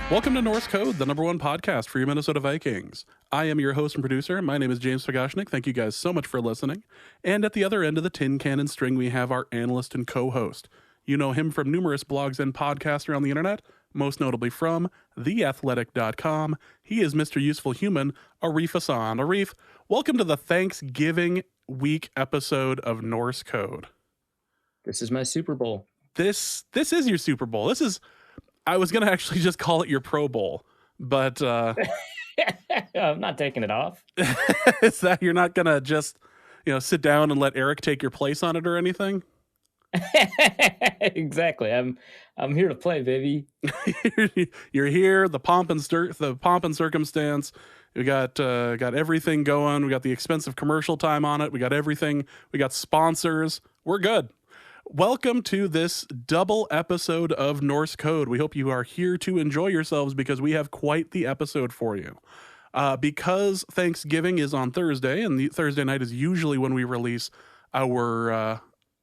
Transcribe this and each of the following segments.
Welcome to Norse Code, the #1 podcast for your Minnesota Vikings. I am your host and producer. My name is James Pagashnik. Thank you guys so much for listening. And at the other end of the tin cannon string, we have our analyst and co-host. You know him from numerous blogs and podcasts around the internet, most notably from theathletic.com. He is Mr. Useful Human, Arif Hassan. Arif, welcome to the Thanksgiving week episode of Norse Code. This is my Super Bowl. This is your Super Bowl. I was going to actually just call it your Pro Bowl, but I'm not taking it off. Is that you're not going to just, sit down and let Eric take your place on it or anything? Exactly. I'm here to play, baby. You're here, the pomp and circumstance. We got everything going. We got the expensive commercial time on it. We got everything. We got sponsors. We're good. Welcome to this double episode of Norse Code. We hope you are here to enjoy yourselves because we have quite the episode for you. Because Thanksgiving is on Thursday, and the Thursday night is usually when we release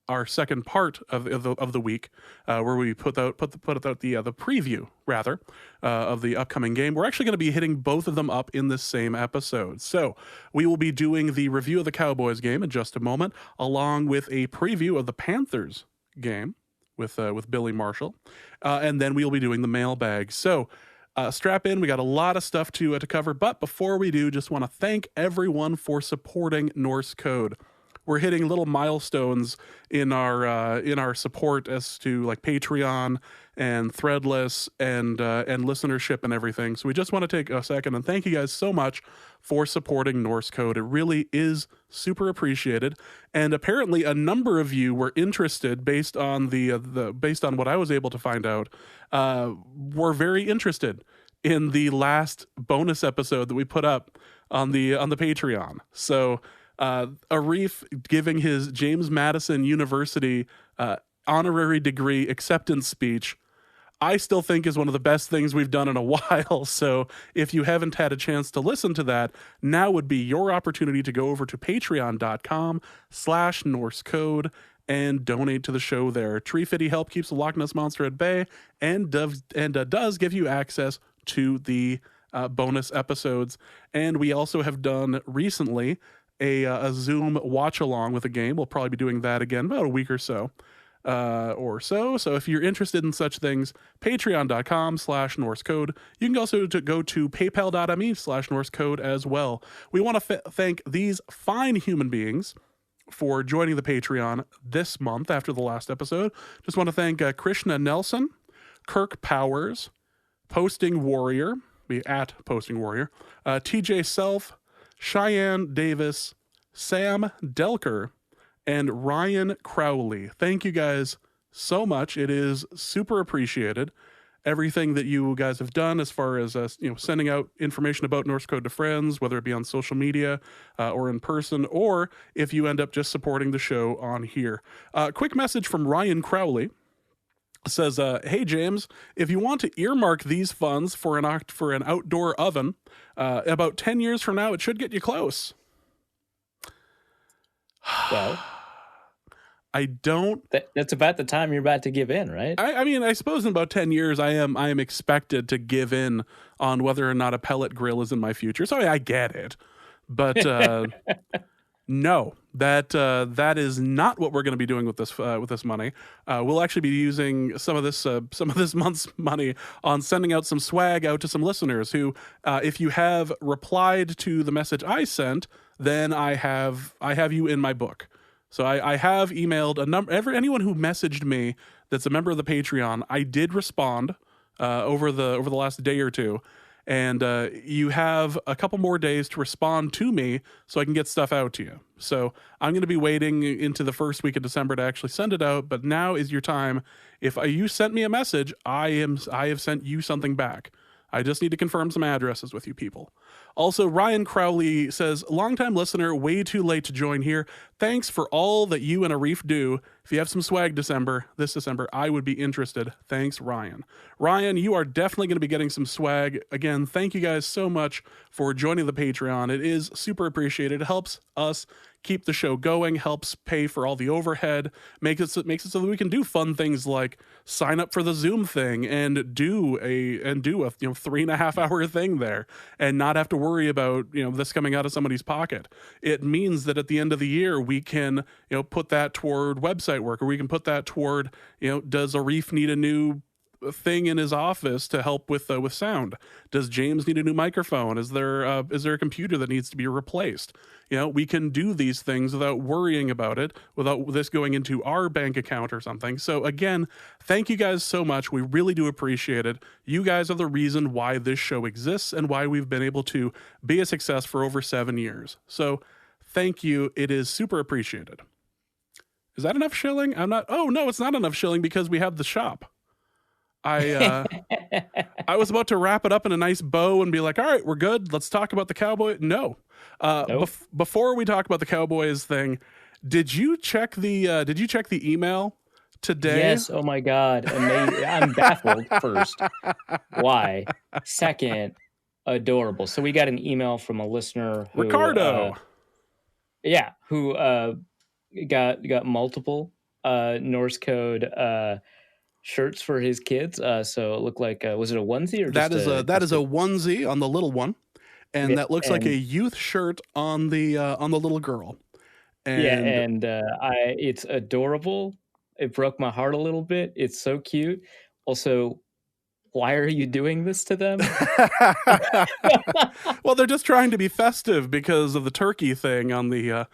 our second part of the week, where we put out the preview rather of the upcoming game. We're actually going to be hitting both of them up in this same episode. So we will be doing the review of the Cowboys game in just a moment, along with a preview of the Panthers game with Billy Marshall, and then we will be doing the mailbag. So strap in. We got a lot of stuff to cover, but before we do, just want to thank everyone for supporting Norse Code. We're hitting little milestones in our support as to like Patreon and Threadless and listenership and everything. So we just want to take a second and thank you guys so much for supporting Norse Code. It really is super appreciated. And apparently a number of you were interested based on based on what I was able to find out. Were very interested in the last bonus episode that we put up on the Patreon. So Arif giving his James Madison University honorary degree acceptance speech, I still think is one of the best things we've done in a while. So if you haven't had a chance to listen to that, now would be your opportunity to go over to patreon.com/NorseCode and donate to the show there. Tree Fitty help keeps the Loch Ness Monster at bay and does give you access to the bonus episodes. And we also have done recently a Zoom watch along with a game. We'll probably be doing that again about a week or so. So if you're interested in such things, patreon.com/NorseCode. You can also go to paypal.me/NorseCode as well. We want to thank these fine human beings for joining the Patreon this month after the last episode. Just want to thank Krishna Nelson, Kirk Powers, Posting Warrior, at Posting Warrior, TJ Self, Cheyenne Davis, Sam Delker, and Ryan Crowley. Thank you guys so much. It is super appreciated. Everything that you guys have done as far as sending out information about Norse Code to friends, whether it be on social media or in person, or if you end up just supporting the show on here. Quick message from Ryan Crowley. Says, hey, James, if you want to earmark these funds for an outdoor oven, about 10 years from now, it should get you close. Well, I don't... That's about the time you're about to give in, right? I mean, I suppose in about 10 years, I am expected to give in on whether or not a pellet grill is in my future. So I get it. But no, that is not what we're going to be doing with this money. We'll actually be using some of this month's money on sending out some swag out to some listeners who, if you have replied to the message I sent, then I have you in my book. So I have emailed anyone who messaged me that's a member of the Patreon. I did respond over the last day or two. And you have a couple more days to respond to me so I can get stuff out to you. So I'm going to be waiting into the first week of December to actually send it out. But now is your time. If you sent me a message, I have sent you something back. I just need to confirm some addresses with you people. Also, Ryan Crowley says, longtime listener, way too late to join here. Thanks for all that you and Arif do. If you have some swag this December, I would be interested. Thanks, Ryan. Ryan, you are definitely going to be getting some swag. Again, thank you guys so much for joining the Patreon. It is super appreciated. It helps us keep the show going, helps pay for all the overhead, makes it so that we can do fun things like sign up for the Zoom thing and do a 3.5 hour thing there and not have to worry about this coming out of somebody's pocket. It means that at the end of the year we can put that toward website work, or we can put that toward does Arif need a new thing in his office to help with sound? Does James need a new microphone? Is there a computer that needs to be replaced? We can do these things without worrying about it, without this going into our bank account or something. So again, thank you guys so much. We really do appreciate it. You guys are the reason why this show exists and why we've been able to be a success for over 7 years. So thank you. It is super appreciated. Is that enough shilling? Oh no, it's not enough shilling because we have the shop. I was about to wrap it up in a nice bow and be like, all right, we're good. Let's talk about the Cowboys. No. Nope. Before we talk about the Cowboys thing, did you check the email today? Yes. Oh my God. Amazing. I'm baffled first. Why? Second, adorable. So we got an email from a listener who, Ricardo. Who got multiple Norse Code shirts for his kids. So it looked like was it a onesie or that is a onesie on the little one, and that looks like a youth shirt on the little girl. And it's adorable. It broke my heart a little bit. It's so cute. Also, why are you doing this to them? Well, they're just trying to be festive because of the turkey thing on the.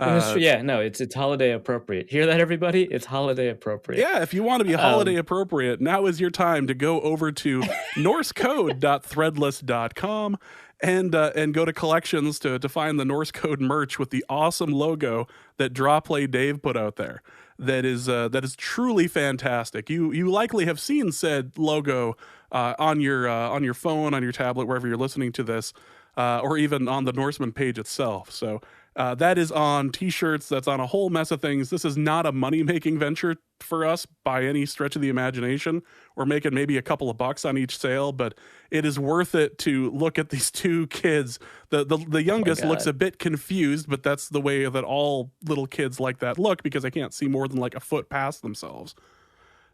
It's holiday appropriate. Hear that, everybody? It's holiday appropriate. Yeah, if you want to be holiday appropriate, now is your time to go over to norsecode.threadless.com and go to collections to find the Norse Code merch with the awesome logo that Drawplay Dave put out there. That is truly fantastic. You likely have seen said logo on your phone, on your tablet, wherever you're listening to this, or even on the Norseman page itself. So. That is on t-shirts. That's on a whole mess of things. This is not a money-making venture for us by any stretch of the imagination. We're making maybe a couple of bucks on each sale, but it is worth it to look at these two kids. The youngest looks a bit confused, but that's the way that all little kids like that look because they can't see more than like a foot past themselves.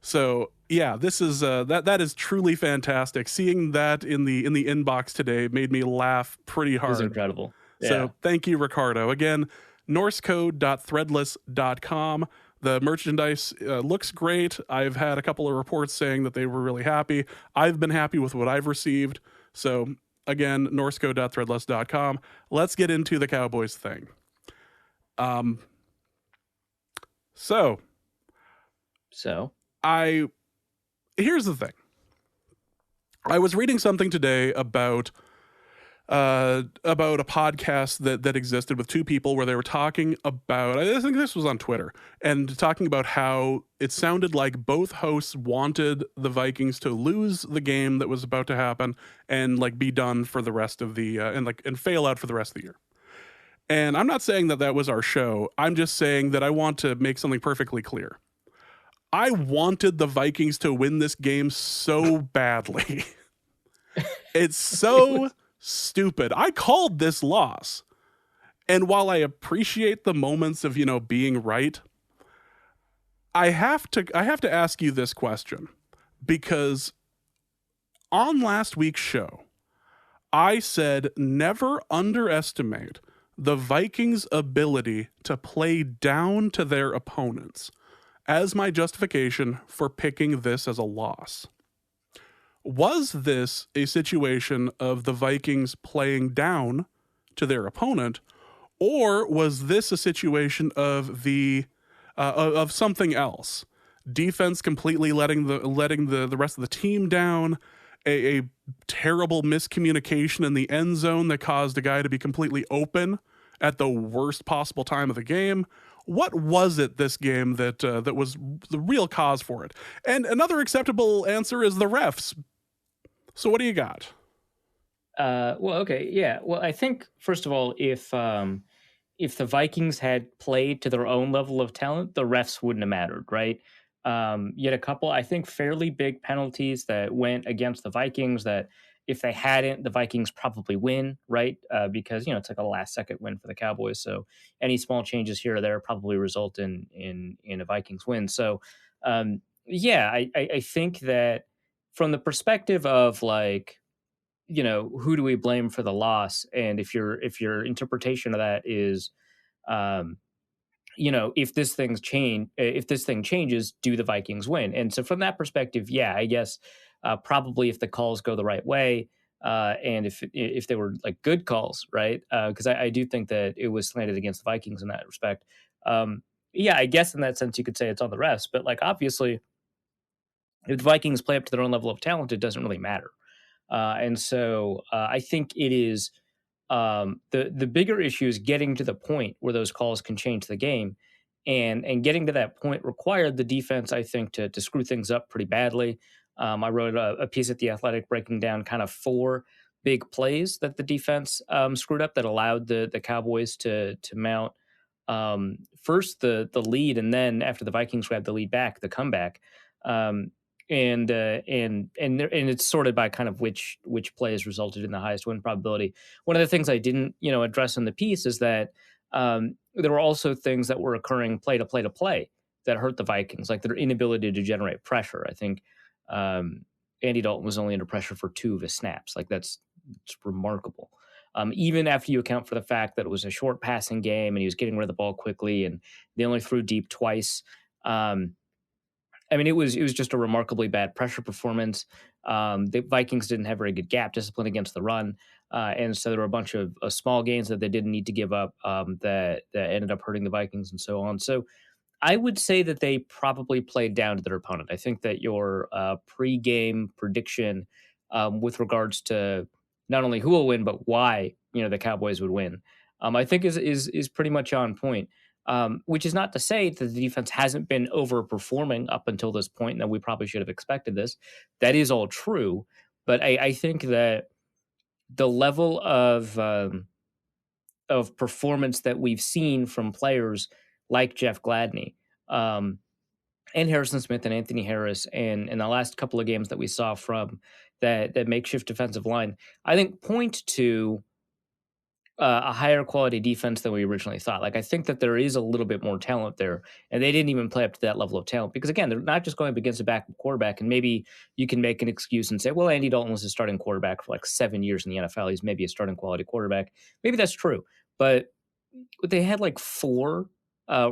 So yeah, this is that is truly fantastic. Seeing that in the inbox today made me laugh pretty hard. It was incredible. Yeah. So thank you, Ricardo. Again, norsecode.threadless.com. The merchandise looks great. I've had a couple of reports saying that they were really happy. I've been happy with what I've received. So again, norsecode.threadless.com. Let's get into the Cowboys thing. So here's the thing. I was reading something today about a podcast that existed with two people where they were talking about, I think this was on Twitter, and talking about how it sounded like both hosts wanted the Vikings to lose the game that was about to happen and like be done for the rest of the and fail out for the rest of the year. And I'm not saying that was our show. I'm just saying that I want to make something perfectly clear. I wanted the Vikings to win this game so badly. It's so stupid. I called this loss. And while I appreciate the moments of, being right, I have to ask you this question, because on last week's show, I said never underestimate the Vikings' ability to play down to their opponents as my justification for picking this as a loss. Was this a situation of the Vikings playing down to their opponent, or was this a situation of of something else? Defense completely letting the rest of the team down, a terrible miscommunication in the end zone that caused a guy to be completely open at the worst possible time of the game. What was it this game that was the real cause for it? And another acceptable answer is the refs. So what do you got? Well, okay, yeah. Well, I think first of all, if the Vikings had played to their own level of talent, the refs wouldn't have mattered, right? You had a couple, I think, fairly big penalties that went against the Vikings that if they hadn't, the Vikings probably win, right? Because it's like a last second win for the Cowboys. So any small changes here or there probably result in a Vikings win. So yeah, I think that from the perspective of like, who do we blame for the loss? And if your interpretation of that is um, if this thing changes, do the Vikings win? And so from that perspective, yeah, I guess probably if the calls go the right way, and if they were like good calls, right? Because I do think that it was slanted against the Vikings in that respect. Yeah, I guess in that sense you could say it's on the refs, but like obviously, if the Vikings play up to their own level of talent, it doesn't really matter. And so I think it is the bigger issue is getting to the point where those calls can change the game, and getting to that point required the defense, I think, to screw things up pretty badly. I wrote a piece at the Athletic breaking down kind of 4 big plays that the defense screwed up that allowed the Cowboys to mount first the lead, and then after the Vikings grabbed the lead back, the comeback. Um, and it's sorted by kind of which plays resulted in the highest win probability. One of the things I didn't address in the piece is that there were also things that were occurring play to play that hurt the Vikings, like their inability to generate pressure. I think Andy Dalton was only under pressure for 2 of his snaps. Like it's remarkable. Even after you account for the fact that it was a short passing game and he was getting rid of the ball quickly and they only threw deep twice. I mean, it was just a remarkably bad pressure performance. The Vikings didn't have very good gap discipline against the run, and so there were a bunch of small gains that they didn't need to give up that ended up hurting the Vikings and so on. So I would say that they probably played down to their opponent. I think that your pre-game prediction with regards to not only who will win but why the Cowboys would win, I think is pretty much on point. Which is not to say that the defense hasn't been overperforming up until this point, and that we probably should have expected this. That is all true, but I think that the level of performance that we've seen from players like Jeff Gladney, and Harrison Smith and Anthony Harris, and in the last couple of games that we saw from that makeshift defensive line, I think point to a higher quality defense than we originally thought. Like I think that there is a little bit more talent there, and they didn't even play up to that level of talent because again, they're not just going up against a backup quarterback. And maybe you can make an excuse and say, "Well, Andy Dalton was a starting quarterback for like 7 years in the NFL. He's maybe a starting quality quarterback." Maybe that's true, but they had like 4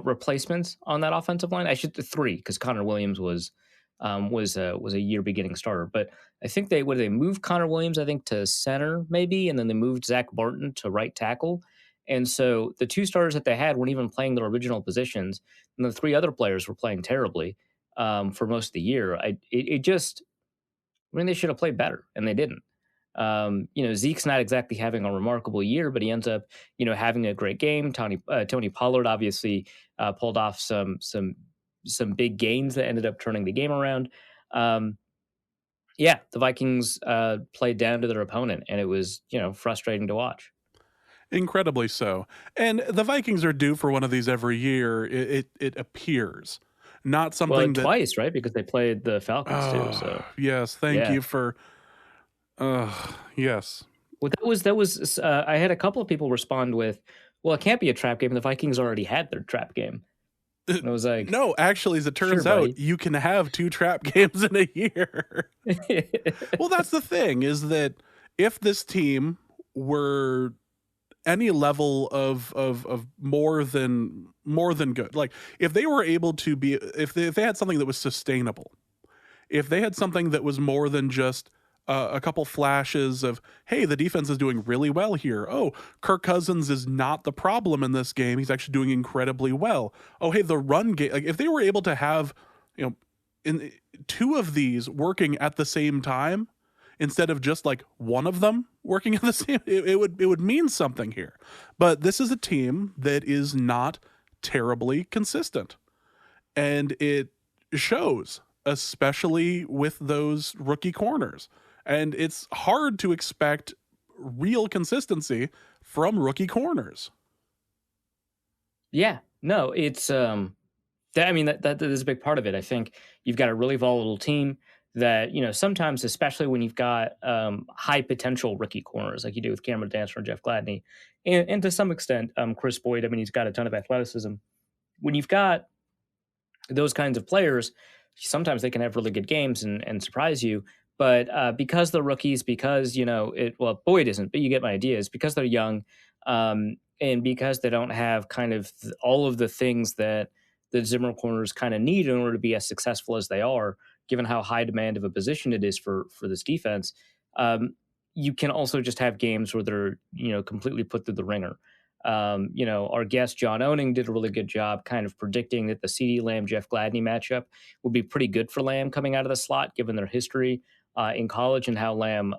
replacements on that offensive line. I should 3 because Connor Williams was a year beginning starter, but I think they moved Connor Williams, I think, to center maybe, and then they moved Zach Barton to right tackle. And so the 2 starters that they had weren't even playing their original positions, and the 3 other players were playing terribly for most of the year. They should have played better, and they didn't. Zeke's not exactly having a remarkable year, but he ends up, having a great game. Tony Pollard obviously pulled off some big gains that ended up turning the game around. The Vikings played down to their opponent, and it was, frustrating to watch. Incredibly so. And the Vikings are due for one of these every year, it appears. Not something twice, right? Because they played the Falcons too. So yes, thank you for yes. Well, that was I had a couple of people respond with, well, it can't be a trap game. The Vikings already had their trap game. And I was like, no, actually, as it turns out, buddy, you can have 2 trap games in a year. Well, that's the thing, is that if this team were any level of more than good, like if they were able to be, if they had something that was sustainable, if they had something that was more than just a couple flashes of, hey, the defense is doing really well here. Oh, Kirk Cousins is not the problem in this game. He's actually doing incredibly well. Oh, hey, the run game. Like if they were able to have, in 2 of these working at the same time instead of just like one of them working at the same, it would mean something here. But this is a team that is not terribly consistent, and it shows, especially with those rookie corners. And it's hard to expect real consistency from rookie corners. Yeah, no, it's that is a big part of it. I think you've got a really volatile team that, sometimes, especially when you've got high potential rookie corners like you do with Cameron Dancer and Jeff Gladney, and to some extent Chris Boyd. I mean, he's got a ton of athleticism. When you've got those kinds of players, sometimes they can have really good games and surprise you. But because they're rookies, because Boyd isn't, but you get my idea. Is because they're young, and because they don't have kind of all of the things that the Zimmer corners kind of need in order to be as successful as they are, given how high demand of a position it is for this defense. You can also just have games where they're completely put through the ringer. Our guest John Owning did a really good job kind of predicting that the CeeDee Lamb Jeff Gladney matchup would be pretty good for Lamb coming out of the slot, given their history in college and how Lamb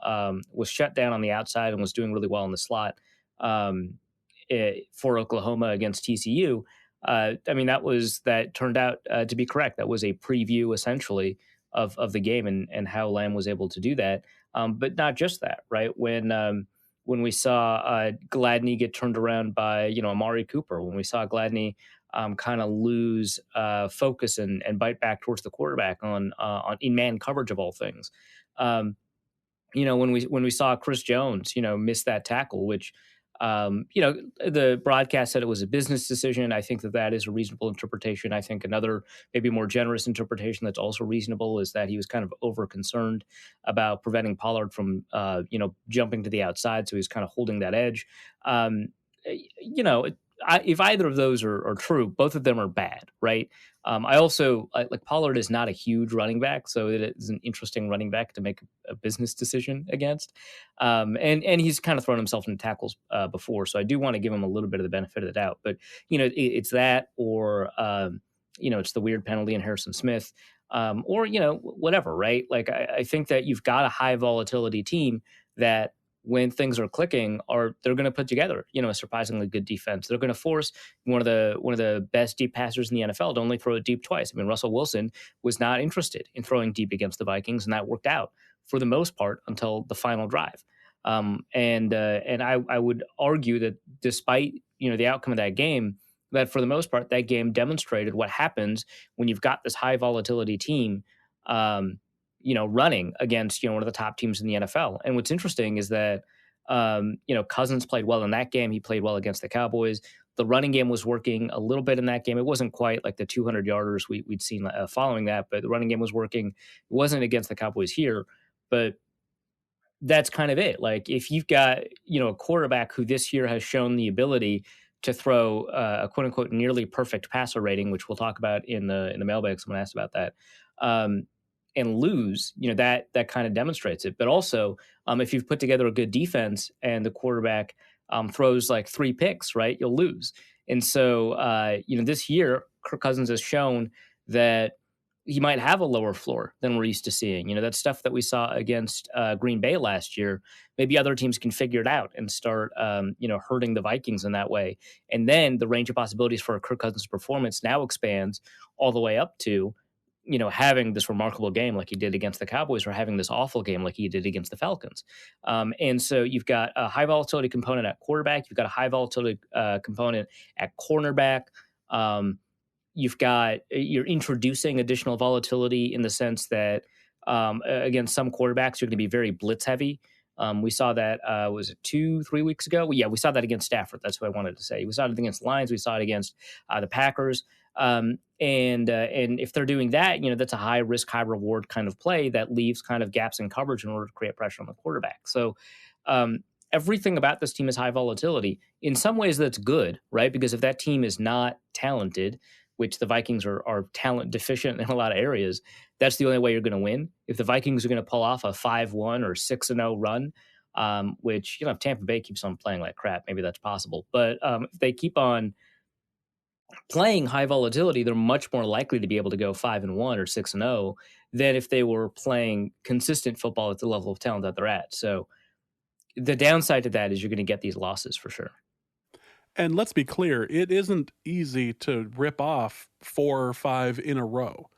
was shut down on the outside and was doing really well in the slot for Oklahoma against TCU. That turned out to be correct. That was a preview essentially of the game and how Lamb was able to do that. But not just that, right? When we saw Gladney get turned around by, Amari Cooper, when we saw Gladney kind of lose focus and bite back towards the quarterback on in man coverage of all things, when we saw Chris Jones, miss that tackle, which the broadcast said it was a business decision. I think that is a reasonable interpretation. I think another maybe more generous interpretation that's also reasonable is that he was kind of over concerned about preventing Pollard from, jumping to the outside. So he's kind of holding that edge. If either of those are true, both of them are bad, right? I also like Pollard is not a huge running back, so it is an interesting running back to make a business decision against. And he's kind of thrown himself into tackles before, so I do want to give him a little bit of the benefit of the doubt. But it's that, or it's the weird penalty in Harrison Smith, or whatever, right? Like I think that you've got a high volatility team that, when things are clicking, they're going to put together, a surprisingly good defense. They're going to force one of the best deep passers in the NFL to only throw it deep twice. I mean, Russell Wilson was not interested in throwing deep against the Vikings, and that worked out for the most part until the final drive. And I would argue that despite the outcome of that game, that for the most part that game demonstrated what happens when you've got this high volatility team. Running against, one of the top teams in the NFL. And what's interesting is that, Cousins played well in that game. He played well against the Cowboys. The running game was working a little bit in that game. It wasn't quite like the 200 yarders we'd seen following that, but the running game was working. It wasn't against the Cowboys here, but that's kind of it. Like if you've got, a quarterback who this year has shown the ability to throw a quote unquote nearly perfect passer rating, which we'll talk about in the mailbag. Someone asked about that. And lose, that kind of demonstrates it. But also, if you've put together a good defense and the quarterback throws like 3 picks, right, you'll lose. And so, this year, Kirk Cousins has shown that he might have a lower floor than we're used to seeing. That stuff that we saw against Green Bay last year. Maybe other teams can figure it out and start, hurting the Vikings in that way. And then the range of possibilities for a Kirk Cousins performance now expands all the way up to, having this remarkable game like he did against the Cowboys, or having this awful game like he did against the Falcons. And so you've got a high volatility component at quarterback. You've got a high volatility component at cornerback. You're introducing additional volatility in the sense that, again, some quarterbacks are going to be very blitz heavy. We saw that, was it 2-3 weeks ago? Well, yeah, we saw that against Stafford. That's what I wanted to say. We saw it against the Lions. We saw it against the Packers. And if they're doing that, that's a high risk, high reward kind of play that leaves kind of gaps in coverage in order to create pressure on the quarterback. So everything about this team is high volatility. In some ways that's good, right? Because if that team is not talented, which the Vikings are talent deficient in a lot of areas, that's the only way you're going to win. If the Vikings are going to pull off a 5-1 or 6-0 run, which, if Tampa Bay keeps on playing like crap, maybe that's possible. But if they keep on playing high volatility, they're much more likely to be able to go 5-1 or 6-0 than if they were playing consistent football at the level of talent that they're at. So the downside to that is you're going to get these losses for sure. And let's be clear, it isn't easy to rip off 4 or 5 in a row.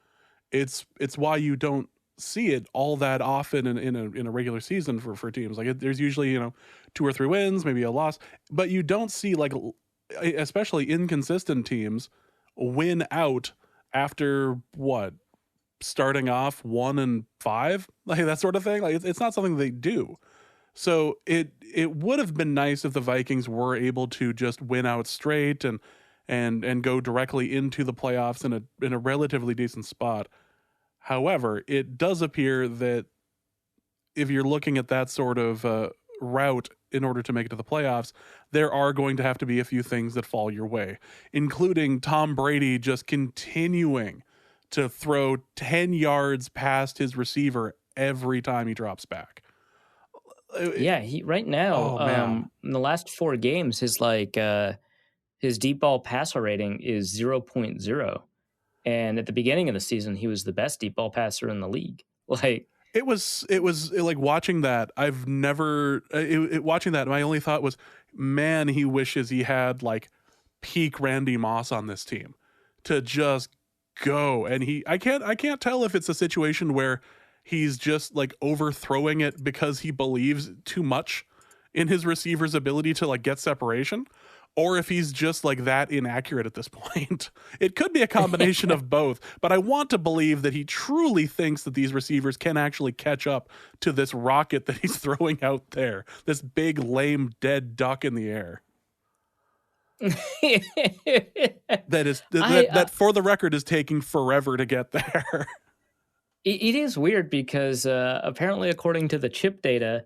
It's why you don't see it all that often in a regular season for teams. Like there's usually 2 or 3 wins, maybe a loss, but you don't see like especially inconsistent teams win out after what, starting off 1-5, like that sort of thing. Like it's not something they do. So it would have been nice if the Vikings were able to just win out straight and go directly into the playoffs in a relatively decent spot. However, it does appear that if you're looking at that sort of route in order to make it to the playoffs, there are going to have to be a few things that fall your way, including Tom Brady just continuing to throw 10 yards past his receiver every time he drops back. Yeah, he right now, Oh man. in the last 4 games, his deep ball passer rating is 0.0. And at the beginning of the season, he was the best deep ball passer in the league. Like It was like watching that. I've never watching that. My only thought was, man, he wishes he had like peak Randy Moss on this team to just go. And I can't tell if it's a situation where he's just like overthrowing it because he believes too much in his receiver's ability to like get separation, or if he's just like that inaccurate at this point. It could be a combination of both, but I want to believe that he truly thinks that these receivers can actually catch up to this rocket that he's throwing out there, this big lame dead duck in the air. That for the record is taking forever to get there. It is weird because apparently, according to the chip data,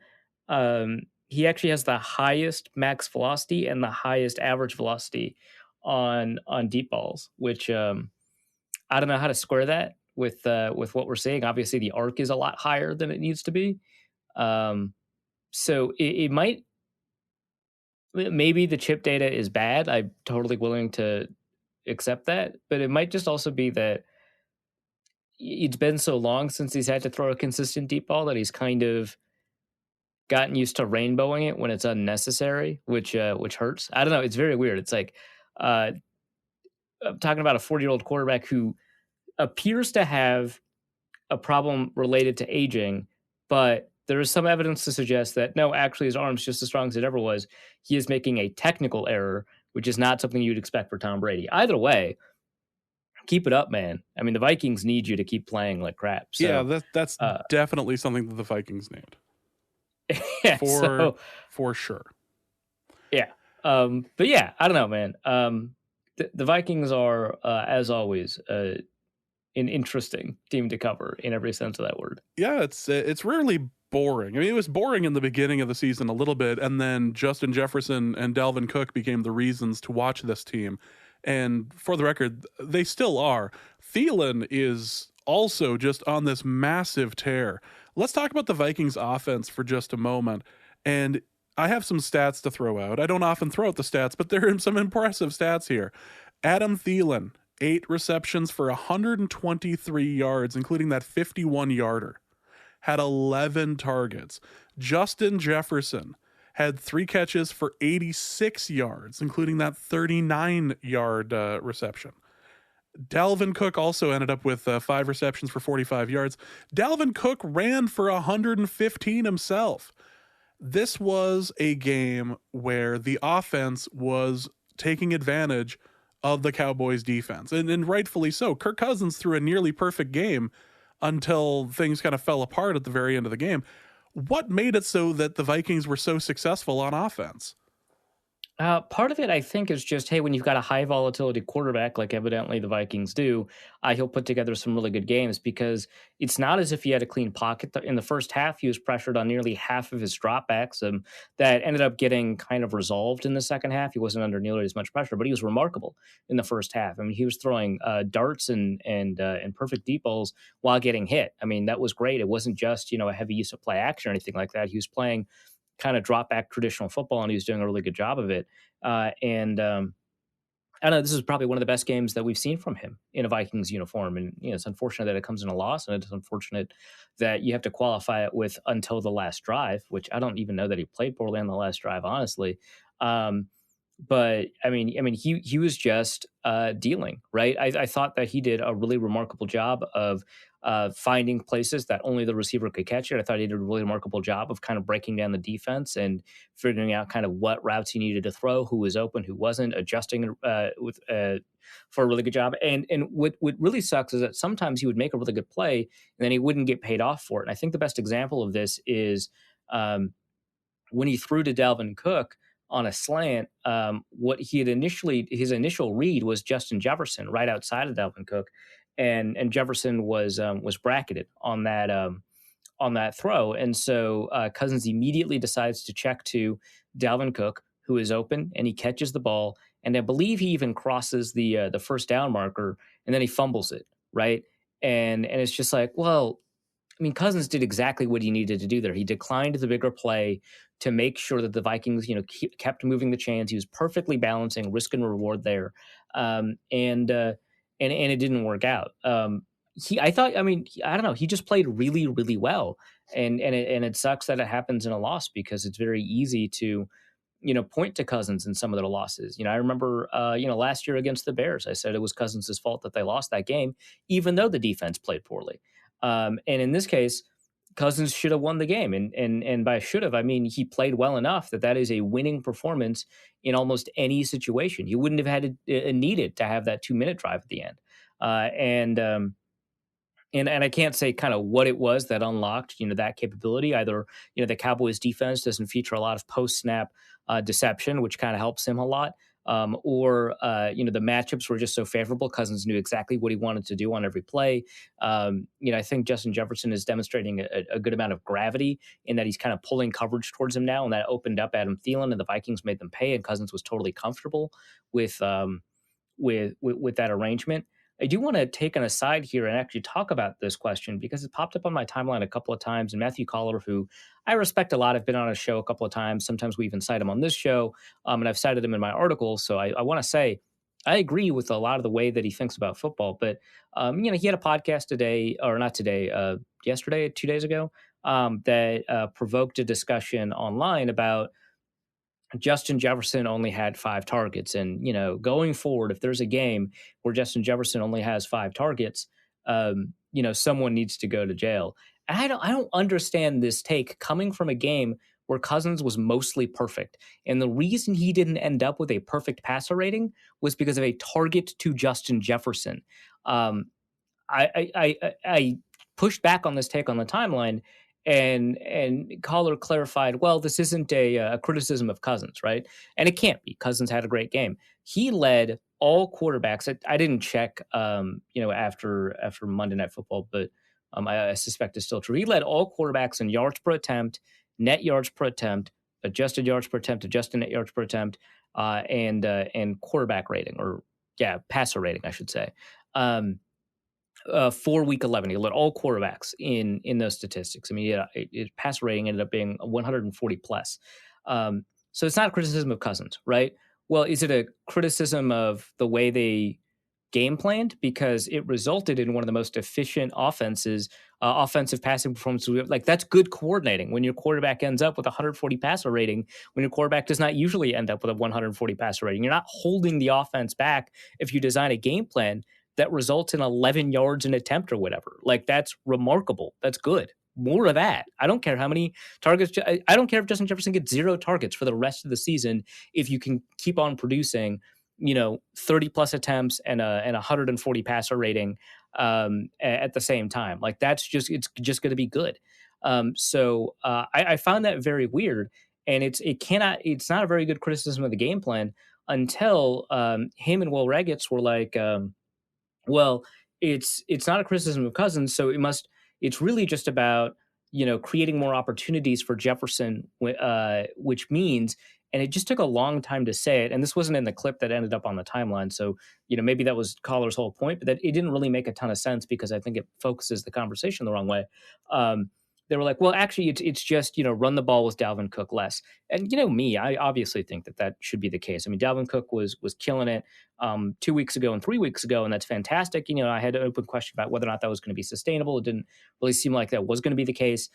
he actually has the highest max velocity and the highest average velocity on deep balls, which I don't know how to square that with what we're seeing. Obviously, the arc is a lot higher than it needs to be, so it might. Maybe the chip data is bad. I'm totally willing to accept that, but it might just also be that it's been so long since he's had to throw a consistent deep ball that he's kind of gotten used to rainbowing it when it's unnecessary, which hurts. I don't know. It's very weird. It's like I'm talking about a 40-year-old quarterback who appears to have a problem related to aging, but there is some evidence to suggest that no, actually his arm's just as strong as it ever was. He is making a technical error, which is not something you'd expect for Tom Brady. Either way, keep it up, man. I mean, the Vikings need you to keep playing like crap. So, yeah, that's definitely something that the Vikings need. Yeah, for sure. Yeah. But yeah, I don't know, man. The Vikings are, as always, an interesting team to cover in every sense of that word. Yeah, it's rarely boring. I mean, it was boring in the beginning of the season a little bit, and then Justin Jefferson and Dalvin Cook became the reasons to watch this team. And for the record, they still are. Thielen is also just on this massive tear. Let's talk about the Vikings offense for just a moment. And I have some stats to throw out. I don't often throw out the stats, but there are some impressive stats here. Adam Thielen, 8 receptions for 123 yards, including that 51-yarder. Had 11 targets. Justin Jefferson had 3 catches for 86 yards, including that 39-yard reception. Dalvin Cook also ended up with 5 receptions for 45 yards. Dalvin Cook ran for 115 himself. This was a game where the offense was taking advantage of the Cowboys defense, and rightfully so. Kirk Cousins threw a nearly perfect game until things kind of fell apart at the very end of the game. What made it so that the Vikings were so successful on offense? Part of it, I think, is just, hey, when you've got a high volatility quarterback, like evidently the Vikings do, he'll put together some really good games because it's not as if he had a clean pocket. In the first half, he was pressured on nearly half of his dropbacks that ended up getting kind of resolved in the second half. He wasn't under nearly as much pressure, but he was remarkable in the first half. I mean, he was throwing darts and perfect deep balls while getting hit. I mean, that was great. It wasn't just, a heavy use of play action or anything like that. He was playing kind of drop back traditional football, and he was doing a really good job of it. I don't know, this is probably one of the best games that we've seen from him in a Vikings uniform. And, it's unfortunate that it comes in a loss, and it's unfortunate that you have to qualify it with until the last drive, which I don't even know that he played poorly on the last drive, honestly. But I mean, he was just dealing, right? I thought that he did a really remarkable job of finding places that only the receiver could catch it. I thought he did a really remarkable job of kind of breaking down the defense and figuring out kind of what routes he needed to throw, who was open, who wasn't, adjusting for a really good job. And what really sucks is that sometimes he would make a really good play and then he wouldn't get paid off for it. And I think the best example of this is when he threw to Dalvin Cook on a slant. What he had his initial read was Justin Jefferson right outside of Dalvin Cook, and Jefferson was bracketed on that throw, and so Cousins immediately decides to check to Dalvin Cook, who is open, and he catches the ball, and I believe he even crosses the first down marker, and then he fumbles it, right, and it's just like, well, I mean, Cousins did exactly what he needed to do there. He declined the bigger play to make sure that the Vikings, kept moving the chains. He was perfectly balancing risk and reward there, and it didn't work out. I don't know. He just played really, really well, and it sucks that it happens in a loss because it's very easy to, point to Cousins in some of their losses. I remember, last year against the Bears, I said it was Cousins' fault that they lost that game, even though the defense played poorly. And in this case, Cousins should have won the game. And by should have, I mean, he played well enough that is a winning performance in almost any situation. You wouldn't have had needed to have that 2-minute drive at the end. And I can't say kind of what it was that unlocked, that capability. Either, the Cowboys defense doesn't feature a lot of post-snap deception, which kind of helps him a lot. Or the matchups were just so favorable. Cousins knew exactly what he wanted to do on every play. I think Justin Jefferson is demonstrating a good amount of gravity in that he's kind of pulling coverage towards him now, and that opened up Adam Thielen, and the Vikings made them pay, and Cousins was totally comfortable with that arrangement. I do want to take an aside here and actually talk about this question because it popped up on my timeline a couple of times. And Matthew Collar, who I respect a lot, I've been on a show a couple of times. Sometimes we even cite him on this show, and I've cited him in my articles. So I want to say I agree with a lot of the way that he thinks about football. But he had a podcast today, or not today, yesterday, 2 days ago, that provoked a discussion online about Justin Jefferson only had 5 targets. And, going forward, if there's a game where Justin Jefferson only has 5 targets, someone needs to go to jail. And I don't understand this take coming from a game where Cousins was mostly perfect. And the reason he didn't end up with a perfect passer rating was because of a target to Justin Jefferson. I pushed back on this take on the timeline, and Collar clarified, well, this isn't a criticism of Cousins, right? And it can't be. Cousins had a great game. He led all quarterbacks. I didn't check, after Monday Night Football, but I suspect it's still true. He led all quarterbacks in yards per attempt, net yards per attempt, adjusted yards per attempt, adjusted net yards per attempt, and quarterback rating, passer rating, I should say. For week 11, he led all quarterbacks in those statistics. I mean, his passer rating ended up being 140 plus. So it's not a criticism of Cousins, right? Well, is it a criticism of the way they game planned? Because it resulted in one of the most efficient offensive passing performances. Like, that's good coordinating when your quarterback ends up with 140 passer rating, when your quarterback does not usually end up with a 140 passer rating. You're not holding the offense back if you design a game plan that results in 11 yards an attempt or whatever. Like, that's remarkable. That's good. More of that. I don't care how many targets. I don't care if Justin Jefferson gets 0 targets for the rest of the season if you can keep on producing, 30 plus attempts and a 140 passer rating at the same time. Like, it's just going to be good. So I found that very weird, and it's not a very good criticism of the game plan until him and Will Regetz were like, well, it's not a criticism of Cousins, so it's really just about, creating more opportunities for Jefferson, which means, and it just took a long time to say it, and this wasn't in the clip that ended up on the timeline, so, maybe that was Collar's whole point, but that it didn't really make a ton of sense because I think it focuses the conversation the wrong way. They were like, well, actually, it's just, run the ball with Dalvin Cook less. And, me, I obviously think that should be the case. I mean, Dalvin Cook was killing it 2 weeks ago and 3 weeks ago, and that's fantastic. I had an open question about whether or not that was going to be sustainable. It didn't really seem like that was going to be the case.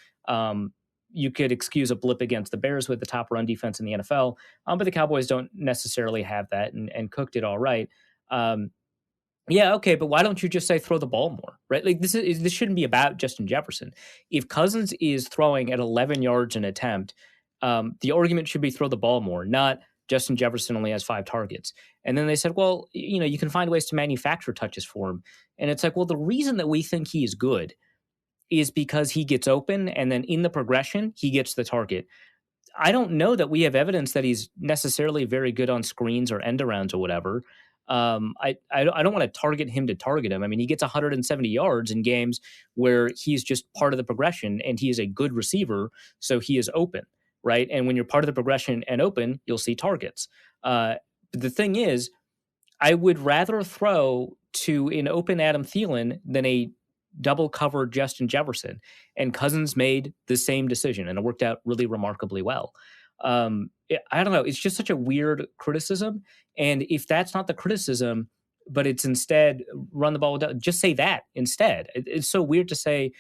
You could excuse a blip against the Bears with the top run defense in the NFL, but the Cowboys don't necessarily have that, and Cook did all right. Yeah, okay, but why don't you just say throw the ball more, right? Like this shouldn't be about Justin Jefferson. If Cousins is throwing at 11 yards an attempt, the argument should be throw the ball more, not Justin Jefferson only has 5 targets. And then they said, well, you can find ways to manufacture touches for him. And it's like, well, the reason that we think he is good is because he gets open and then in the progression, he gets the target. I don't know that we have evidence that he's necessarily very good on screens or end arounds or whatever. I don't want to target him to target him. I mean, he gets 170 yards in games where he's just part of the progression and he is a good receiver, so he is open, right? And when you're part of the progression and open, you'll see targets. But the thing is, I would rather throw to an open Adam Thielen than a double covered Justin Jefferson. And Cousins made the same decision, and it worked out really remarkably well. I don't know. It's just such a weird criticism. And if that's not the criticism, but it's instead run the ball, just say that instead. It's so weird to say,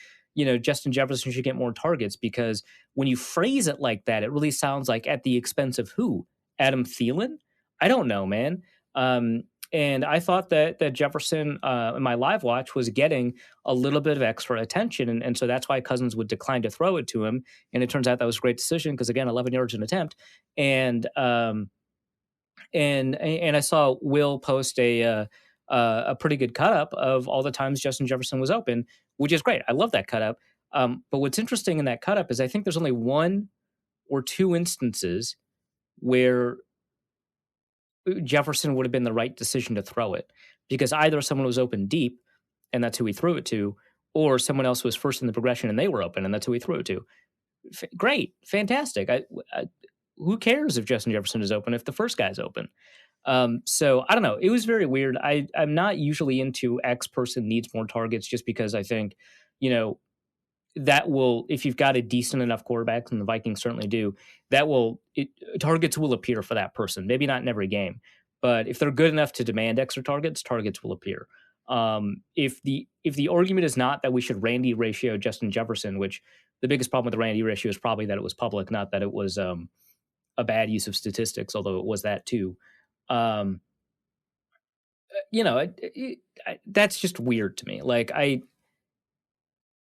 Justin Jefferson should get more targets because when you phrase it like that, it really sounds like at the expense of who? Adam Thielen? I don't know, man. And I thought that Jefferson in my live watch was getting a little bit of extra attention. And so that's why Cousins would decline to throw it to him. And it turns out that was a great decision because, again, 11 yards an attempt. And I saw Will post a pretty good cut up of all the times Justin Jefferson was open, which is great. I love that cut up. But what's interesting in that cut up is I think there's only 1 or 2 instances where Jefferson would have been the right decision to throw it because either someone was open deep and that's who he threw it to, or someone else was first in the progression and they were open and that's who he threw it to. Great, fantastic. Who cares if Justin Jefferson is open if the first guy's open? So I don't know. It was very weird. I'm not usually into X person needs more targets just because I think, that will, if you've got a decent enough quarterback, and the Vikings certainly do, targets will appear for that person. Maybe not in every game, but if they're good enough to demand extra targets, targets will appear. If the argument is not that we should Randy ratio Justin Jefferson, which the biggest problem with the Randy ratio is probably that it was public, not that it was a bad use of statistics, although it was that too. That's just weird to me. Like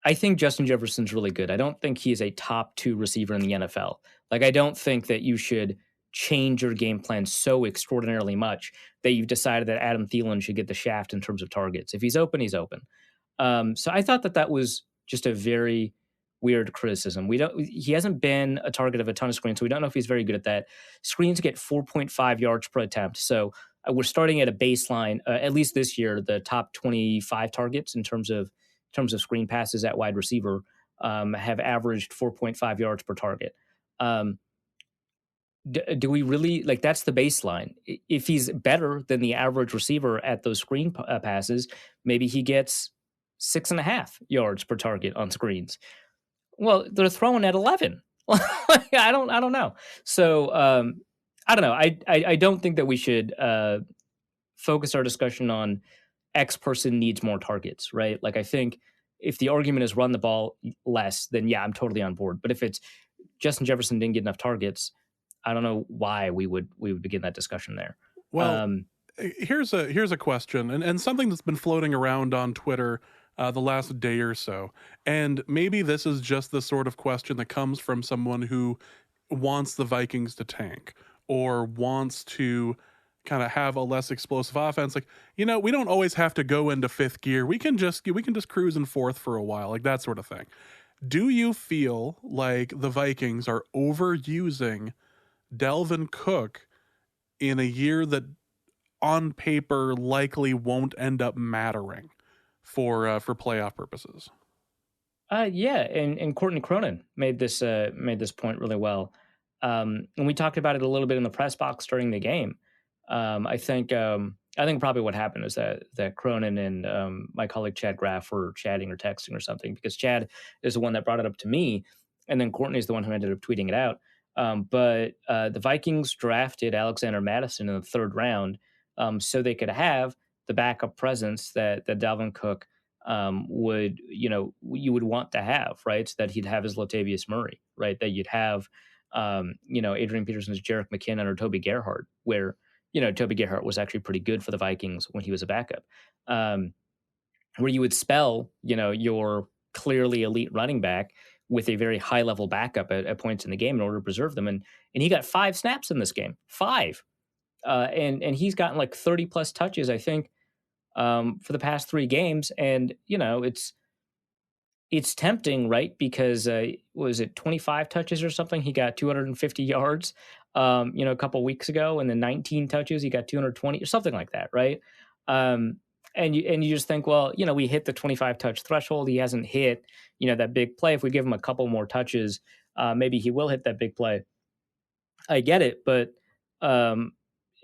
I think Justin Jefferson's really good. I don't think he is a top 2 receiver in the NFL. Like, I don't think that you should change your game plan so extraordinarily much that you've decided that Adam Thielen should get the shaft in terms of targets. If he's open, he's open. So I thought that was just a very weird criticism. He hasn't been a target of a ton of screens, so we don't know if he's very good at that. Screens get 4.5 yards per attempt. So we're starting at a baseline, at least this year, the top 25 targets in terms of screen passes at wide receiver have averaged 4.5 yards per target. Do we really like that's the baseline? If he's better than the average receiver at those screen passes, maybe he gets 6.5 yards per target on screens. Well, they're throwing at 11. I don't know. So I don't know. I don't think that we should focus our discussion on X person needs more targets, right? Like I think if the argument is run the ball less, then yeah, I'm totally on board. But if it's Justin Jefferson didn't get enough targets, I don't know why we would begin that discussion there. Well, here's a question and something that's been floating around on Twitter the last day or so. And maybe this is just the sort of question that comes from someone who wants the Vikings to tank or wants to kind of have a less explosive offense. Like, we don't always have to go into 5th gear. We can just cruise in 4th for a while, like that sort of thing. Do you feel like the Vikings are overusing Dalvin Cook in a year that on paper likely won't end up mattering for playoff purposes? Yeah, and Courtney Cronin made this point really well. And we talked about it a little bit in the press box during the game. I think probably what happened is that Cronin and my colleague Chad Graff were chatting or texting or something, because Chad is the one that brought it up to me, and then Courtney is the one who ended up tweeting it out. But the Vikings drafted Alexander Mattison in the 3rd round so they could have the backup presence that Dalvin Cook would, you would want to have, right? So that he'd have his Latavius Murray, right? That you'd have, Adrian Peterson's Jerick McKinnon or Toby Gerhart, where Toby Gerhart was actually pretty good for the Vikings when he was a backup. Um, where you would spell, your clearly elite running back with a very high level backup at points in the game in order to preserve them. And he got 5 snaps in this game, 5. And he's gotten like 30 plus touches, I think, for the past 3 games. And, it's tempting, right? Because was it 25 touches or something? He got 250 yards, a couple weeks ago, and then 19 touches, he got 220 or something like that, right? Um, and you just think, well, we hit the 25 touch threshold. He hasn't hit, that big play. If we give him a couple more touches, maybe he will hit that big play. I get it, but um,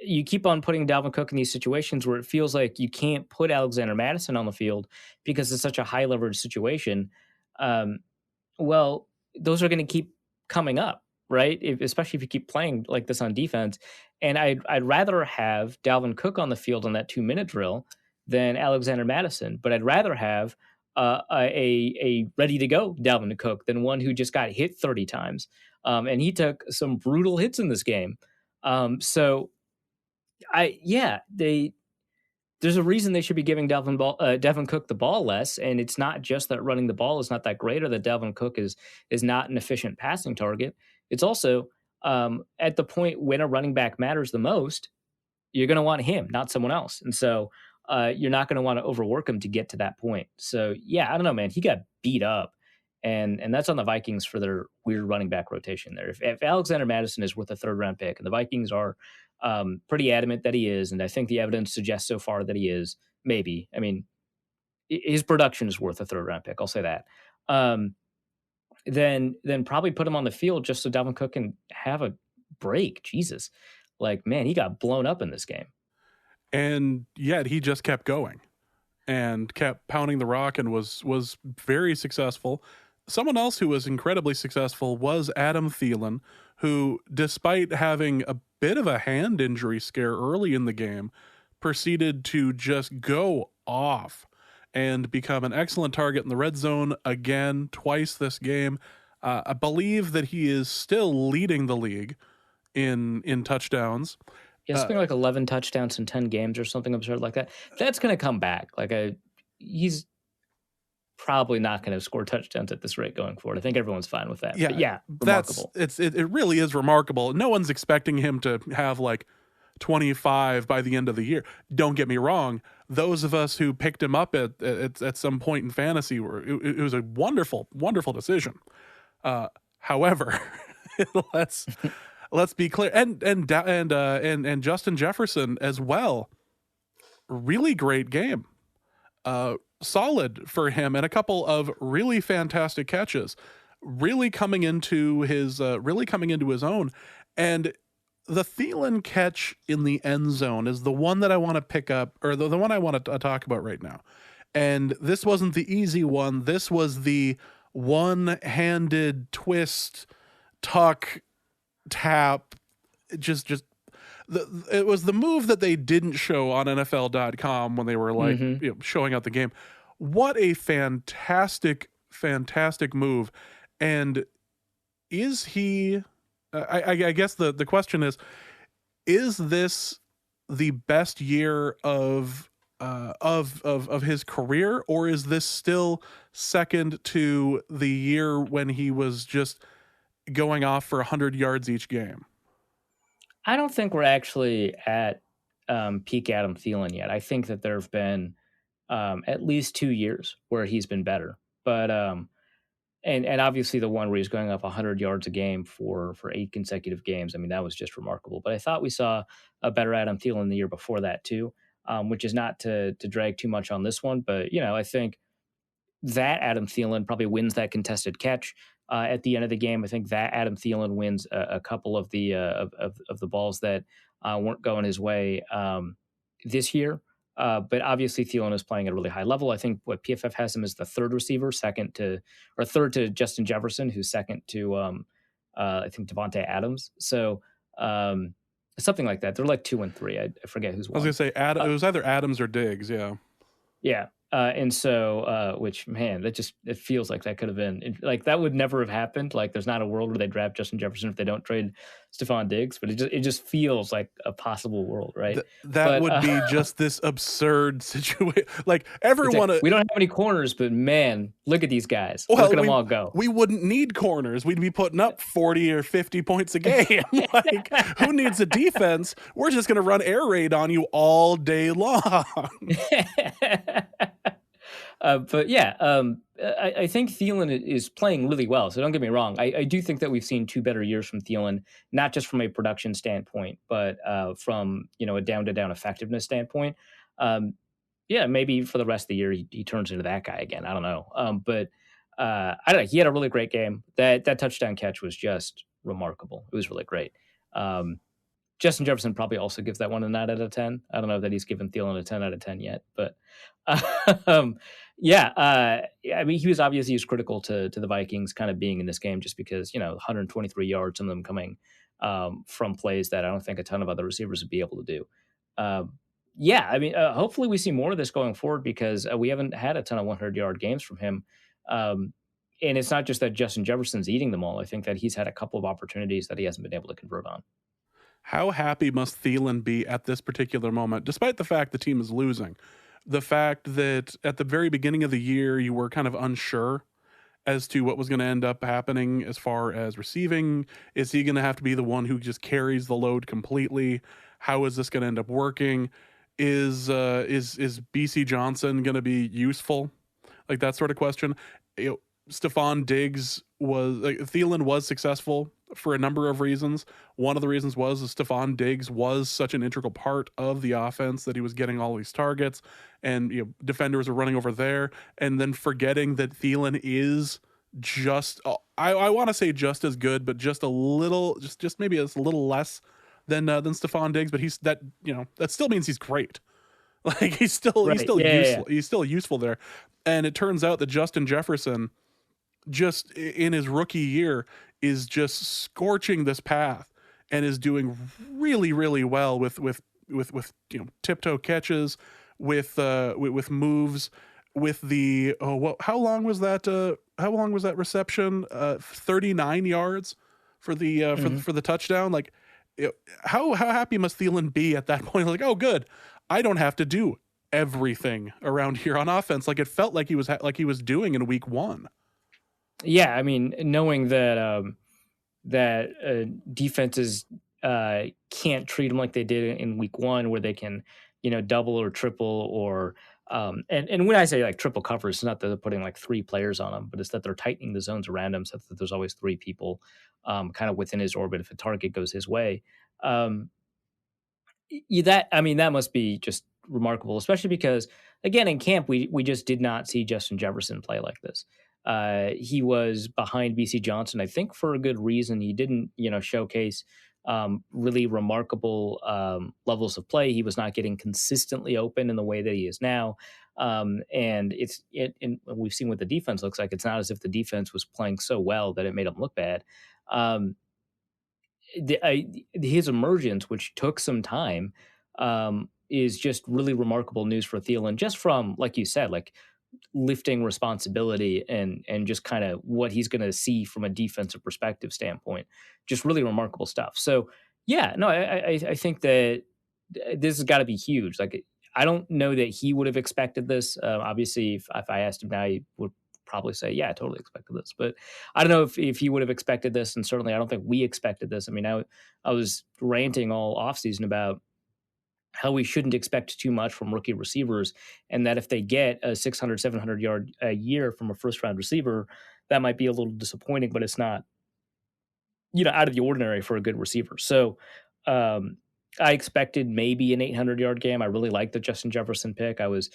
you keep on putting Dalvin Cook in these situations where it feels like you can't put Alexander Madison on the field because it's such a high leverage situation. Um, well, those are going to keep coming up, right? Especially if you keep playing like this on defense. And I'd rather have Dalvin Cook on the field on that 2-minute drill than Alexander Madison, but I'd rather have a ready to go Dalvin Cook than one who just got hit 30 times. And he took some brutal hits in this game. So there's a reason they should be giving Devin Cook the ball less, and it's not just that running the ball is not that great or that Devin Cook is not an efficient passing target. It's also at the point when a running back matters the most, you're going to want him, not someone else, and so you're not going to want to overwork him to get to that point. So yeah, I don't know, man. He got beat up, and that's on the Vikings for their weird running back rotation there. If Alexander Madison is worth a 3rd-round pick, and the Vikings are pretty adamant that he is, and I think the evidence suggests so far that he is. Maybe, I mean, his production is worth a 3rd-round pick. I'll say that. Then probably put him on the field just so Dalvin Cook can have a break. Jesus, like, man, he got blown up in this game, and yet he just kept going and kept pounding the rock and was very successful. Someone else who was incredibly successful was Adam Thielen, who, despite having a bit of a hand injury scare early in the game, proceeded to just go off and become an excellent target in the red zone again, twice this game. I believe that he is still leading the league in touchdowns. Yeah, something like 11 touchdowns in 10 games or something absurd like that. That's going to come back. He's probably not going to score touchdowns at this rate going forward. I think everyone's fine with that. Yeah, but remarkable. It really is remarkable. No one's expecting him to have like 25 by the end of the year. Don't get me wrong. Those of us who picked him up at some point in fantasy it was a wonderful, wonderful decision. However, let's be clear, and Justin Jefferson as well. Really great game. Solid for him, and a couple of really fantastic catches. Really coming into his own. And the Thielen catch in the end zone is the one that I want to pick up, or the one I want to talk about right now. And this wasn't the easy one. This was the one-handed twist, tuck, tap. It was the move that they didn't show on NFL.com when they were like showing out the game. What a fantastic, fantastic move. And is he, I guess the question is this the best year of his career, or is this still second to the year when he was just going off for 100 yards each game? I don't think we're actually at peak Adam Thielen yet. I think that there have been at least 2 years where he's been better. But and obviously the one where he's going up 100 yards a game for 8 consecutive games. I mean, that was just remarkable. But I thought we saw a better Adam Thielen the year before that too, which is not to drag too much on this one. But, I think that Adam Thielen probably wins that contested catch at the end of the game. I think that Adam Thielen wins a couple of the of the balls that weren't going his way this year. But obviously Thielen is playing at a really high level. I think what PFF has him as the third receiver, third to Justin Jefferson, who's second to I think Devontae Adams. So something like that. They're like 2 and 3. I forget who's one. I was gonna say it was either Adams or Diggs. Yeah. Yeah. And so, which, man, it feels like that could have been, like, that would never have happened. Like, there's not a world where they draft Justin Jefferson if they don't trade Stephon Diggs, but it just feels like a possible world, right? That would be just this absurd situation. Like everyone, we don't have any corners, but man, look at these guys. Well, look at them all go. We wouldn't need corners. We'd be putting up 40 or 50 points a game. Like, who needs a defense? We're just going to run air raid on you all day long. But yeah, I think Thielen is playing really well. So don't get me wrong. I do think that we've seen 2 better years from Thielen, not just from a production standpoint, but from a down-to-down effectiveness standpoint. Yeah, maybe for the rest of the year he turns into that guy again. I don't know. But I don't know. He had a really great game. That touchdown catch was just remarkable. It was really great. Justin Jefferson probably also gives that one a 9 out of 10. I don't know that he's given Thielen a 10 out of 10 yet, but yeah. I mean, he was critical to the Vikings kind of being in this game just because, 123 yards, some of them coming from plays that I don't think a ton of other receivers would be able to do. Yeah, I mean, hopefully we see more of this going forward because we haven't had a ton of 100-yard games from him. And it's not just that Justin Jefferson's eating them all. I think that he's had a couple of opportunities that he hasn't been able to convert on. How happy must Thielen be at this particular moment, despite the fact the team is losing? The fact that at the very beginning of the year, you were kind of unsure as to what was going to end up happening as far as receiving. Is he going to have to be the one who just carries the load completely? How is this going to end up working? Is BC Johnson going to be useful? Like that sort of question. Stephon Diggs Thielen was successful for a number of reasons. One of the reasons was Stephon Diggs was such an integral part of the offense that he was getting all these targets, and defenders are running over there, and then forgetting that Thielen is just I want to say just as good, but just a little, just maybe a little less than Stephon Diggs, but he's that still means he's great. Like he's still useful. Yeah. He's still useful there, and it turns out that Justin Jefferson, just in his rookie year, is just scorching this path and is doing really, really well with tiptoe catches, with moves, with the how long was that reception? 39 yards for the for the touchdown. Like how happy must Thielen be at that point? Like, oh good, I don't have to do everything around here on offense like it felt like he was doing in week 1. Yeah, I mean, knowing that defenses can't treat them like they did in week 1, where they can, double or triple or and when I say like triple cover, it's not that they're putting like 3 players on them, but it's that they're tightening the zones around him so that there's always 3 people kind of within his orbit if a target goes his way. That must be just remarkable, especially because again in camp we just did not see Justin Jefferson play like this. He was behind BC Johnson, I think for a good reason. He didn't, showcase really remarkable levels of play. He was not getting consistently open in the way that he is now. And we've seen what the defense looks like. It's not as if the defense was playing so well that it made him look bad. His emergence, which took some time, is just really remarkable news for Thielen, just from, like you said, like lifting responsibility and just kind of what he's going to see from a defensive perspective standpoint. Just really remarkable stuff. So yeah, no, I think that this has got to be huge. Like, I don't know that he would have expected this. Obviously, if I asked him now, he would probably say, yeah, I totally expected this. But I don't know if he would have expected this. And certainly I don't think we expected this. I mean, I was ranting all offseason about how we shouldn't expect too much from rookie receivers, and that if they get a 600, 700 yard a year from a first round receiver, that might be a little disappointing, but it's not, out of the ordinary for a good receiver. So I expected maybe an 800-yard game. I really liked the Justin Jefferson pick. I was,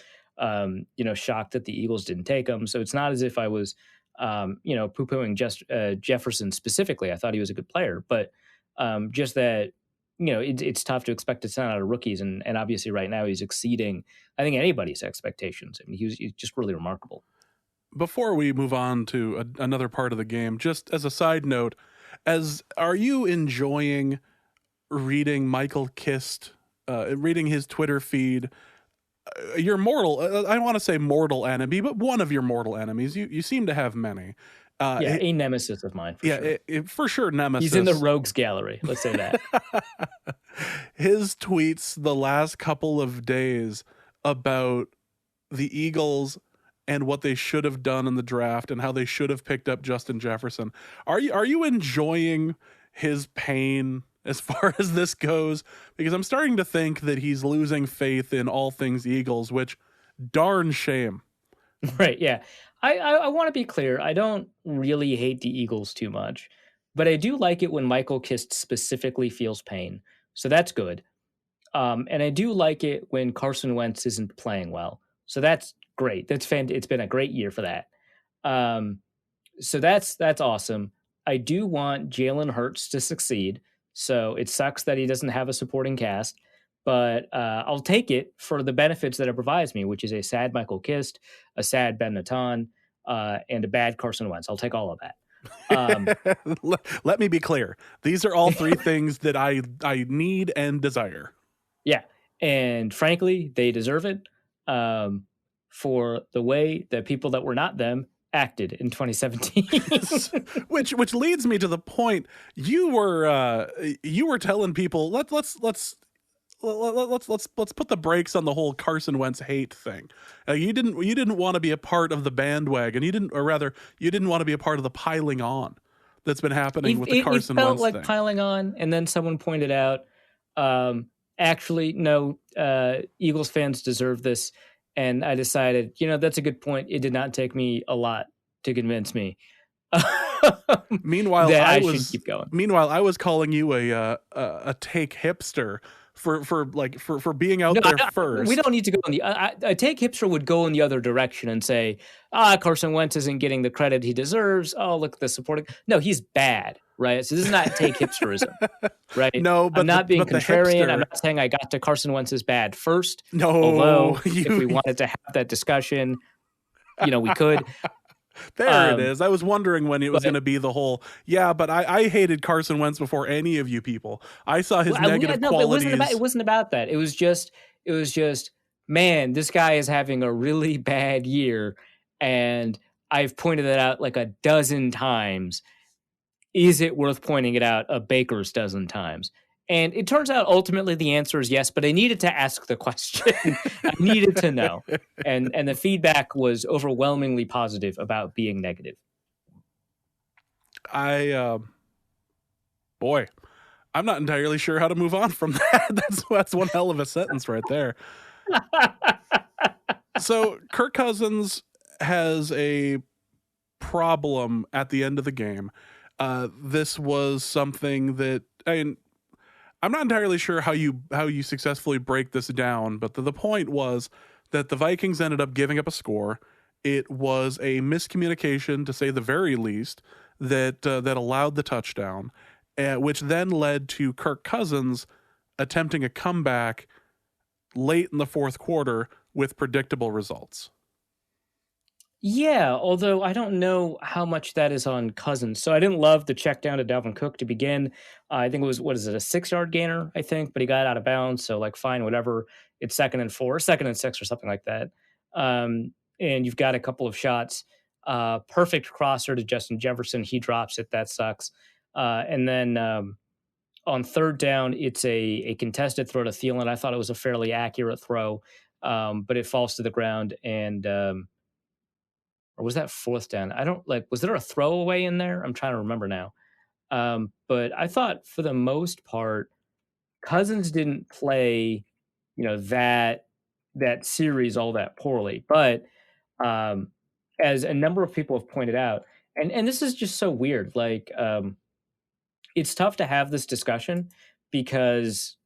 shocked that the Eagles didn't take him. So it's not as if I was, poo-pooing Jefferson specifically. I thought he was a good player, but just that, it's tough to expect a ton out of rookies. And obviously right now he's exceeding, I think, anybody's expectations. I mean, he's just really remarkable. Before we move on to another part of the game, just as a side note, are you enjoying reading Michael Kist, reading his Twitter feed? Your mortal, I want to say mortal enemy, but one of your mortal enemies, you seem to have many, A nemesis of mine, for sure. For sure, nemesis. He's in the rogues gallery. Let's say that. His tweets the last couple of days about the Eagles and what they should have done in the draft and how they should have picked up Justin Jefferson. Are you enjoying his pain as far as this goes? Because I'm starting to think that he's losing faith in all things Eagles, which darn shame. Right, yeah. I want to be clear. I don't really hate the Eagles too much, but I do like it when Michael Kist specifically feels pain. So that's good. And I do like it when Carson Wentz isn't playing well. So that's great. That's fantastic. It's been a great year for that. So that's awesome. I do want Jalen Hurts to succeed. So it sucks that he doesn't have a supporting cast, but I'll take it for the benefits that it provides me, which is a sad Michael Kist, a sad Ben Natan, and a bad Carson Wentz. I'll take all of that. Let me be clear. These are all three things that I need and desire. Yeah. And frankly, they deserve it for the way that people that were not them acted in 2017. which leads me to the point you were telling people let's put the brakes on the whole Carson Wentz hate thing. You didn't want to be a part of the bandwagon. You didn't want to be a part of the piling on that's been happening with the Carson Wentz thing. It felt like piling on, and then someone pointed out, actually, no, Eagles fans deserve this. And I decided, that's a good point. It did not take me a lot to convince me. Meanwhile, I should keep going. Meanwhile, I was calling you a take hipster for being out there first. We don't need to go in the a take hipster would go in the other direction and say, Carson Wentz isn't getting the credit he deserves. Oh, look at the supporting. No, he's bad, right? So this is not take hipsterism, right? No, but I'm not being contrarian. I'm not saying I got to Carson Wentz is bad first. No, although if we wanted to have that discussion, we could. There it is. I was wondering when it was going to be the whole, but I hated Carson Wentz before any of you people. I saw his negative qualities. It wasn't about that. It was just, man, this guy is having a really bad year. And I've pointed that out like a dozen times. Is it worth pointing it out a baker's dozen times? And it turns out ultimately the answer is yes, but I needed to ask the question. I needed to know. And the feedback was overwhelmingly positive about being negative. I'm not entirely sure how to move on from that. That's one hell of a sentence right there. So Kirk Cousins has a problem at the end of the game. This was something that, I'm not entirely sure how you successfully break this down, but the point was that the Vikings ended up giving up a score. It was a miscommunication, to say the very least, that allowed the touchdown, which then led to Kirk Cousins attempting a comeback late in the fourth quarter with predictable results. Yeah, although I don't know how much that is on Cousins. So I didn't love the check down to Dalvin Cook to begin. I think it was, a 6-yard gainer, I think, but he got out of bounds. So fine, whatever. It's 2nd and 4, 2nd and 6 or something like that. And you've got a couple of shots. Perfect crosser to Justin Jefferson. He drops it. That sucks. And then on 3rd down, it's a contested throw to Thielen. I thought it was a fairly accurate throw, but it falls to the ground and... or was that 4th down? Was there a throwaway in there? I'm trying to remember now. But I thought for the most part, Cousins didn't play, that series all that poorly. But as a number of people have pointed out, and this is just so weird, it's tough to have this discussion because,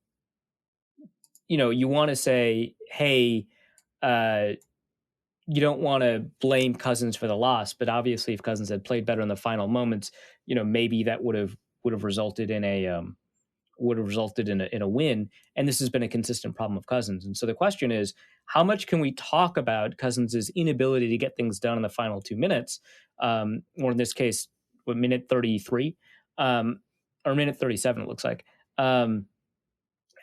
you want to say, hey, you don't want to blame Cousins for the loss, but obviously if Cousins had played better in the final moments, maybe that would have resulted in a win. And this has been a consistent problem of Cousins. And so the question is, how much can we talk about Cousins' inability to get things done in the final 2 minutes? Or in this case, minute 33, or minute 37, it looks like.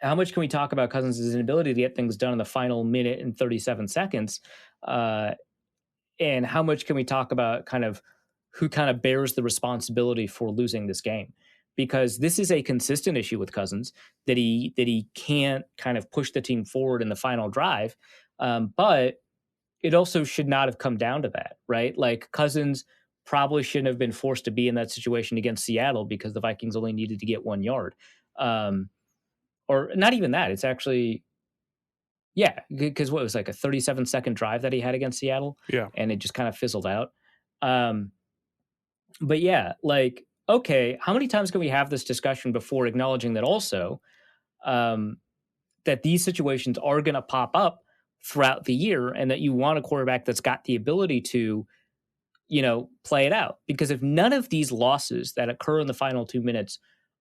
How much can we talk about Cousins' inability to get things done in the final minute and 37 seconds? And how much can we talk about kind of who kind of bears the responsibility for losing this game, because this is a consistent issue with Cousins that he can't kind of push the team forward in the final drive. But it also should not have come down to that, right? Like Cousins probably shouldn't have been forced to be in that situation against Seattle because the Vikings only needed to get 1 yard. Or not even that. It's actually, yeah, because what, it was like a 37-second drive that he had against Seattle? Yeah. And it just kind of fizzled out. But yeah, like, okay, how many times can we have this discussion before acknowledging that also that these situations are going to pop up throughout the year, and that you want a quarterback that's got the ability to, play it out? Because if none of these losses that occur in the final 2 minutes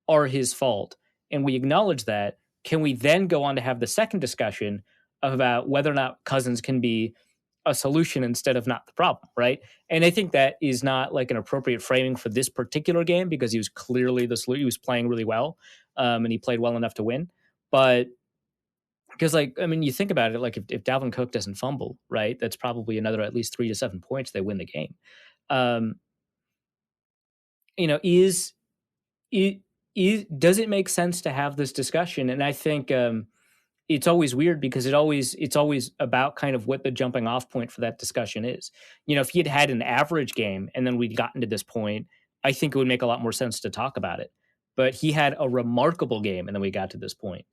are his fault, and we acknowledge that, can we then go on to have the second discussion about whether or not Cousins can be a solution instead of not the problem, right? And I think that is not like an appropriate framing for this particular game, because he was clearly the solution. He was playing really well, and he played well enough to win. But because, you think about it, like if Dalvin Cook doesn't fumble, right, that's probably another at least 3 to 7 points. They win the game. Does it make sense to have this discussion? And I think it's always weird because it's always about kind of what the jumping off point for that discussion is. If he had an average game and then we'd gotten to this point, I think it would make a lot more sense to talk about it. But he had a remarkable game and then we got to this point.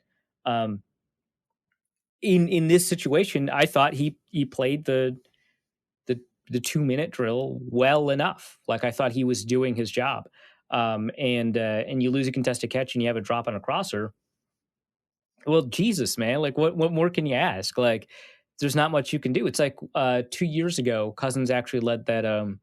In this situation, I thought he played the 2-minute drill well enough. Like, I thought he was doing his job. And you lose a contested catch and you have a drop on a crosser. Well, Jesus, man, like what more can you ask? Like, there's not much you can do. It's like 2 years ago, Cousins actually led that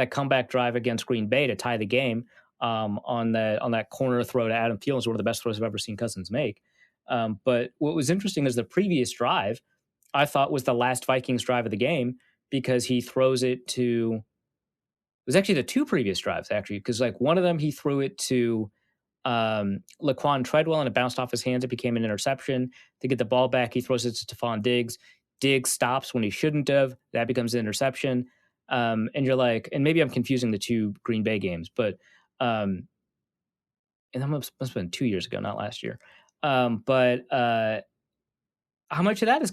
comeback drive against Green Bay to tie the game on that corner throw to Adam Thielen. One of the best throws I've ever seen Cousins make. But what was interesting is the previous drive, I thought, was the last Vikings drive of the game, because he throws it to, it was actually the two previous drives, actually, because like one of them he threw it to Laquan Treadwell and it bounced off his hands. It became an interception. To get the ball back, he throws it to Stephon Diggs. Diggs stops when he shouldn't have. That becomes an interception. And you're like, and maybe I'm confusing the two Green Bay games, but and that must have been 2 years ago, not last year. But how much of that is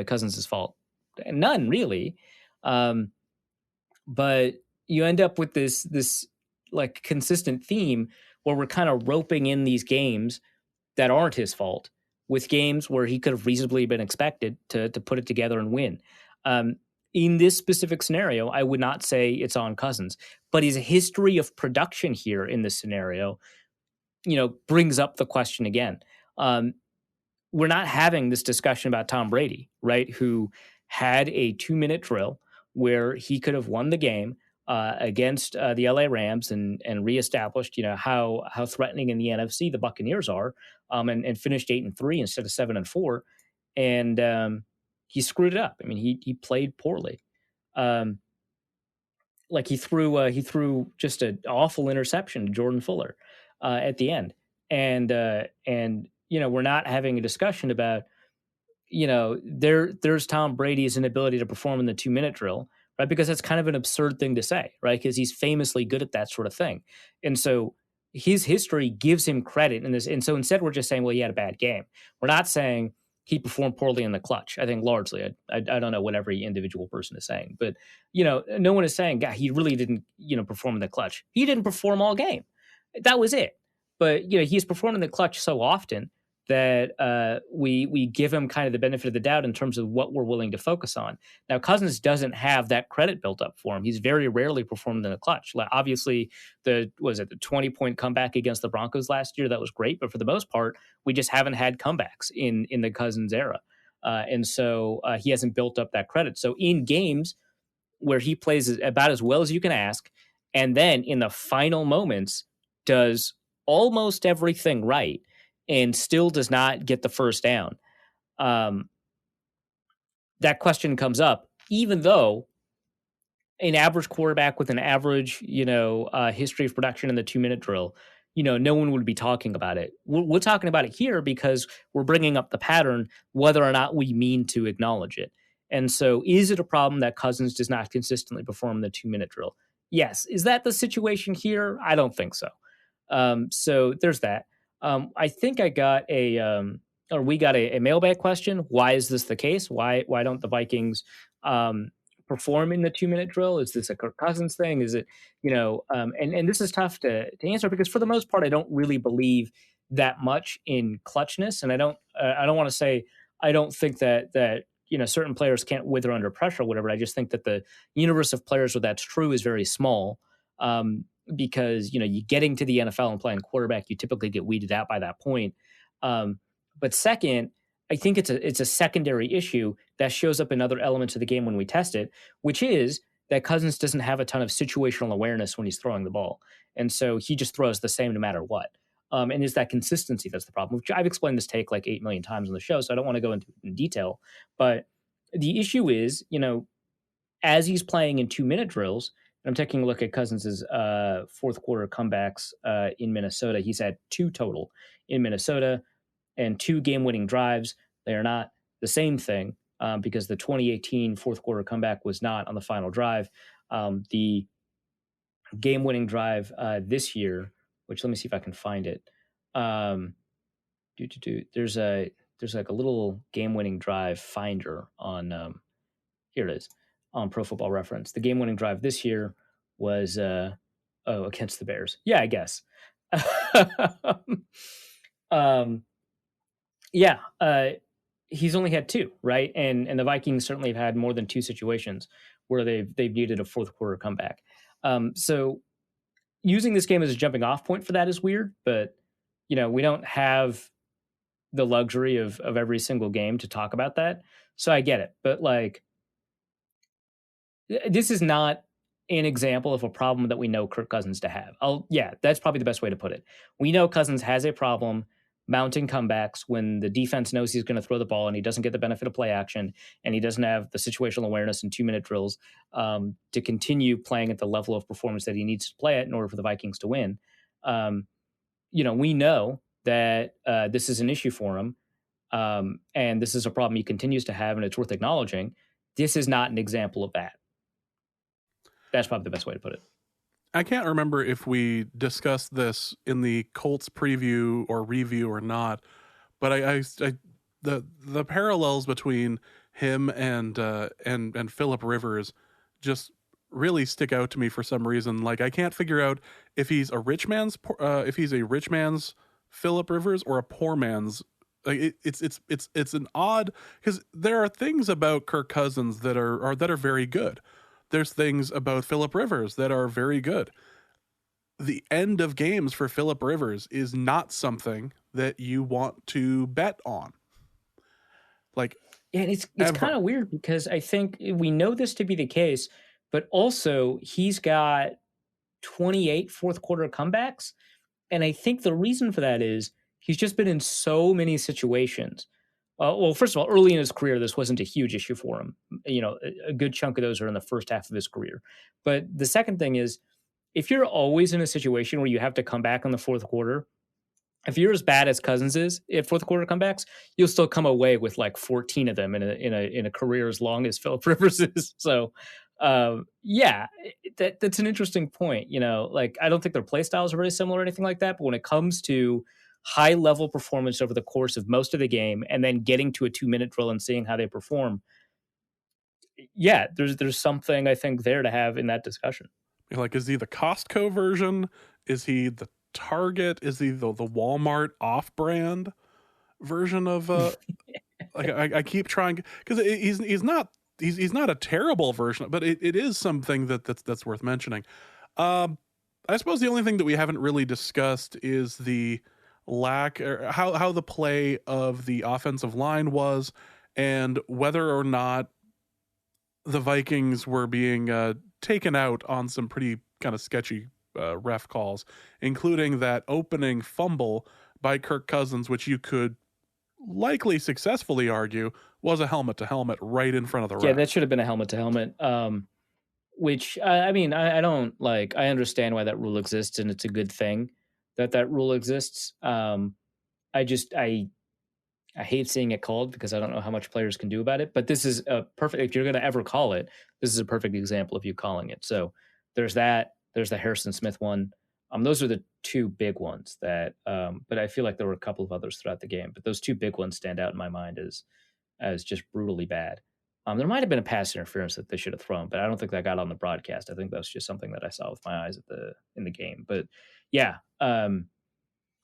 Cousins' fault? None, really. But you end up with this like consistent theme where we're kind of roping in these games that aren't his fault with games where he could have reasonably been expected to put it together and win. In this specific scenario, I would not say it's on Cousins, but his history of production here in this scenario, brings up the question again. We're not having this discussion about Tom Brady, right? Who had a 2-minute drill where he could have won the game against the LA Rams and reestablished, how threatening in the NFC the Buccaneers are, and finished 8-3 instead of 7-4, and he screwed it up. I mean, he played poorly. Like he threw just an awful interception to Jordan Fuller at the end, and we're not having a discussion about there's Tom Brady's inability to perform in the 2-minute drill, right? Because that's kind of an absurd thing to say, right? Because he's famously good at that sort of thing. And so his history gives him credit in this. And so instead we're just saying, well, he had a bad game. We're not saying he performed poorly in the clutch. I think largely, I don't know what every individual person is saying, but, no one is saying, God, he really didn't, perform in the clutch. He didn't perform all game. That was it. But, he's performed in the clutch so often that we give him kind of the benefit of the doubt in terms of what we're willing to focus on. Now, Cousins doesn't have that credit built up for him. He's very rarely performed in the clutch. Like, obviously, the 20-point comeback against the Broncos last year, that was great. But for the most part, we just haven't had comebacks in the Cousins era. And so he hasn't built up that credit. So in games where he plays about as well as you can ask, and then in the final moments does almost everything right, and still does not get the first down, that question comes up, even though an average quarterback with an average, history of production in the 2-minute drill, no one would be talking about it. We're talking about it here because we're bringing up the pattern, whether or not we mean to acknowledge it. And so is it a problem that Cousins does not consistently perform the 2-minute drill? Yes. Is that the situation here? I don't think so. So there's that. I think I got or we got a mailbag question. Why is this the case? Why don't the Vikings perform in the 2-minute drill? Is this a Kirk Cousins thing? Is it, and this is tough to answer because for the most part, I don't really believe that much in clutchness. And I don't want to say, I don't think that certain players can't wither under pressure or whatever. I just think that the universe of players where that's true is very small. Because you getting to the NFL and playing quarterback, you typically get weeded out by that point. But second, I think it's a secondary issue that shows up in other elements of the game when we test it, which is that Cousins doesn't have a ton of situational awareness when he's throwing the ball, and so he just throws the same no matter what. And is that consistency that's the problem? Which I've explained this take like 8 million times on the show, so I don't want to go into in detail. But the issue is, as he's playing in 2-minute drills. I'm taking a look at Cousins' fourth quarter comebacks in Minnesota. He's had 2 total in Minnesota and 2 game-winning drives. They are not the same thing because the 2018 fourth quarter comeback was not on the final drive. The game-winning drive this year, which let me see if I can find it. There's like a little game-winning drive finder on here it is. On Pro Football Reference. The game-winning drive this year was against the Bears. Yeah, I guess. He's only had 2, right? And the Vikings certainly have had more than 2 situations where they've needed a fourth quarter comeback. So using this game as a jumping off point for that is weird, but we don't have the luxury of every single game to talk about that. So I get it, but this is not an example of a problem that we know Kirk Cousins to have. That's probably the best way to put it. We know Cousins has a problem mounting comebacks when the defense knows he's going to throw the ball and he doesn't get the benefit of play action and he doesn't have the situational awareness in 2-minute drills to continue playing at the level of performance that he needs to play at in order for the Vikings to win. We know that this is an issue for him and this is a problem he continues to have and it's worth acknowledging. This is not an example of that. That's probably the best way to put it. I can't remember if we discussed this in the Colts preview or review or not, but the parallels between him and Phillip Rivers just really stick out to me for some reason. Like I can't figure out if he's a rich man's Phillip Rivers or a poor man's. Like it's an odd because there are things about Kirk Cousins that are very good. There's things about Phillip Rivers that are very good. The end of games for Phillip Rivers is not something that you want to bet on. It's kind of weird because I think we know this to be the case, but also he's got 28 fourth quarter comebacks. And I think the reason for that is he's just been in so many situations. First of all, early in his career, this wasn't a huge issue for him. A good chunk of those are in the first half of his career. But the second thing is, if you're always in a situation where you have to come back in the fourth quarter, if you're as bad as Cousins is at fourth quarter comebacks, you'll still come away with like 14 of them in a career as long as Phillip Rivers is. So, that's an interesting point. I don't think their play styles are very similar or anything like that. But when it comes to high level performance over the course of most of the game and then getting to a 2-minute drill and seeing how they perform. Yeah, there's something I think there to have in that discussion. Is he the Costco version? Is he the Target? Is he the Walmart off-brand version of I keep trying because he's not a terrible version, but it is something that's worth mentioning. I suppose the only thing that we haven't really discussed is the lack or how the play of the offensive line was and whether or not the Vikings were being taken out on some pretty kind of sketchy ref calls, including that opening fumble by Kirk Cousins, which you could likely successfully argue was a helmet to helmet right in front of the ref. Yeah, that should have been a helmet to helmet. Which I don't like. I understand why that rule exists, and it's a good thing that rule exists. I I hate seeing it called because I don't know how much players can do about it. But this is a perfect, if you're going to ever call it, this is a perfect example of you calling it. So there's that. There's the Harrison Smith one. Those are the two big ones that, but I feel like there were a couple of others throughout the game. But those two big ones stand out in my mind as just brutally bad. There might have been a pass interference that they should have thrown, but I don't think that got on the broadcast. I think that's just something that I saw with my eyes in the game. But yeah,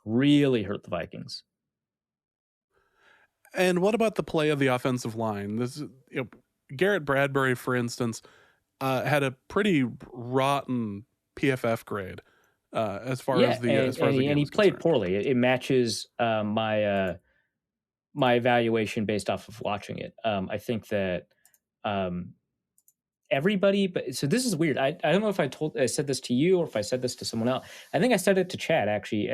really hurt the Vikings. And what about the play of the offensive line? Garrett Bradbury, for instance, had a pretty rotten PFF grade as far as the game and he played concerned. poorly. It matches my evaluation based off of watching it. I think that everybody, but so this is weird. I don't know if I said this to you or if I said this to someone else. I think I said it to Chad actually.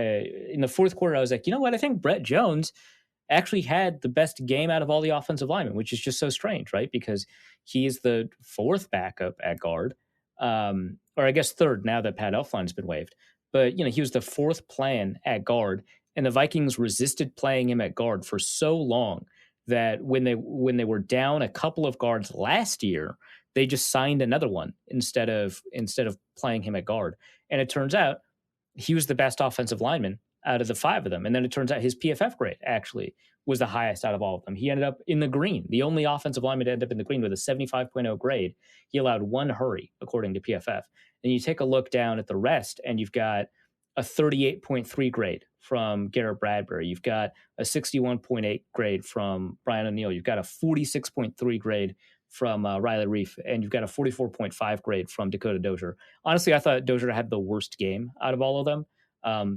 In the fourth quarter, I was like, you know what? I think Brett Jones actually had the best game out of all the offensive linemen, which is just so strange, right? Because he is the fourth backup at guard, or I guess third now that Pat Elflein's been waived. But he was the fourth plan at guard, and the Vikings resisted playing him at guard for so long that when they were down a couple of guards last year, they just signed another one instead of playing him at guard. And it turns out he was the best offensive lineman out of the five of them. And then it turns out his PFF grade actually was the highest out of all of them. He ended up in the green, the only offensive lineman to end up in the green with a 75.0 grade. He allowed one hurry, according to PFF. And you take a look down at the rest, and you've got a 38.3 grade from Garrett Bradbury. You've got a 61.8 grade from Brian O'Neill. You've got a 46.3 grade from Riley Arif, and you've got a 44.5 grade from Dakota Dozier. Honestly, I thought Dozier had the worst game out of all of them.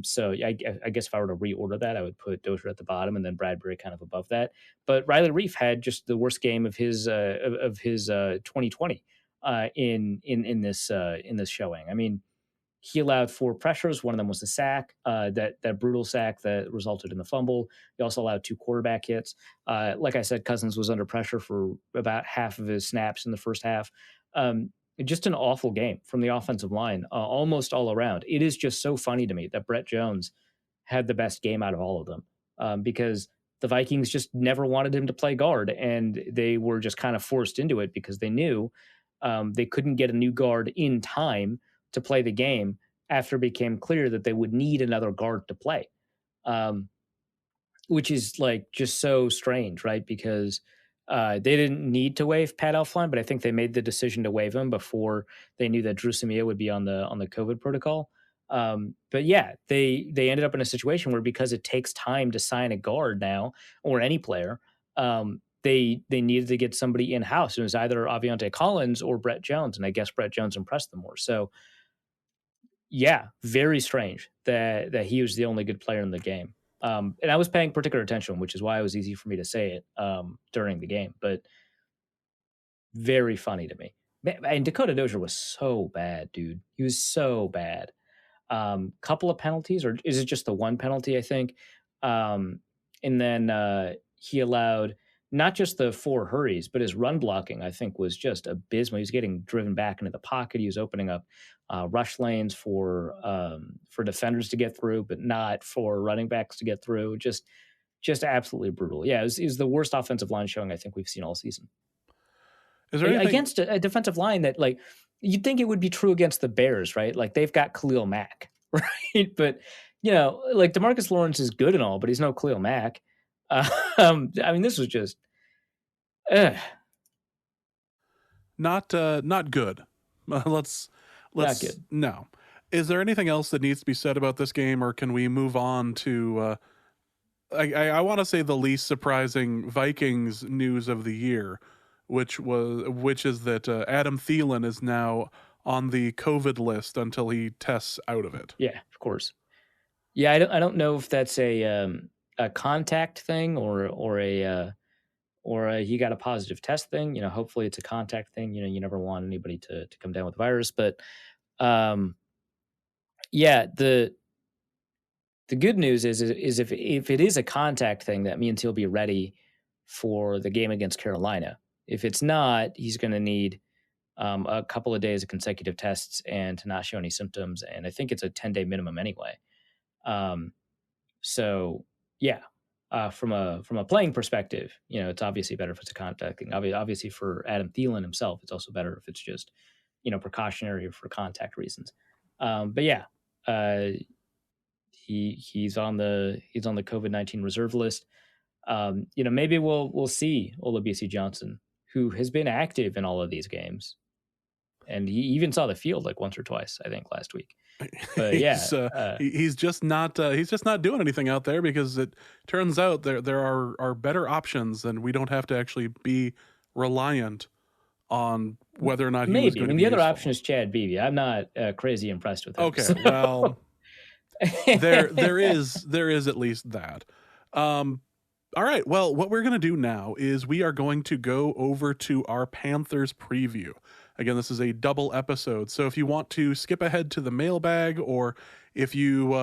So I guess if I were to reorder that, I would put Dozier at the bottom and then Bradbury kind of above that. But Riley Arif had just the worst game of his 2020 in this showing. I mean, he allowed 4 pressures. One of them was a sack, that brutal sack that resulted in the fumble. He also allowed 2 quarterback hits. Like I said, Cousins was under pressure for about half of his snaps in the first half. Just an awful game from the offensive line, almost all around. It is just so funny to me that Brett Jones had the best game out of all of them, because the Vikings just never wanted him to play guard, and they were just kind of forced into it because they knew they couldn't get a new guard in time to play the game after it became clear that they would need another guard to play, which is like just so strange, right? Because they didn't need to waive Pat Elflein, but I think they made the decision to waive him before they knew that Drew Samia would be on the COVID protocol. But yeah, they ended up in a situation where, because it takes time to sign a guard now, or any player, they needed to get somebody in house. It was either Aviante Collins or Brett Jones, and I guess Brett Jones impressed them more. So yeah, very strange that he was the only good player in the game. And I was paying particular attention, which is why it was easy for me to say it during the game. But very funny to me. And Dakota Dozier was so bad, dude. He was so bad. Couple of penalties, or is it just the one penalty, I think? And then he allowed not just the 4 hurries, but his run blocking, I think, was just abysmal. He was getting driven back into the pocket. He was opening up rush lanes for defenders to get through, but not for running backs to get through. Just absolutely brutal. Yeah, it was the worst offensive line showing I think we've seen all season. Is there anything against a defensive line that, like, you'd think it would be true against the Bears, right? Like, they've got Khalil Mack, right? But like, DeMarcus Lawrence is good and all, but he's no Khalil Mack. I mean, this was just not good. Let's not good. No. Is there anything else that needs to be said about this game, or can we move on to I want to say the least surprising Vikings news of the year, which is that Adam Thielen is now on the COVID list until he tests out of it. Yeah, of course. Yeah, I don't know if that's a contact thing or a he got a positive test thing. Hopefully it's a contact thing. You never want anybody to come down with the virus, but yeah, the good news is if it is a contact thing, that means he'll be ready for the game against Carolina. If it's not, he's going to need a couple of days of consecutive tests and to not show any symptoms. And I think it's a 10-day minimum anyway. So yeah, from a playing perspective, it's obviously better if it's a contact thing. Obviously, for Adam Thielen himself, it's also better if it's just precautionary or for contact reasons. But yeah, uh, he's on the COVID-19 reserve list. Maybe we'll see Olabisi Johnson, who has been active in all of these games, and he even saw the field like once or twice, I think, last week. But he's he's just not doing anything out there, because it turns out there are better options, and we don't have to actually be reliant on whether or not he was maybe. going to be The other useful. option is Chad Beebe. I'm not crazy impressed with him. Okay, so. well, there is at least that. All right. Well, what we're going to do now is we are going to go over to our Panthers preview. Again, this is a double episode. So if you want to skip ahead to the mailbag, or if you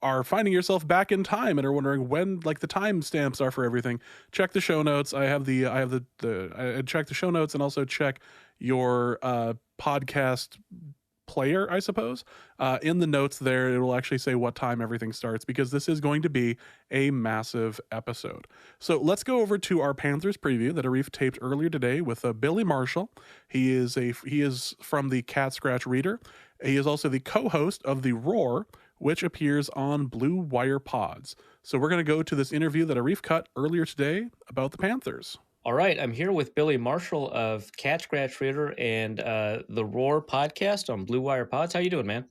are finding yourself back in time and are wondering when like the timestamps are for everything, check the show notes. I check the show notes, and also check your podcast player, I suppose. In the notes there, it will actually say what time everything starts, because this is going to be a massive episode. So let's go over to our Panthers preview that Arif taped earlier today with Billy Marshall. He is from the Cat Scratch Reader. He is also the co-host of The Roar, which appears on Blue Wire Pods. So we're going to go to this interview that Arif cut earlier today about the Panthers. All right, I'm here with Billy Marshall of Cat Scratch Reader and the Roar podcast on Blue Wire Pods. How you doing, man?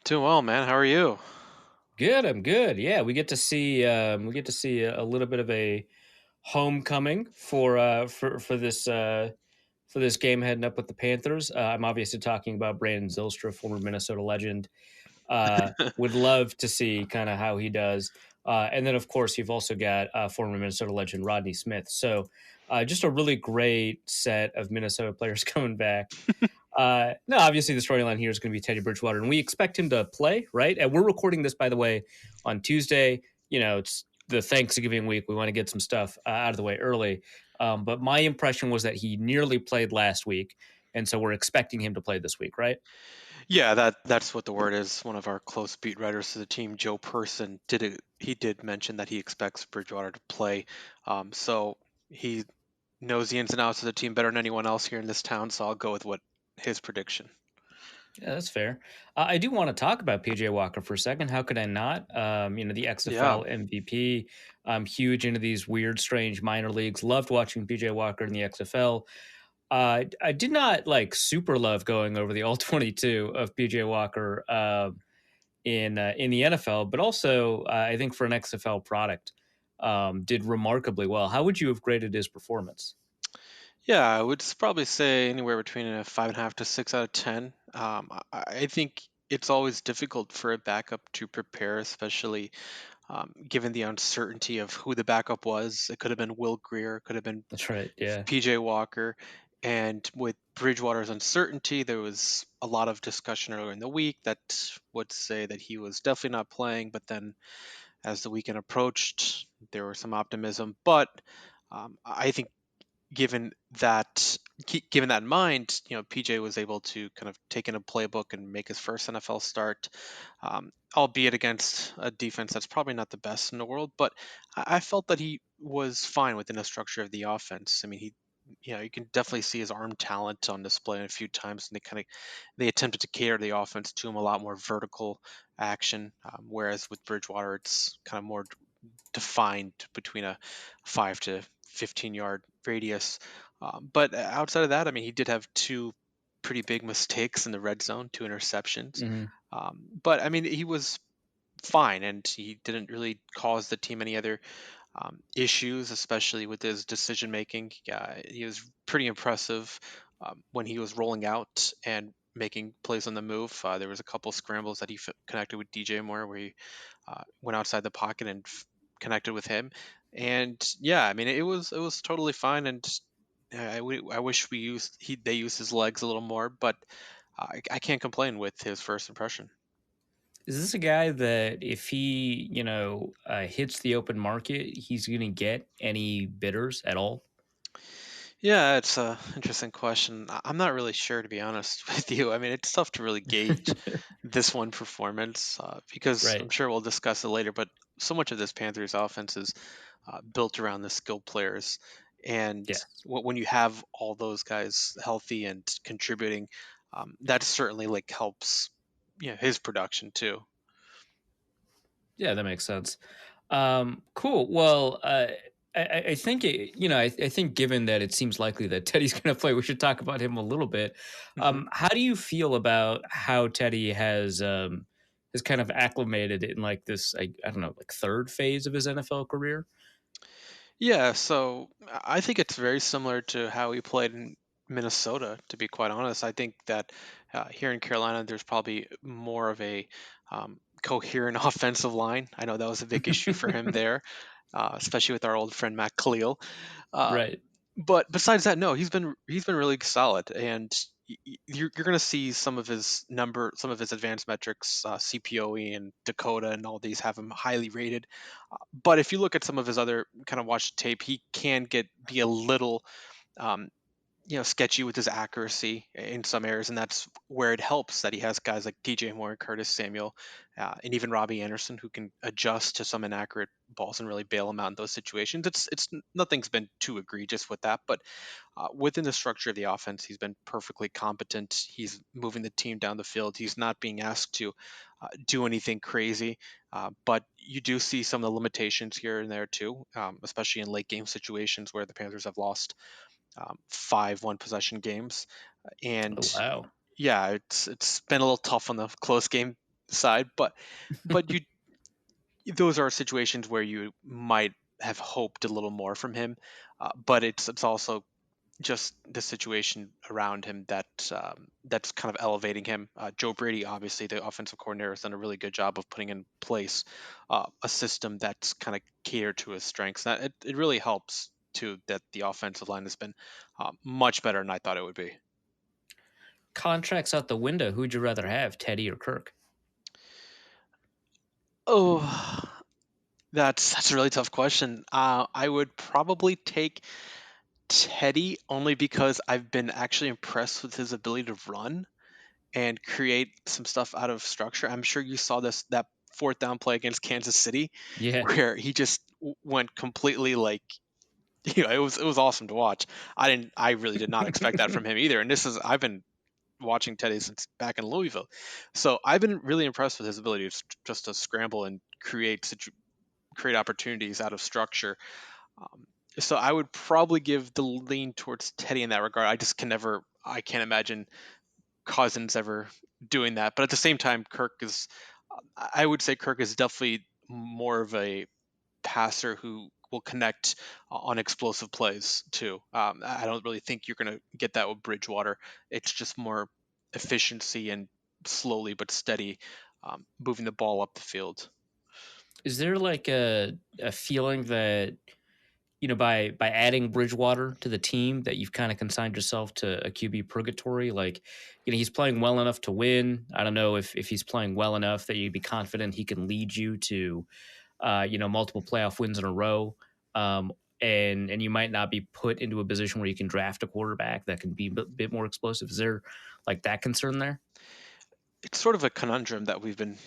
Doing well, man. How are you? Good, I'm good. Yeah, we get to see a little bit of a homecoming for this game heading up with the Panthers. I'm obviously talking about Brandon Zylstra, former Minnesota legend. Would love to see kind of how he does. And then, of course, you've also got former Minnesota legend Rodney Smith. So just a really great set of Minnesota players coming back. No, obviously the storyline here is going to be Teddy Bridgewater, and we expect him to play, right? And we're recording this, by the way, on Tuesday. It's the Thanksgiving week. We want to get some stuff out of the way early. But my impression was that he nearly played last week, and so we're expecting him to play this week, right? Yeah, that's what the word is. One of our close beat writers to the team, Joe Person, did mention that he expects Bridgewater to play. So he knows the ins and outs of the team better than anyone else here in this town. So I'll go with what his prediction. Yeah, that's fair. I do want to talk about PJ Walker for a second. How could I not? The XFL MVP. I'm huge into these weird, strange minor leagues. Loved watching PJ Walker in the XFL. I did not super love going over the all 22 of PJ Walker in the NFL, but also I think for an XFL product, did remarkably well. How would you have graded his performance? Yeah, I would probably say anywhere between a 5.5 to 6 out of 10. I think it's always difficult for a backup to prepare, especially given the uncertainty of who the backup was. It could have been Will Greer, it could have been That's right. Yeah. PJ Walker. And with Bridgewater's uncertainty, there was a lot of discussion earlier in the week that would say that he was definitely not playing. But then as the weekend approached, there was some optimism. But I think given that in mind, PJ was able to kind of take in a playbook and make his first NFL start, albeit against a defense that's probably not the best in the world. But I felt that he was fine within the structure of the offense. I mean, you can definitely see his arm talent on display a few times, and they attempted to cater the offense to him a lot more vertical action, whereas with Bridgewater, it's kind of more defined between a 5 to 15 yard radius. But outside of that, I mean, he did have two pretty big mistakes in the red zone, two interceptions. Mm-hmm. But I mean, he was fine, and he didn't really cause the team any other issues, especially with his decision making. He was pretty impressive when he was rolling out and making plays on the move. There was a couple scrambles that he connected with DJ Moore, where he went outside the pocket and connected with him. And yeah, I mean, it was totally fine. And I wish they used his legs a little more, but I can't complain with his first impression. Is this a guy that if he, hits the open market, he's going to get any bidders at all? Yeah, it's a interesting question. I'm not really sure, to be honest with you. I mean, it's tough to really gauge this one performance because Right. I'm sure we'll discuss it later. But so much of this Panthers offense is built around the skilled players, and Yes. when you have all those guys healthy and contributing, that certainly like helps, his production too. Yeah, that makes sense. Cool. Well, I think I think given that it seems likely that Teddy's going to play, we should talk about him a little bit. hmm How do you feel about how Teddy has kind of acclimated in like this, I don't know, like third phase of his NFL career? Yeah, so I think it's very similar to how he played in Minnesota, to be quite honest. I think that here in Carolina, there's probably more of a coherent offensive line. I know that was a big issue for him there, especially with our old friend Matt Khalil. Uh, Right. but besides that, no, he's been really solid, and you're going to see some of his advanced metrics, CPOE and Dakota, and all these have him highly rated. But if you look at some of his other kind of watch tape, he can be a little um, sketchy with his accuracy in some areas, and that's where it helps that he has guys like DJ Moore and Curtis Samuel, and even Robbie Anderson who can adjust to some inaccurate balls and really bail him out in those situations. It's nothing's been too egregious with that, but within the structure of the offense, he's been perfectly competent. He's moving the team down the field. He's not being asked to do anything crazy, but you do see some of the limitations here and there too, especially in late game situations where the Panthers have lost 5 one-possession games. Oh, And wow. yeah, it's been a little tough on the close game side, but those are situations where you might have hoped a little more from him. But it's also just the situation around him that's kind of elevating him. Joe Brady, obviously the offensive coordinator, has done a really good job of putting in place a system that's kind of catered to his strengths. That it really helps too that the offensive line has been much better than I thought it would be. Contracts out the window. Who'd you rather have, Teddy or Kirk? Oh, that's a really tough question. I would probably take Teddy only because I've been actually impressed with his ability to run and create some stuff out of structure. I'm sure you saw that fourth down play against Kansas City Yeah. where he just went completely like it was awesome to watch. I really did not expect that from him either. And I've been watching Teddy since back in Louisville. So I've been really impressed with his ability to just to scramble and create opportunities out of structure. Um, so I would probably give the lean towards Teddy in that regard. I can't imagine Cousins ever doing that. But at the same time, I would say Kirk is definitely more of a passer who will connect on explosive plays too. I don't really think you're going to get that with Bridgewater. It's just more efficiency and slowly but steady moving the ball up the field. Is there like a feeling that by adding Bridgewater to the team that you've kind of consigned yourself to a QB purgatory? Like, he's playing well enough to win. I don't know if he's playing well enough that you'd be confident he can lead you to multiple playoff wins in a row. Um, and you might not be put into a position where you can draft a quarterback that can be a bit more explosive. Is there like that concern there? It's sort of a conundrum that we've been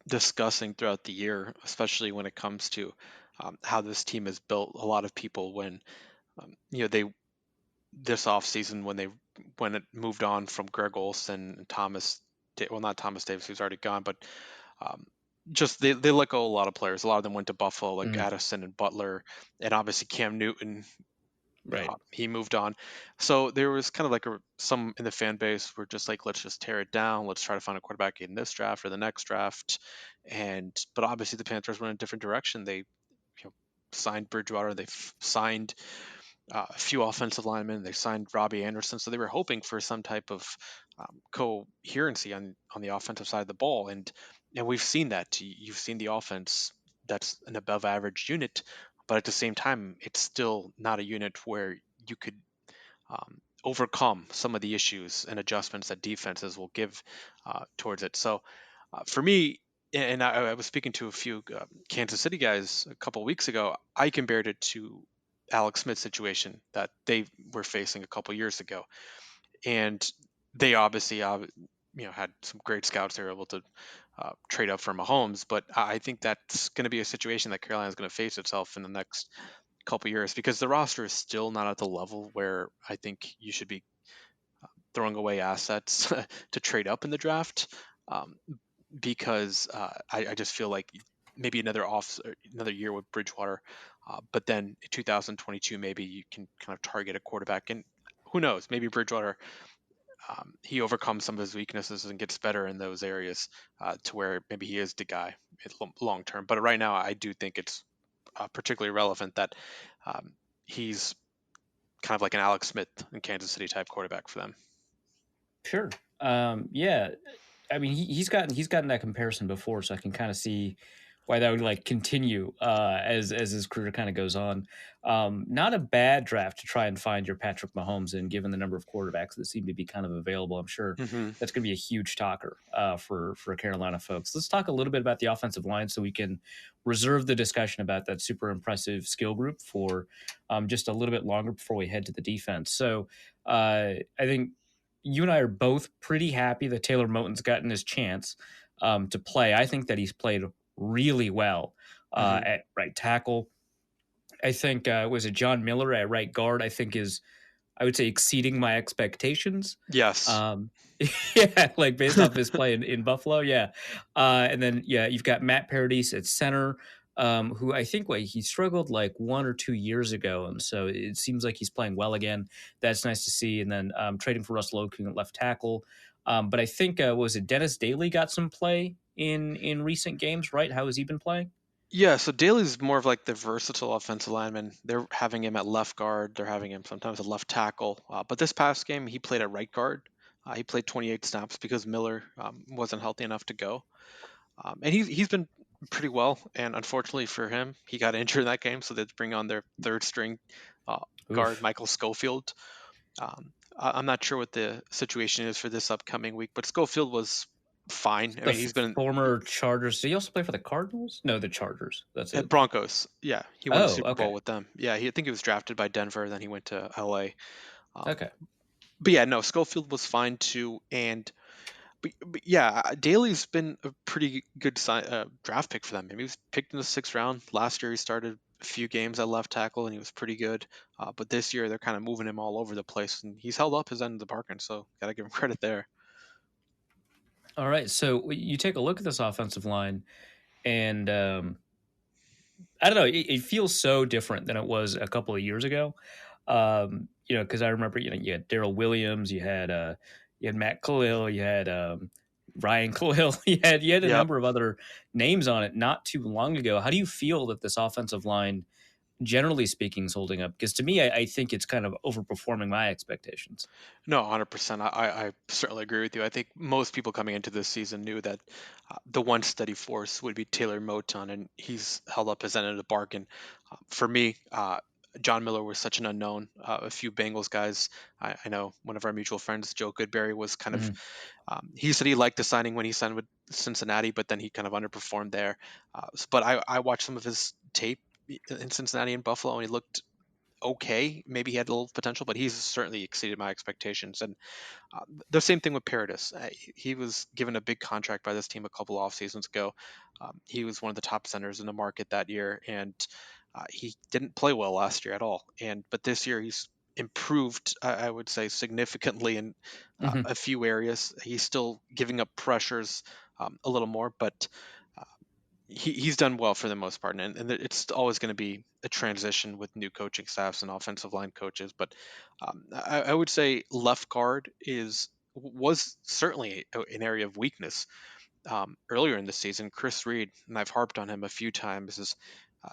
discussing throughout the year, especially when it comes to how this team is built. A lot of people, when they this offseason when it moved on from Greg Olson and well, not Thomas Davis, who's already gone, but um, just they let go a lot of players. A lot of them went to Buffalo, like Mhm. Addison and Butler, and obviously Cam Newton. Right. He moved on, so there was kind of like some in the fan base were just like, let's just tear it down. Let's try to find a quarterback in this draft or the next draft, but obviously the Panthers went in a different direction. They signed Bridgewater. They signed a few offensive linemen. They signed Robbie Anderson, so they were hoping for some type of coherency on the offensive side of the ball, and we've seen that. You've seen the offense that's an above average unit, but at the same time, it's still not a unit where you could overcome some of the issues and adjustments that defenses will give towards it. So for me, and I was speaking to a few Kansas City guys a couple weeks ago, I compared it to Alex Smith's situation that they were facing a couple years ago, and they obviously had some great scouts. They were able to trade up for Mahomes, but I think that's going to be a situation that Carolina is going to face itself in the next couple years because the roster is still not at the level where I think you should be throwing away assets to trade up in the draft. Um, because I just feel like maybe another year with Bridgewater, but then in 2022 maybe you can kind of target a quarterback, and who knows, maybe Bridgewater he overcomes some of his weaknesses and gets better in those areas to where maybe he is the guy long term. But right now, I do think it's particularly relevant that um, he's kind of like an Alex Smith in Kansas City type quarterback for them. Sure. Yeah. I mean, he's gotten that comparison before, so I can kind of see why that would like continue as his career kind of goes on. Not a bad draft to try and find your Patrick Mahomes in, given the number of quarterbacks that seem to be kind of available. I'm sure Mm-hmm. that's going to be a huge talker for Carolina folks. Let's talk a little bit about the offensive line, so we can reserve the discussion about that super impressive skill group for just a little bit longer before we head to the defense. So I think you and I are both pretty happy that Taylor Moton's gotten his chance to play. I think that he's played really well Mm-hmm. at right tackle. I think was it John Miller at right guard? I think is, I would say, exceeding my expectations. Yes. Yeah, like based off his play in Buffalo, yeah. And then you've got Matt Paradis at center, who I think he struggled like 1 or 2 years ago, and so it seems like he's playing well again. That's nice to see. And then trading for Russell Okung at left tackle. But I think was it Dennis Daly got some play in recent games, right? How has he been playing? Yeah, so Daly's more of like the versatile offensive lineman. They're having him at left guard. They're having him sometimes at left tackle. But this past game, he played at right guard. He played 28 snaps because Miller wasn't healthy enough to go. And he's been pretty well. And unfortunately for him, he got injured in that game, so they had to bring on their third string uh, guard, Oof. Michael Schofield. I'm not sure what the situation is for this upcoming week, but Schofield was fine. I The mean, he's been former Chargers. Did he also play for the Cardinals? No, the Chargers. That's at it. Broncos. Yeah, he won a Oh, Super Bowl okay. with them. Yeah, I think he was drafted by Denver, then he went to LA. Um, Okay. but yeah, no, Schofield was fine too, and but yeah, Daly's been a pretty good draft pick for them. I mean, he was picked in the 6th round. Last year, he started a few games at left tackle, and he was pretty good. But this year, they're kind of moving him all over the place, and he's held up his end of the bargain. So, gotta give him credit there. All right. So you take a look at this offensive line, and I don't know. It feels so different than it was a couple of years ago. Because I remember, you had Daryl Williams, you had Matt Khalil, you had Ryan Khalil, you had a Yep. number of other names on it not too long ago. How do you feel that this offensive line, generally speaking, is holding up? Because to me, I think it's kind of overperforming my expectations. No, 100%. I certainly agree with you. I think most people coming into this season knew that the one steady force would be Taylor Moton, and he's held up his end of the bargain. For me, John Miller was such an unknown. A few Bengals guys, I know one of our mutual friends, Joe Goodberry, was kind of, Mhm. he said he liked the signing when he signed with Cincinnati, but then he kind of underperformed there. But I watched some of his tape in Cincinnati and Buffalo, and he looked okay. Maybe he had a little potential, but he's certainly exceeded my expectations. And the same thing with Paradis. He was given a big contract by this team a couple off seasons ago. He was one of the top centers in the market that year, and he didn't play well last year at all. But this year he's improved, I would say, significantly in Mhm. a few areas. He's still giving up pressures a little more, but uh, he's done well for the most part, and it's always going to be a transition with new coaching staffs and offensive line coaches. But I would say left guard was certainly an area of weakness earlier in the season. Chris Reed, and I've harped on him a few times, has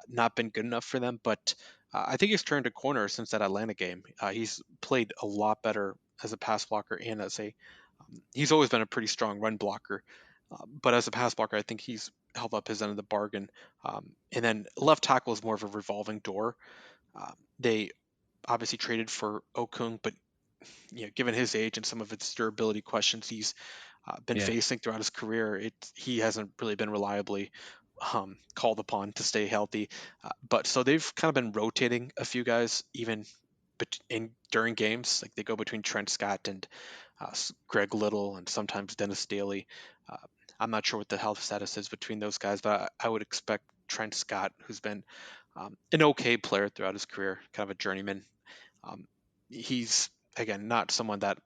not been good enough for them, but I think he's turned a corner since that Atlanta game. He's played a lot better as a pass blocker and as a he's always been a pretty strong run blocker, but as a pass blocker, I think he's held up his end of the bargain. And then left tackle is more of a revolving door. They obviously traded for Okung, but given his age and some of its durability questions he's been Yeah. facing throughout his career, he hasn't really been reliably called upon to stay healthy. But so they've kind of been rotating a few guys even during games. Like they go between Trent Scott and Greg Little and sometimes Dennis Daly. Uh, I'm not sure what the health status is between those guys, but I would expect Trent Scott, who's been an okay player throughout his career, kind of a journeyman. Um, he's, again, not someone that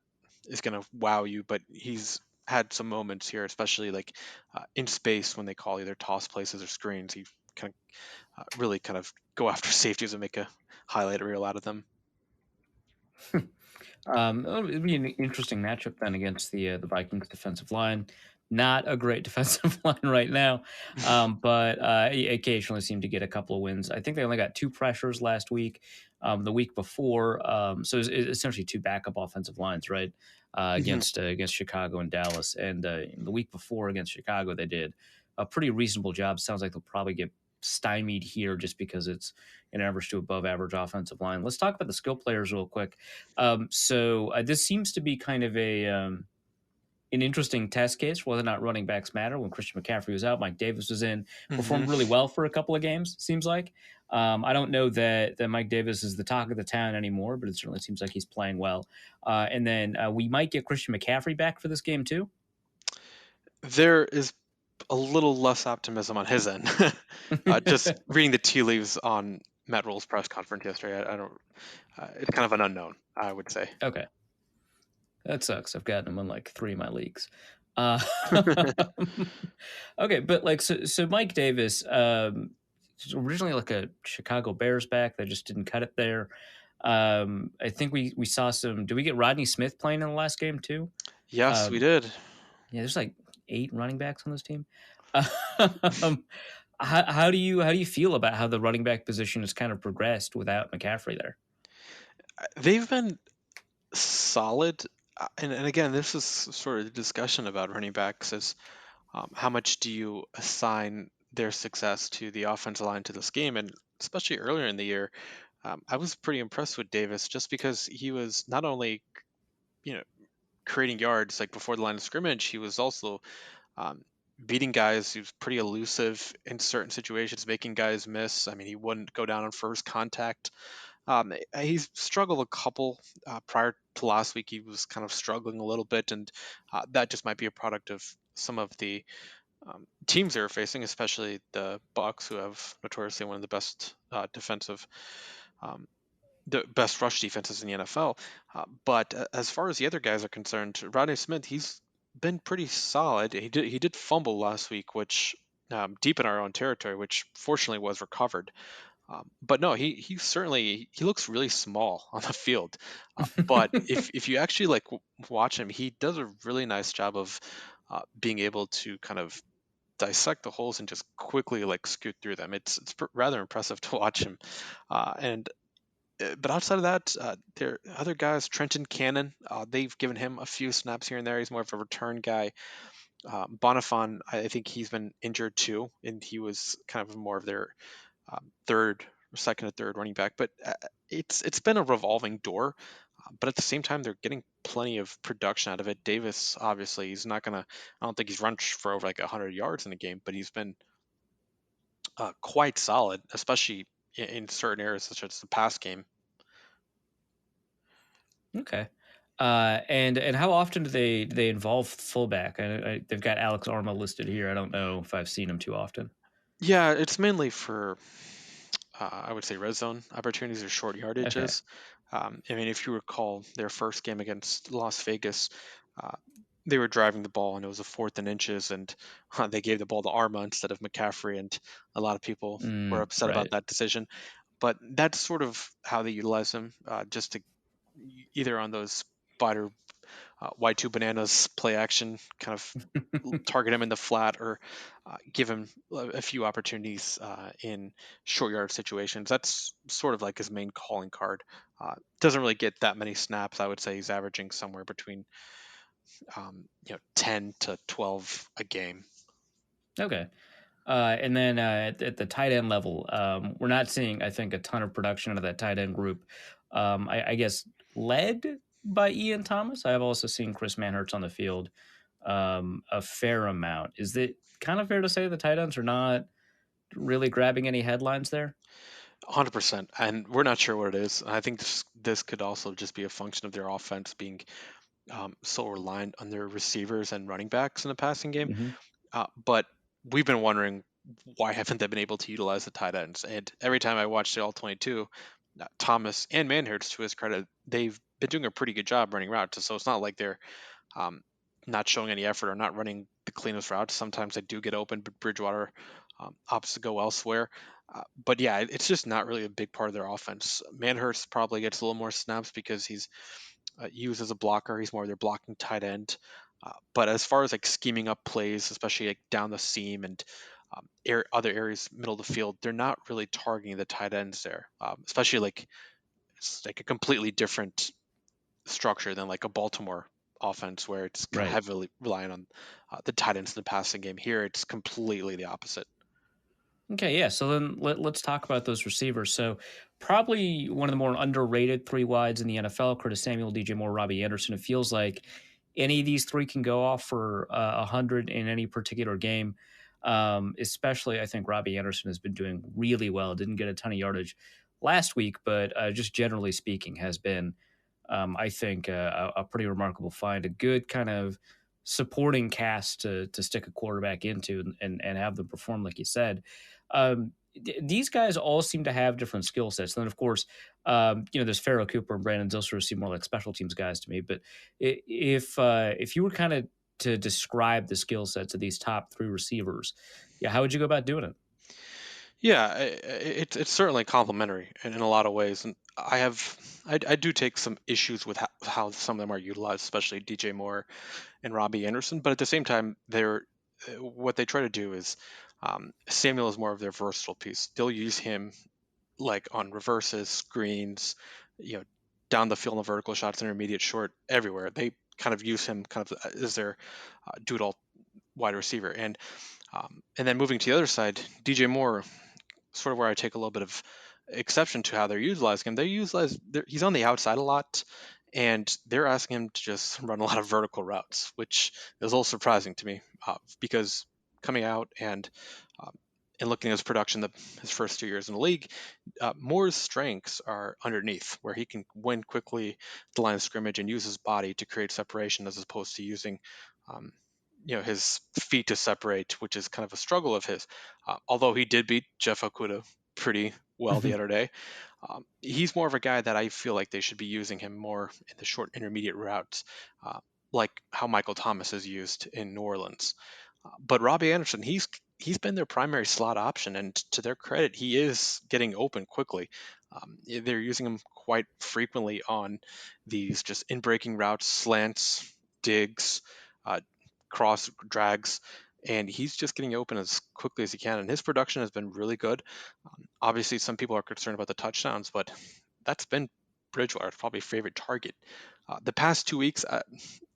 is going to wow you, but he's had some moments here, especially like in space when they call either toss places or screens. He kind of really kind of go after safeties and make a highlight reel out of them. It'd be an interesting matchup then against the Vikings defensive line. Not a great defensive line right now, but he occasionally seem to get a couple of wins. I think they only got 2 pressures last week. The week before, so it's essentially 2 backup offensive lines, right? Against Chicago and Dallas, and the week before against Chicago, they did a pretty reasonable job. Sounds like they'll probably get stymied here just because it's an average to above average offensive line. Let's talk about the skill players real quick. So this seems to be kind of an interesting test case for whether or not running backs matter. When Christian McCaffrey was out, Mike Davis was in, performed really well for a couple of games, seems like. I don't know that Mike Davis is the talk of the town anymore, but it certainly seems like he's playing well. And then we might get Christian McCaffrey back for this game too. There is a little less optimism on his end. Just reading the tea leaves on Matt Rule's press conference yesterday, I don't. It's kind of an unknown, I would say. Okay. That sucks. I've gotten him in like 3 of my leagues. Okay, but like so Mike Davis, originally like a Chicago Bears back that just didn't cut it there. I think we saw some. Did we get Rodney Smith playing in the last game too? Yes, we did. Yeah, there's like 8 running backs on this team. How do you feel about how the running back position has kind of progressed without McCaffrey there? They've been solid, and again, this is sort of the discussion about running backs is how much do you assign their success to the offensive line to this game, and especially earlier in the year, I was pretty impressed with Davis just because he was not only creating yards like before the line of scrimmage, he was also um, beating guys. He was pretty elusive in certain situations, making guys miss. I mean, he wouldn't go down on first contact. He's struggled a couple prior to last week. He was kind of struggling a little bit, and that just might be a product of some of the teams they're facing, especially the Bucks, who have notoriously one of the best the best rush defenses in the NFL. But as far as the other guys are concerned, Rodney Smith, he's been pretty solid. He did fumble last week, which deep in our own territory, which fortunately was recovered. But no, he certainly he looks really small on the field. But if you actually like watch him, he does a really nice job of being able to kind of dissect the holes and just quickly like scoot through them. It's rather impressive to watch him. And but outside of that, there are other guys. Trenton Cannon, they've given him a few snaps here and there. He's more of a return guy. Bonifon, I think he's been injured too, and he was kind of more of their third, second or third running back. But it's been a revolving door. But at the same time, they're getting plenty of production out of it. Davis, obviously, he's not gonna. I don't think he's run for over like 100 yards in a game, but he's been quite solid, especially in certain areas such as the pass game. Okay. And how often do they involve fullback? They've got Alex Arma listed here. I don't know if I've seen him too often. Yeah, it's mainly for I would say red zone opportunities or short Okay. yardages. I mean, if you recall their first game against Las Vegas, uh, they were driving the ball and it was a 4th and inches, and they gave the ball to Arma instead of McCaffrey, and a lot of people were upset about Right. that decision. But that's sort of how they utilize him, just to either on those spider Y2 bananas play action, kind of target him in the flat or give him a few opportunities in short yard situations. That's sort of like his main calling card. Doesn't really get that many snaps. I would say he's averaging somewhere between 10 to 12 a game. Okay. And then at the tight end level, we're not seeing, I think, a ton of production out of that tight end group. I guess led by Ian Thomas. I have also seen Chris Manhertz on the field a fair amount. Is it kind of fair to say the tight ends are not really grabbing any headlines there? 100%, and we're not sure what it is. I think this could also just be a function of their offense being so reliant on their receivers and running backs in the passing game. Mm-hmm. But we've been wondering why haven't they been able to utilize the tight ends? And every time I watched the all 22, Thomas and Manhurts, to his credit, they've been doing a pretty good job running routes. So it's not like they're um, not showing any effort or not running the cleanest routes. Sometimes they do get open, but Bridgewater opts to go elsewhere. But yeah, it's just not really a big part of their offense. Manhurst probably gets a little more snaps because he's used as a blocker. He's more of their blocking tight end. But as far as like scheming up plays, especially like down the seam and other areas, middle of the field, they're not really targeting the tight ends there. Especially like it's like a completely different structure than like a Baltimore offense where it's kind of Right. heavily relying on the tight ends in the passing game. Here, it's completely the opposite. Okay, yeah. So then let's talk about those receivers. So probably one of the more underrated three wides in the NFL: Curtis Samuel, DJ Moore, Robbie Anderson. It feels like any of these three can go off for 100 in any particular game. Especially, I think Robbie Anderson has been doing really well. Didn't get a ton of yardage last week, but just generally speaking, has been, I think, a pretty remarkable find. A good kind of supporting cast to stick a quarterback into and have them perform, like you said. These guys all seem to have different skill sets. And then, of course, there's Pharaoh Cooper and Brandon Zilstra who seem more like special teams guys to me. But if you were kind of to describe the skill sets of these top three receivers, yeah, how would you go about doing it? Yeah, it's certainly complementary in a lot of ways, and I do take some issues with how some of them are utilized, especially DJ Moore and Robbie Anderson. But at the same time, they're what they try to do is Samuel is more of their versatile piece. They'll use him like on reverses, screens, down the field in the vertical shots, intermediate, short, everywhere. They kind of use him kind of as their do-it-all wide receiver, and then moving to the other side, DJ Moore, sort of where I take a little bit of exception to how they're utilizing him. He's on the outside a lot, and they're asking him to just run a lot of vertical routes, which is a little surprising to me because coming out um, and looking at his production his first 2 years in the league, Moore's strengths are underneath, where he can win quickly the line of scrimmage and use his body to create separation as opposed to using um, his feet to separate, which is kind of a struggle of his. Although he did beat Jeff Okuda pretty well the other day, he's more of a guy that I feel like they should be using him more in the short intermediate routes, like how Michael Thomas is used in New Orleans. But Robbie Anderson, he's been their primary slot option, and to their credit, he is getting open quickly. They're using him quite frequently on these just in breaking routes, slants, digs, uh, cross drags, and he's just getting open as quickly as he can. And his production has been really good. Obviously, some people are concerned about the touchdowns, but that's been Bridgewater's probably favorite target. The past 2 weeks,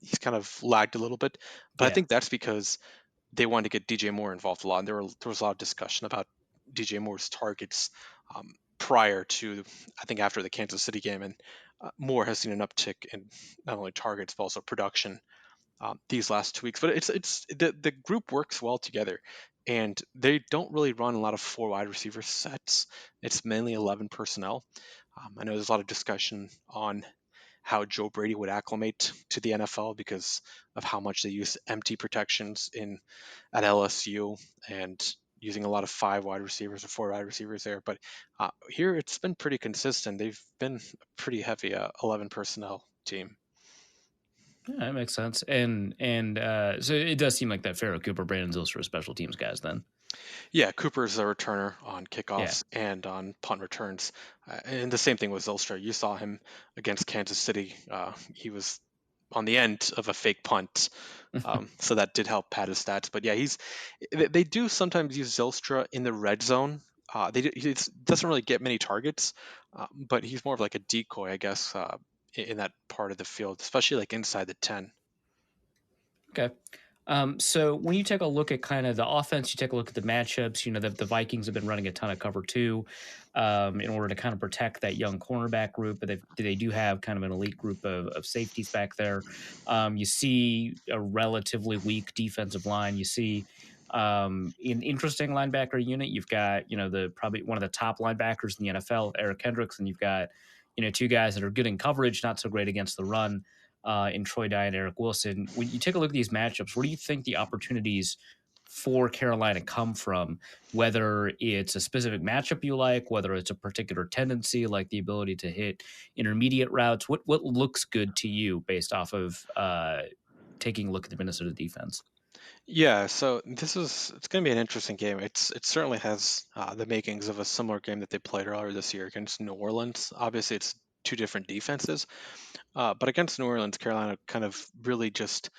he's kind of lagged a little bit, but I Yeah. think that's because they wanted to get DJ Moore involved a lot. And there was a lot of discussion about DJ Moore's targets prior to, I think, after the Kansas City game. And Moore has seen an uptick in not only targets but also production these last 2 weeks. But it's the group works well together, and they don't really run a lot of four wide receiver sets. It's mainly 11 personnel. I know there's a lot of discussion on how Joe Brady would acclimate to the NFL because of how much they use empty protections at LSU and using a lot of five wide receivers or four wide receivers there. But here it's been pretty consistent. They've been a pretty heavy 11 personnel team. Yeah, that makes sense. And so it does seem like that Pharaoh Cooper, Brandon Zilstra are special teams guys then. Yeah, Cooper's a returner on Yeah. kickoffs and on punt returns. And the same thing with Zylstra. You saw him against Kansas City. He was on the end of a fake punt. So that did help pad his stats. But yeah, they do sometimes use Zylstra in the red zone. He doesn't really get many targets, but he's more of like a decoy, I guess, in that part of the field, especially like inside the 10. Okay. So when you take a look at kind of the offense, you take a look at the matchups, the Vikings have been running a ton of cover two in order to kind of protect that young cornerback group, but they do have kind of an elite group of safeties back there. You see a relatively weak defensive line. You see an interesting linebacker unit. You've got, probably one of the top linebackers in the NFL, Eric Hendricks, and you've got, two guys that are good in coverage, not so great against the run. in Troy Dye and Eric Wilson. When you take a look at these matchups, where do you think the opportunities for Carolina come from? Whether it's a specific matchup you like, whether it's a particular tendency like the ability to hit intermediate routes, what looks good to you based off of taking a look at the Minnesota defense? Yeah, so it's going to be an interesting game. It certainly has the makings of a similar game that they played earlier this year against New Orleans. Obviously, it's two different defenses, but against New Orleans, Carolina kind of really just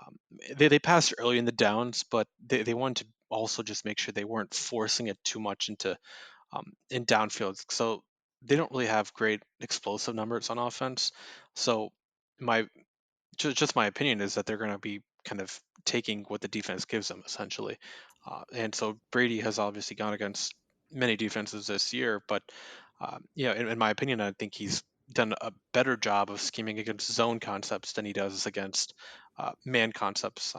um, they passed early in the downs, but they wanted to also just make sure they weren't forcing it too much into in downfields. So they don't really have great explosive numbers on offense. So my just my opinion is that they're going to be kind of taking what the defense gives them essentially. And so Brady has obviously gone against many defenses this year, but in my opinion, I think he's done a better job of scheming against zone concepts than he does against man concepts.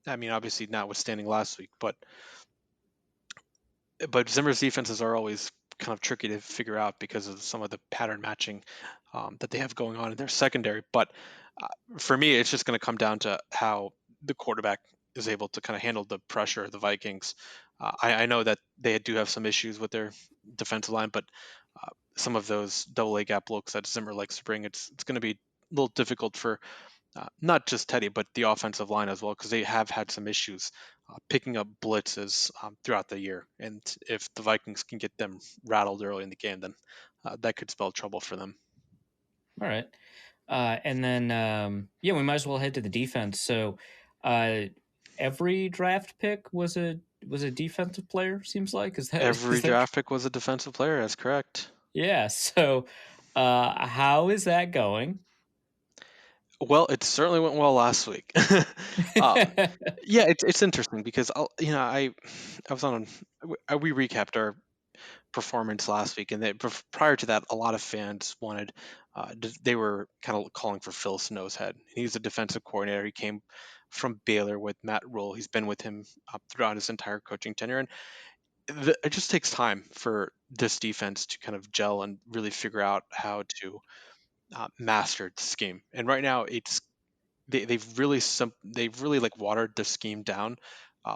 I mean, obviously, notwithstanding last week, but Zimmer's defenses are always kind of tricky to figure out because of some of the pattern matching that they have going on in their secondary. But for me, it's just going to come down to how the quarterback is able to kind of handle the pressure of the Vikings. I know that they do have some issues with their defensive line, but some of those double A gap looks that Zimmer likes to bring, it's going to be a little difficult for not just Teddy, but the offensive line as well, because they have had some issues picking up blitzes throughout the year. And if the Vikings can get them rattled early in the game, then that could spell trouble for them. All right. And then, yeah, we might as well head to the defense. So, every draft pick was a defensive player. Seems like Every is that draft pick was a defensive player. That's correct. yeah. So, how is that going? Well, it certainly went well last week. Yeah, it's interesting because I was on we recapped our performance last week, and prior to that, a lot of fans wanted they were kind of calling for Phil Snow's head. He's a defensive coordinator. He came from Baylor with Matt Rule. He's been with him throughout his entire coaching tenure, and it just takes time for this defense to kind of gel and really figure out how to master the scheme. And right now, they've really like watered the scheme down.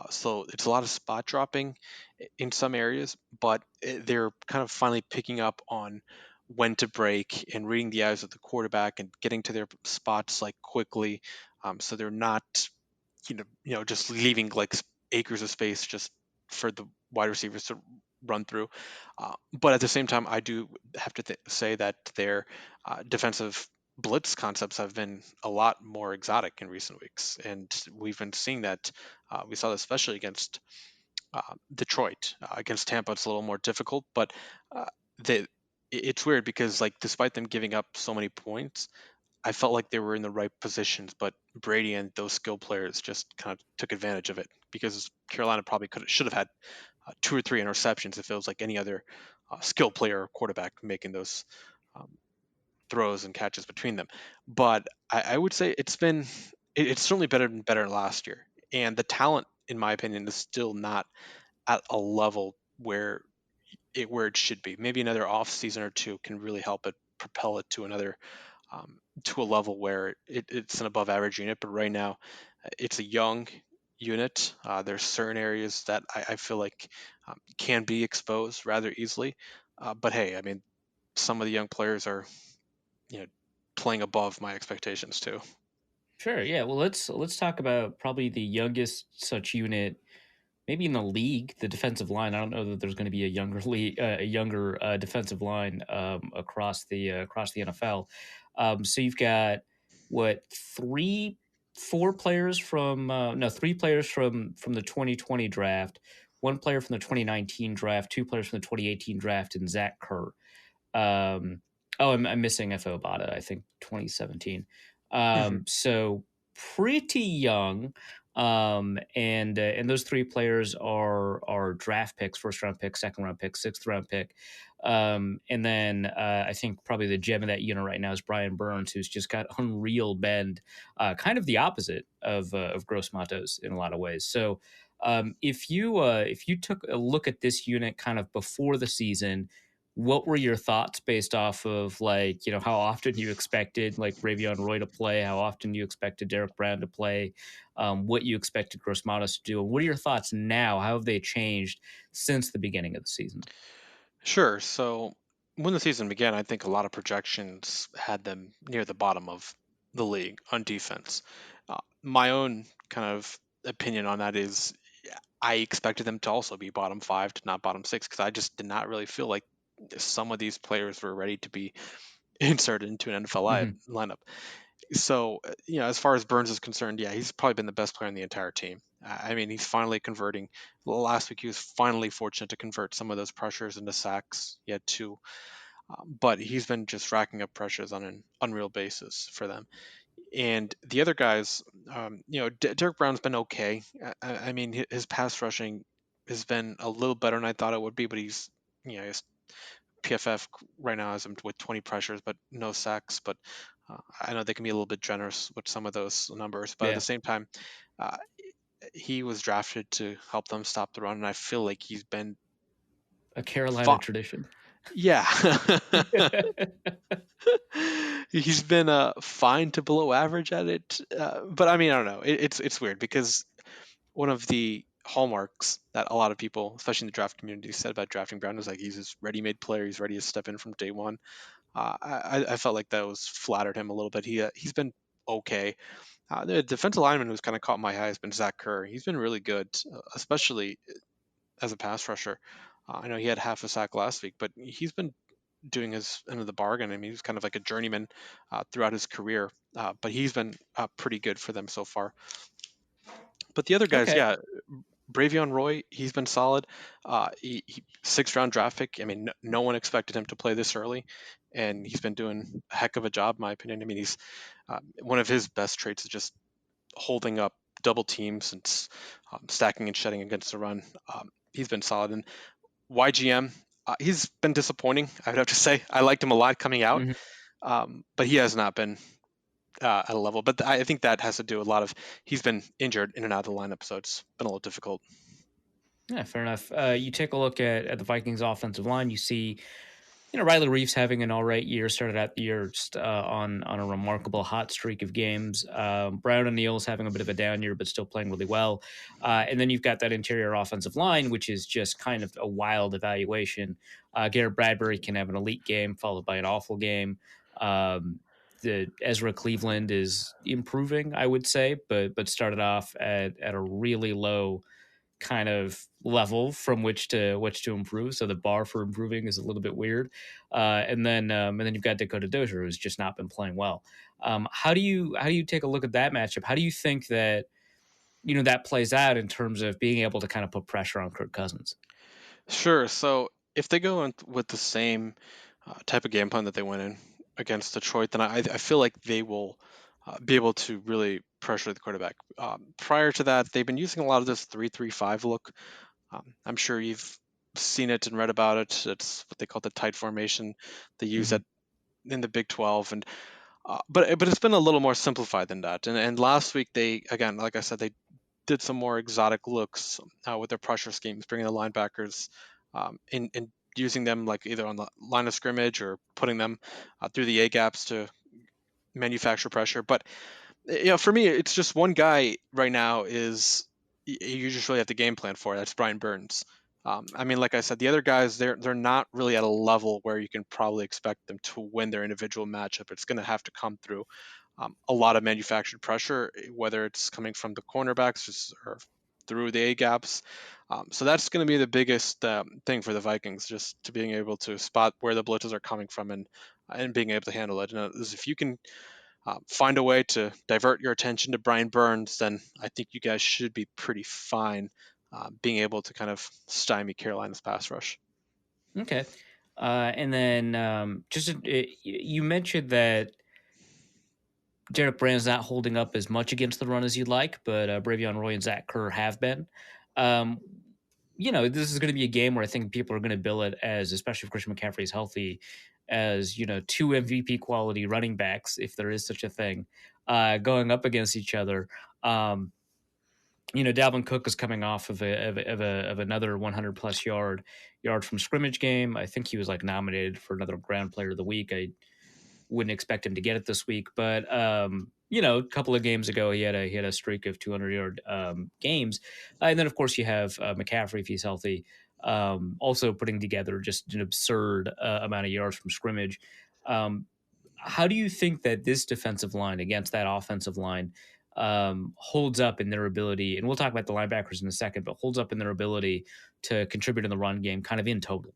So it's a lot of spot dropping in some areas, but they're kind of finally picking up on when to break and reading the eyes of the quarterback and getting to their spots like quickly. So they're not, just leaving like acres of space just for the wide receivers to run through. But at the same time, I do have to say that their defensive blitz concepts have been a lot more exotic in recent weeks, and we've been seeing that. We saw that especially against Detroit. Against Tampa, it's a little more difficult, but uh, they, it's weird because like despite them giving up so many points, I felt like they were in the right positions, but Brady and those skill players just kind of took advantage of it because Carolina probably should have had 2 or 3 interceptions if it was like any other skill player or quarterback making those um, throws and catches between them. But I would say it's certainly better than last year, and the talent, in my opinion, is still not at a level where it should be. Maybe another off season or two can really help it propel it to another to a level where it's an above average unit. But right now, it's a young unit. There's certain areas that I feel like can be exposed rather easily. But hey, I mean, some of the young players are you know playing above my expectations too. Sure. Yeah. Well, let's talk about probably the youngest such unit, maybe in the league, the defensive line. I don't know that there's going to be a younger defensive line across the NFL. So you've got what four players from no, three players from the 2020 draft, one player from the 2019 draft, two players from the 2018 draft, and Zach Kerr. I'm missing Fo Bada. I think 2017. Hmm. So pretty young. And those three players are draft picks, first round pick, second round pick, sixth round pick. And then I think probably the gem of that unit right now is Brian Burns, who's just got unreal bend, kind of the opposite of Gross Matos in a lot of ways. So if you took a look at this unit kind of before the season, what were your thoughts based off of like, how often you expected like Ravion Roy to play, how often you expected Derek Brown to play, what you expected Grossmatos to do? And what are your thoughts now? How have they changed since the beginning of the season? Sure. So when the season began, I think a lot of projections had them near the bottom of the league on defense. My own kind of opinion on that is I expected them to also be bottom five to not bottom six, because I just did not really feel like some of these players were ready to be inserted into an NFL Hmm. lineup. So, as far as Burns is concerned, yeah, he's probably been the best player on the entire team. I mean, he's finally converting. Well, last week he was finally fortunate to convert some of those pressures into sacks. He had two, but he's been just racking up pressures on an unreal basis for them. And the other guys, Derek Brown's been okay. I mean, his pass rushing has been a little better than I thought it would be, but his PFF right now has him with 20 pressures, but no sacks. But I know they can be a little bit generous with some of those numbers. But at the Yeah. same time, uh, he was drafted to help them stop the run, and I feel like he's been A Carolina fine. tradition. Yeah. He's been fine to below average at it, but I mean, I don't know. It's weird because one of the hallmarks that a lot of people, especially in the draft community, said about drafting Brown was like he's this ready-made player. He's ready to step in from day one. I felt like that was flattered him a little bit. He's been okay. The defensive lineman who's kind of caught my eye has been Zach Kerr. He's been really good, especially as a pass rusher. I know he had half a sack last week, but he's been doing his end of the bargain. I mean, he's kind of like a journeyman throughout his career, but he's been pretty good for them so far. But the other guys, Okay. yeah, Bravion Roy, he's been solid. Sixth round draft pick. I mean, no one expected him to play this early, and he's been doing a heck of a job, in my opinion. I mean, he's one of his best traits is just holding up double teams and stacking and shedding against the run. He's been solid. And YGM, he's been disappointing, I would have to say. I liked him a lot coming out, Hmm. but he has not been at a level. But I think that has to do with a lot of he's been injured in and out of the lineup, so it's been a little difficult. Yeah, fair enough. You take a look at the Vikings offensive line, you see, Riley Reeves having an all right year, started out the year just on a remarkable hot streak of games. Brown and Neal's having a bit of a down year, but still playing really well. And then you've got that interior offensive line, which is just kind of a wild evaluation. Garrett Bradbury can have an elite game followed by an awful game. The Ezra Cleveland is improving, I would say, but started off at a really low kind of level from which to improve. So the bar for improving is a little bit weird. And then you've got Dakota Dozier, who's just not been playing well. How do you take a look at that matchup? How do you think that that plays out in terms of being able to kind of put pressure on Kirk Cousins? Sure. So if they go in with the same type of game plan that they went in against Detroit, then I feel like they will be able to really pressure the quarterback. Prior to that, they've been using a lot of this 3-3-5 look. I'm sure you've seen it and read about it. It's what they call the tight formation. They use Hmm. that in the Big 12, and but it's been a little more simplified than that. And last week they, again, like I said, they did some more exotic looks with their pressure schemes, bringing the linebackers in using them like either on the line of scrimmage or putting them through the A gaps to manufacture pressure. But for me, it's just one guy right now is you just really have to game plan for. That's Brian Burns. I mean, like I said, the other guys they're not really at a level where you can probably expect them to win their individual matchup. It's going to have to come through a lot of manufactured pressure, whether it's coming from the cornerbacks or through the A gaps. So that's going to be the biggest thing for the Vikings, just to being able to spot where the blitzes are coming from and being able to handle it. And if you can find a way to divert your attention to Brian Burns, then I think you guys should be pretty fine being able to kind of stymie Carolina's pass rush. Okay. And then you mentioned that Derek Brand's not holding up as much against the run as you'd like, but Bravion Roy and Zach Kerr have been. Um, this is going to be a game where I think people are going to bill it as, especially if Christian McCaffrey is healthy, as two MVP quality running backs, if there is such a thing, going up against each other. Um, Dalvin Cook is coming off of another 100 plus yard from scrimmage game. I think he was like nominated for another Ground Player of the Week. I wouldn't expect him to get it this week, but a couple of games ago he had a streak of 200-yard games, and then of course you have McCaffrey if he's healthy, also putting together just an absurd amount of yards from scrimmage. How do you think that this defensive line against that offensive line holds up in their ability? And we'll talk about the linebackers in a second, but holds up in their ability to contribute in the run game, kind of in total.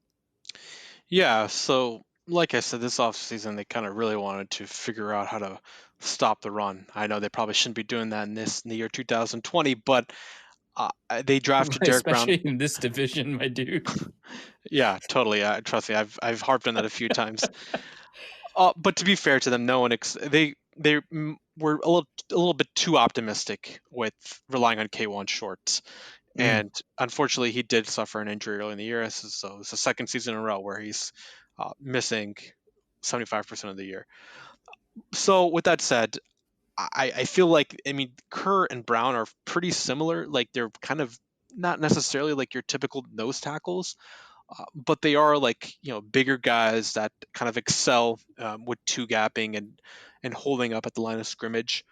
Yeah, so like I said, this offseason they kind of really wanted to figure out how to stop the run. I know they probably shouldn't be doing that in the year 2020, but they drafted Derek Brown. Especially in this division, my dude. Yeah, totally. Trust me, I've harped on that a few times. But to be fair to them, no one were a little bit too optimistic with relying on K1 shorts. And unfortunately, he did suffer an injury early in the year. So it's the second season in a row where he's missing 75% of the year. So with that said, I feel like, I mean, Kerr and Brown are pretty similar. Like they're kind of not necessarily like your typical nose tackles, but they are like bigger guys that kind of excel with two gapping and holding up at the line of scrimmage.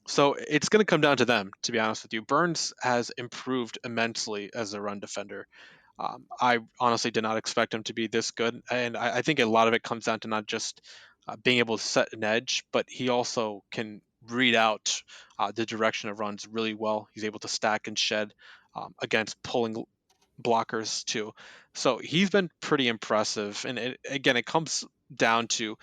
So it's going to come down to them, to be honest with you. Burns has improved immensely as a run defender. I honestly did not expect him to be this good, and I think a lot of it comes down to not just being able to set an edge, but he also can read out the direction of runs really well. He's able to stack and shed against pulling blockers too. So he's been pretty impressive, and again, it comes down to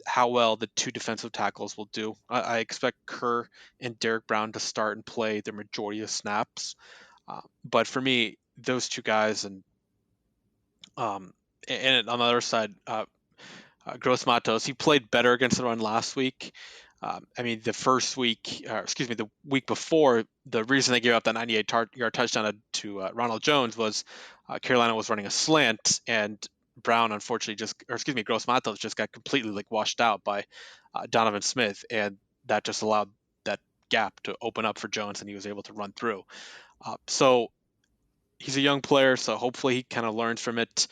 how well the two defensive tackles will do. I expect Kerr and Derek Brown to start and play the majority of snaps. But for me, those two guys um, and on the other side, Gross Matos, he played better against the run last week. I mean, the week before, the reason they gave up that 98-yard touchdown to Ronald Jones was Carolina was running a slant, and Brown unfortunately Gross Matos just got completely like washed out by Donovan Smith, and that just allowed that gap to open up for Jones, and he was able to run through. So he's a young player, so hopefully he kind of learns from it.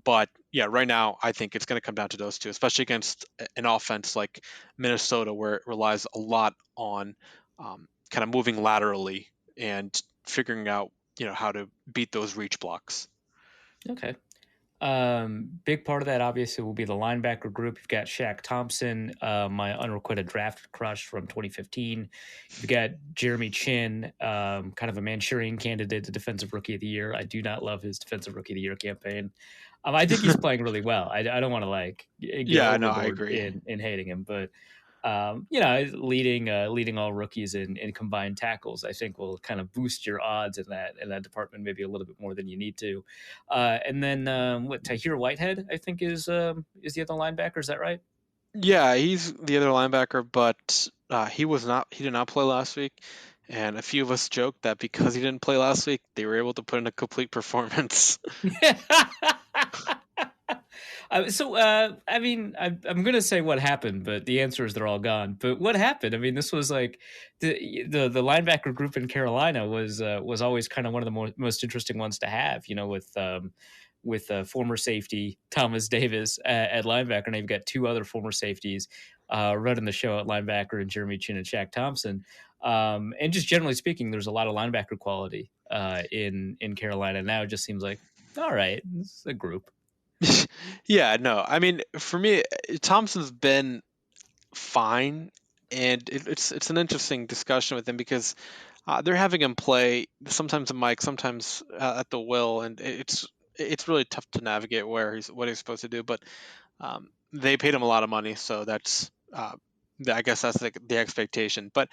But yeah, right now I think it's going to come down to those two, especially against an offense like Minnesota, where it relies a lot on kind of moving laterally and figuring out how to beat those reach blocks. Okay. Big part of that obviously will be the linebacker group. You've got Shaq Thompson, my unrequited draft crush from 2015. You've got Jeremy Chin, kind of a Manchurian candidate to Defensive Rookie of the Year. I do not love his Defensive Rookie of the Year campaign. I think he's playing really well. I don't want to get overboard I agree. in hating him, but leading all rookies in combined tackles, I think will kind of boost your odds in that department maybe a little bit more than you need to. And then Tahir Whitehead, I think is the other linebacker. Is that right? Yeah, he's the other linebacker, but he did not play last week. And a few of us joked that because he didn't play last week, they were able to put in a complete performance. I mean, I'm going to say what happened, but the answer is they're all gone. But what happened? I mean, this was like the linebacker group in Carolina was always kind of one of the most interesting ones to have. With former safety Thomas Davis at linebacker, and you've got two other former safeties running the show at linebacker, and Jeremy Chin and Shaq Thompson. And just generally speaking, there's a lot of linebacker quality in Carolina now. It just seems like, all right, this is a group. Yeah, no. I mean, for me, Thompson's been fine, and it's an interesting discussion with him because they're having him play sometimes a mic, sometimes at the will, and it's really tough to navigate what he's supposed to do. But they paid him a lot of money, so that's I guess that's the expectation. But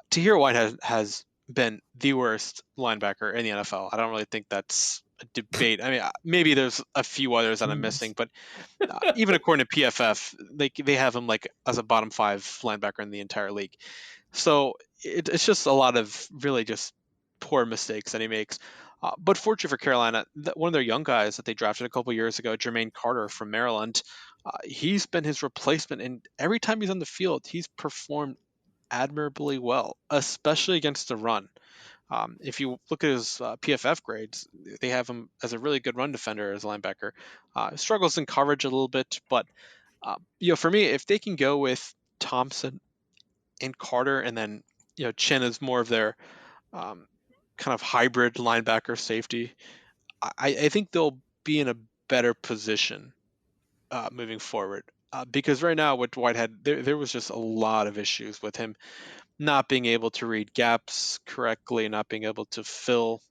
Tahir White has been the worst linebacker in the NFL. I don't really think that's a debate. I mean, maybe there's a few others that I'm missing, but even according to PFF, they have him like as a bottom 5 linebacker in the entire league. So it's just a lot of really just poor mistakes that he makes. But fortunately for Carolina, one of their young guys that they drafted a couple years ago, Jermaine Carter from Maryland, he's been his replacement, and every time he's on the field, he's performed admirably well, especially against the run. If you look at his PFF grades, they have him as a really good run defender as a linebacker. Struggles in coverage a little bit, but for me, if they can go with Thompson and Carter, and then Chin is more of their um, kind of hybrid linebacker safety, I think they'll be in a better position moving forward. Because right now with Whitehead, there was just a lot of issues with him not being able to read gaps correctly, not being able to fill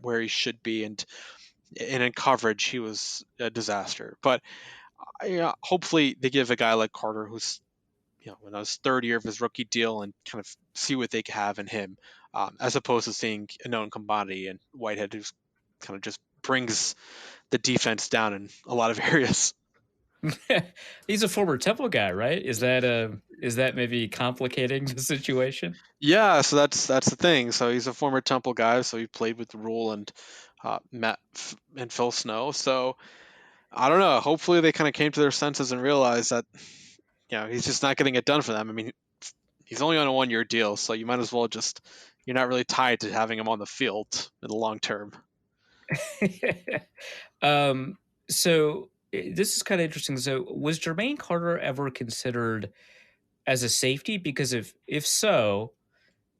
where he should be, and in coverage he was a disaster. But hopefully they give a guy like Carter, who's in his third year of his rookie deal, and kind of see what they have in him, as opposed to seeing a known commodity and Whitehead, who's kind of just brings the defense down in a lot of areas. He's a former Temple guy, right? Is that maybe complicating the situation? Yeah, so that's the thing. So he's a former Temple guy, so he played with Rule and Matt and Phil Snow. So I don't know. Hopefully they kind of came to their senses and realized that he's just not getting it done for them. I mean, he's only on a 1-year deal, so you might as well just, you're not really tied to having him on the field in the long term. So this is kind of interesting. So was Jermaine Carter ever considered as a safety? Because if so,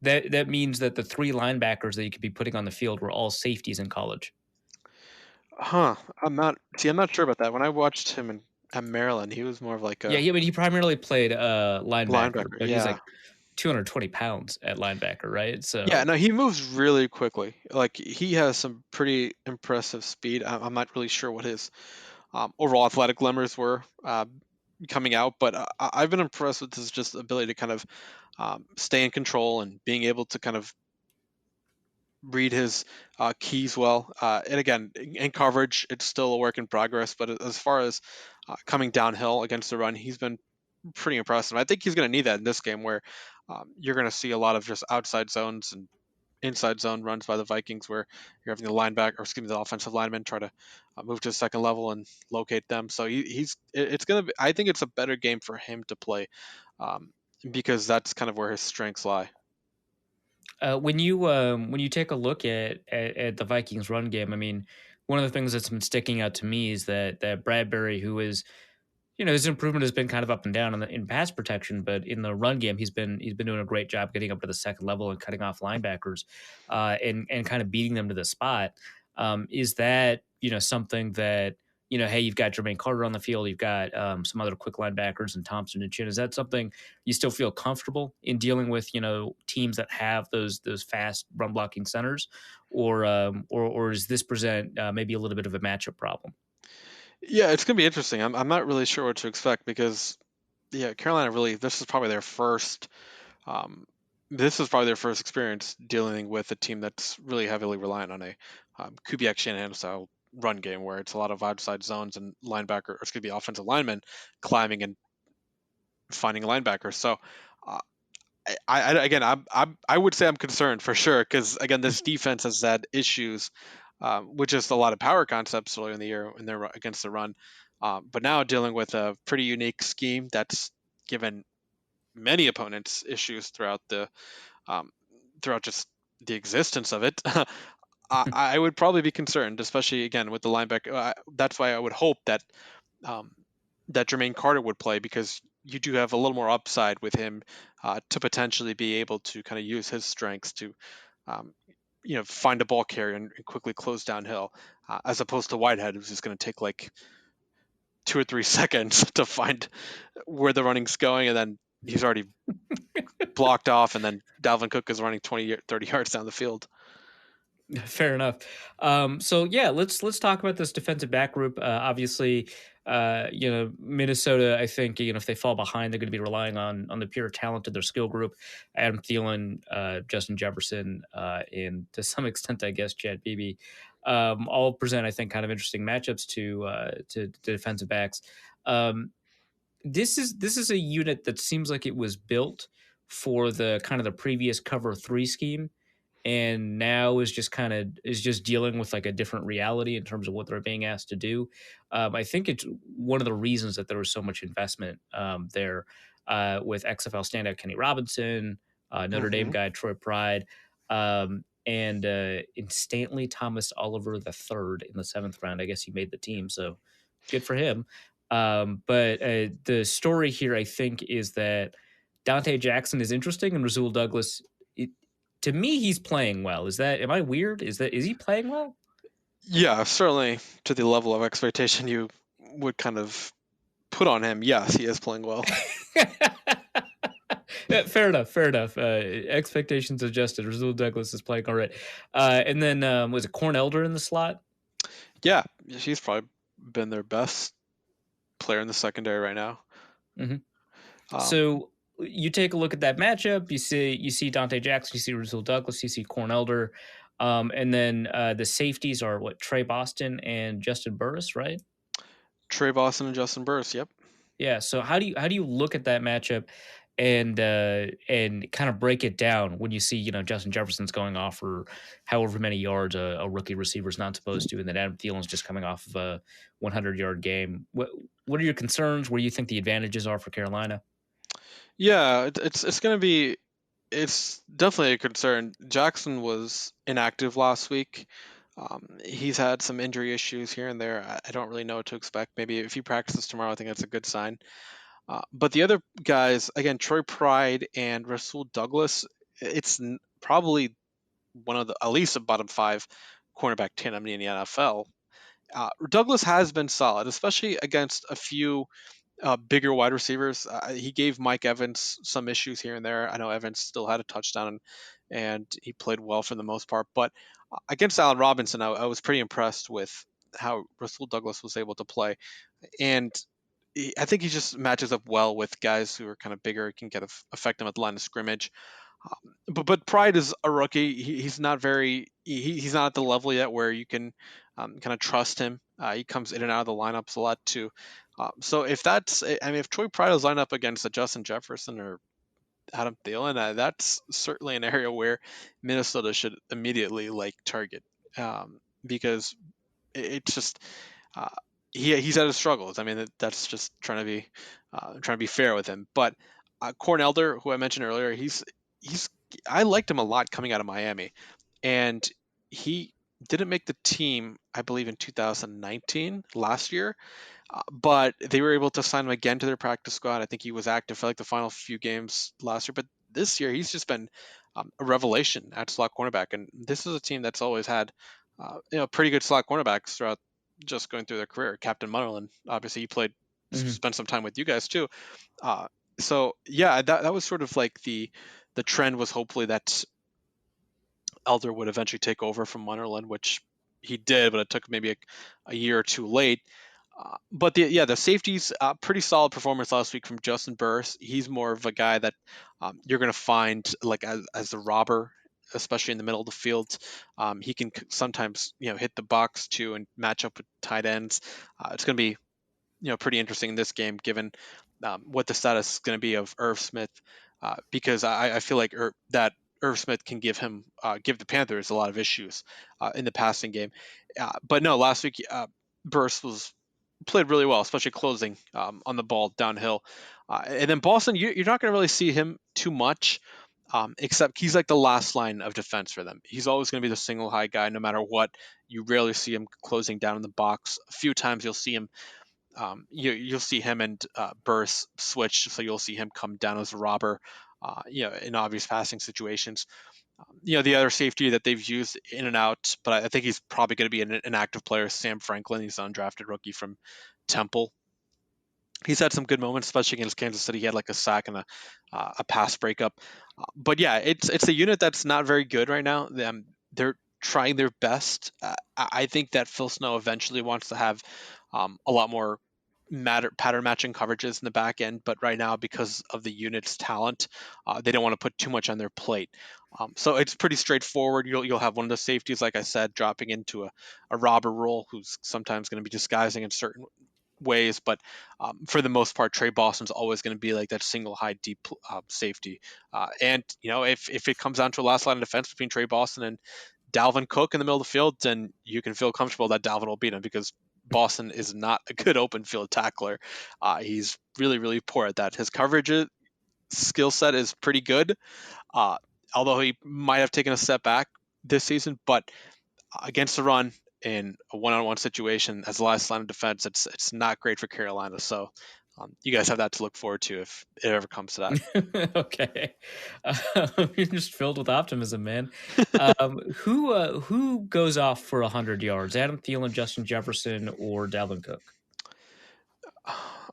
that means that the 3 linebackers that you could be putting on the field were all safeties in college. Huh. I'm not sure about that. When I watched him at Maryland, he was more of like a He primarily played linebacker, but he's Yeah. like 220 pounds at linebacker, right? So Yeah, no, he moves really quickly. Like, he has some pretty impressive speed. I'm not really sure what his overall athletic limits were coming out, but I've been impressed with his just ability to kind of stay in control and being able to kind of read his keys well. And again, in coverage, it's still a work in progress. But as far as coming downhill against the run, he's been pretty impressive. I think he's going to need that in this game, where you're going to see a lot of just outside zones and inside zone runs by the Vikings, where you're having the offensive lineman try to move to the second level and locate them. So it's going to be, I think it's a better game for him to play, because that's kind of where his strengths lie. when you take a look at the Vikings run game, I mean, one of the things that's been sticking out to me is that Bradbury, who is, his improvement has been kind of up and down in pass protection, but in the run game, he's been doing a great job getting up to the second level and cutting off linebackers, and kind of beating them to the spot. Is that something that hey, you've got Jermaine Carter on the field, you've got some other quick linebackers and Thompson and Chin. Is that something you still feel comfortable in dealing with? Teams that have those fast run blocking centers, or does this present maybe a little bit of a matchup problem? Yeah, it's going to be interesting. I'm not really sure what to expect, because Carolina really, this was probably their first experience dealing with a team that's really heavily reliant on a Kubiak Shanahan style run game, where it's a lot of outside zones and offensive linemen climbing and finding linebackers. So I would say I'm concerned for sure, because again, this defense has had issues with just a lot of power concepts earlier in the year when they're against the run, but now dealing with a pretty unique scheme that's given many opponents issues throughout just the existence of it. I would probably be concerned, especially again with the linebacker. That's why I would hope that um, that Jermaine Carter would play, because you do have a little more upside with him to potentially be able to kind of use his strengths to um, find a ball carrier and quickly close downhill, as opposed to Whitehead, who's just going to take like 2 or 3 seconds to find where the running's going, and then he's already blocked off, and then Dalvin Cook is running 20, 30 yards down the field. Fair enough. So yeah, let's talk about this defensive back group. Obviously, Minnesota, I think, if they fall behind, they're going to be relying on the pure talent of their skill group. Adam Thielen, Justin Jefferson, and to some extent, I guess, Chad Beebe, all present, I think, kind of interesting matchups to defensive backs. This is a unit that seems like it was built for the kind of the previous cover 3 scheme, and now is just dealing with like a different reality in terms of what they're being asked to do. I think it's one of the reasons that there was so much investment there, with XFL standout Kenny Robinson, Notre Dame guy Troy Pride, and Stanley Thomas Oliver III in the 7th round. I guess he made the team, so good for him. But the story here, I think, is that Dante Jackson is interesting, and Rasul Douglas. To me, he's playing well. Am I weird? Is he playing well? Yeah, certainly to the level of expectation you would kind of put on him. Yes, he is playing well. Fair enough. Expectations adjusted. Rasul Douglas is playing all right. And then was it Corn Elder in the slot? Yeah, he's probably been their best player in the secondary right now. Mm-hmm. So you take a look at that matchup. You see Dante Jackson. You see Rasul Douglas. You see Corn Elder. And then the safeties are Trey Boston and Justin Burris, right? Trey Boston and Justin Burris. Yep. Yeah. So how do you look at that matchup and kind of break it down when you see Justin Jefferson's going off for however many yards a rookie receiver is not supposed to, and then Adam Thielen's just coming off of a 100-yard game? What are your concerns? What do you think the advantages are for Carolina? Yeah, it's going to be. It's definitely a concern. Jackson was inactive last week. He's had some injury issues here and there. I don't really know what to expect. Maybe if he practices tomorrow, I think that's a good sign. But the other guys, again, Troy Pride and Rasul Douglas, it's probably one of the at least a bottom 5 cornerback tandem in the NFL. Douglas has been solid, especially against a few bigger wide receivers. He gave Mike Evans some issues here and there. I know Evans still had a touchdown and he played well for the most part. But against Allen Robinson, I was pretty impressed with how Rasul Douglas was able to play. And I think he just matches up well with guys who are kind of bigger, can get affect him at the line of scrimmage. But Pride is a rookie. He's not he's not at the level yet where you can kind of trust him. He comes in and out of the lineups a lot too. So if if Troy Pride is lined up against a Justin Jefferson or Adam Thielen, that's certainly an area where Minnesota should immediately target, because it's just uh, he's had his struggles. I mean, that's just trying to be fair with him. But Corn Elder, who I mentioned earlier, he's I liked him a lot coming out of Miami, and he didn't make the team, I believe, in 2019, last year. But they were able to sign him again to their practice squad. I think he was active for the final few games last year, but this year he's just been a revelation at slot cornerback. And this is a team that's always had pretty good slot cornerbacks throughout just going through their career. Captain Munnerlyn, obviously, he played spent some time with you guys too. So yeah, that was sort of the trend was hopefully that Elder would eventually take over from Munnerlyn, which he did, but it took maybe a year or two late. But the safeties, pretty solid performance last week from Justin Burris. He's more of a guy that you're going to find as a robber, especially in the middle of the field. He can sometimes hit the box too and match up with tight ends. It's going to be pretty interesting in this game, given what the status is going to be of Irv Smith, because I feel like that Irv Smith can give the Panthers a lot of issues in the passing game. But no, last week Burris played really well, especially closing on the ball downhill. And then Boston, you're not going to really see him too much, except he's like the last line of defense for them. He's always going to be the single high guy, no matter what. You rarely see him closing down in the box. A few times you'll see him. You'll see him and Burris switch, so you'll see him come down as a robber, in obvious passing situations. The other safety that they've used in and out, but I think he's probably going to be an active player, Sam Franklin. He's an undrafted rookie from Temple. He's had some good moments, especially against Kansas City. He had a sack and a pass breakup. But yeah, it's a unit that's not very good right now. They're trying their best. I think that Phil Snow eventually wants to have a lot more pattern matching coverages in the back end, but right now, because of the unit's talent, they don't want to put too much on their plate. So it's pretty straightforward. You'll have one of the safeties, like I said, dropping into a robber role, who's sometimes going to be disguising in certain ways, but for the most part, Trey Boston's always going to be that single high deep safety. And if it comes down to a last line of defense between Trey Boston and Dalvin Cook in the middle of the field, then you can feel comfortable that Dalvin will beat him, because Boston is not a good open field tackler. He's really, really poor at that. His coverage skill set is pretty good, although he might have taken a step back this season, but against the run in a one-on-one situation as the last line of defense, it's not great for Carolina. So you guys have that to look forward to if it ever comes to that. Okay. You're just filled with optimism, man. Who goes off for 100 yards? Adam Thielen, Justin Jefferson, or Dalvin Cook?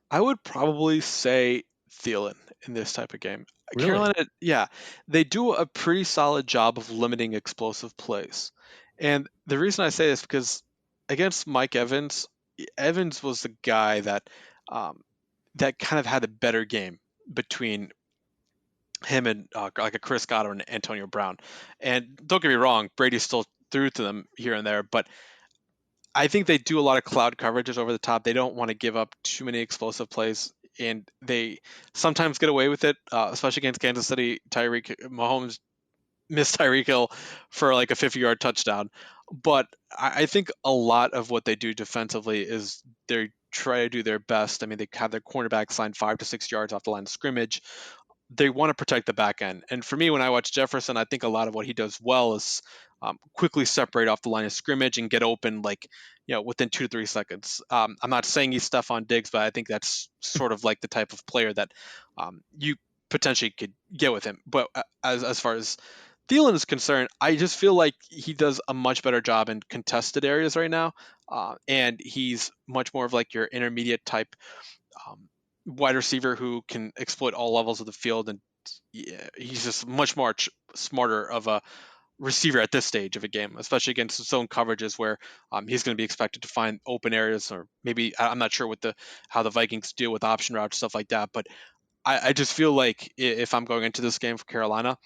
I would probably say Thielen in this type of game. Really? Carolina, yeah, they do a pretty solid job of limiting explosive plays. And the reason I say this because against Mike Evans, Evans was the guy um, that kind of had a better game between him and like a Chris Godwin and Antonio Brown. And don't get me wrong, Brady still threw to them here and there, but I think they do a lot of cloud coverages over the top. They don't want to give up too many explosive plays, and they sometimes get away with it, especially against Kansas City. Tyreek Mahomes missed Tyreek Hill for like a 50-yard touchdown. But I think a lot of what they do defensively is they try to do their best. I mean, they have their cornerbacks line 5 to 6 yards off the line of scrimmage. They want to protect the back end. And for me, when I watch Jefferson, I think a lot of what he does well is quickly separate off the line of scrimmage and get open like, within 2 to 3 seconds. I'm not saying he's Stephon Diggs, but I think that's sort of like the type of player that you potentially could get with him. But as far as Thielen is concerned, I just feel like he does a much better job in contested areas right now. And he's much more of like your intermediate type um, wide receiver who can exploit all levels of the field, and he's just much more smarter of a receiver at this stage of a game, especially against zone coverages where he's going to be expected to find open areas, or maybe I'm not sure what how the Vikings deal with option routes, stuff like that. But I just feel like if I'm going into this game for Carolina,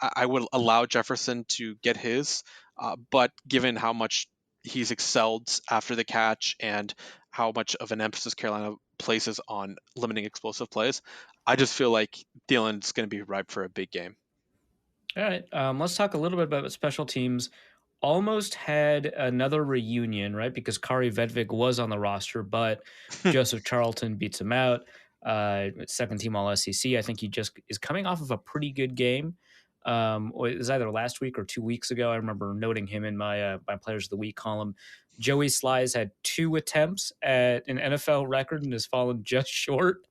I would allow Jefferson to get his, but given how much he's excelled after the catch and how much of an emphasis Carolina places on limiting explosive plays, I just feel like Thielen's going to be ripe for a big game. All right. Let's talk a little bit about special teams. Almost had another reunion, right? Because Kari Vedvik was on the roster, but Joseph Charlton beats him out. Second team All SEC. I think he just is coming off of a pretty good game. It was either last week or 2 weeks ago. I remember noting him in my Players of the Week column. Joey Sly's had 2 attempts at an NFL record and has fallen just short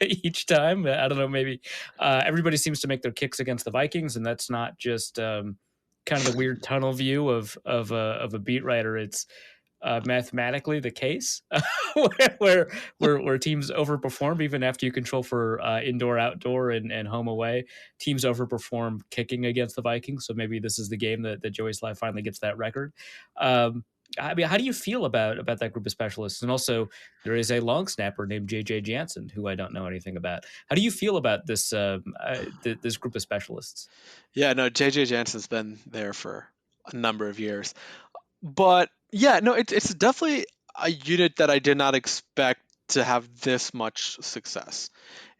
each time. I don't know, maybe everybody seems to make their kicks against the Vikings, and that's not just kind of the weird tunnel view of a beat writer. It's mathematically the case where teams overperform even after you control for indoor, outdoor, and home away. Teams overperform kicking against the Vikings, so maybe this is the game that Joey Sly finally gets that record. I mean, how do you feel about that group of specialists? And also, there is a long snapper named JJ Jansen, who I don't know anything about. How do you feel about this this group of specialists? Yeah, no, JJ Jansen's been there for a number of years. But yeah, no, it's definitely a unit that I did not expect to have this much success.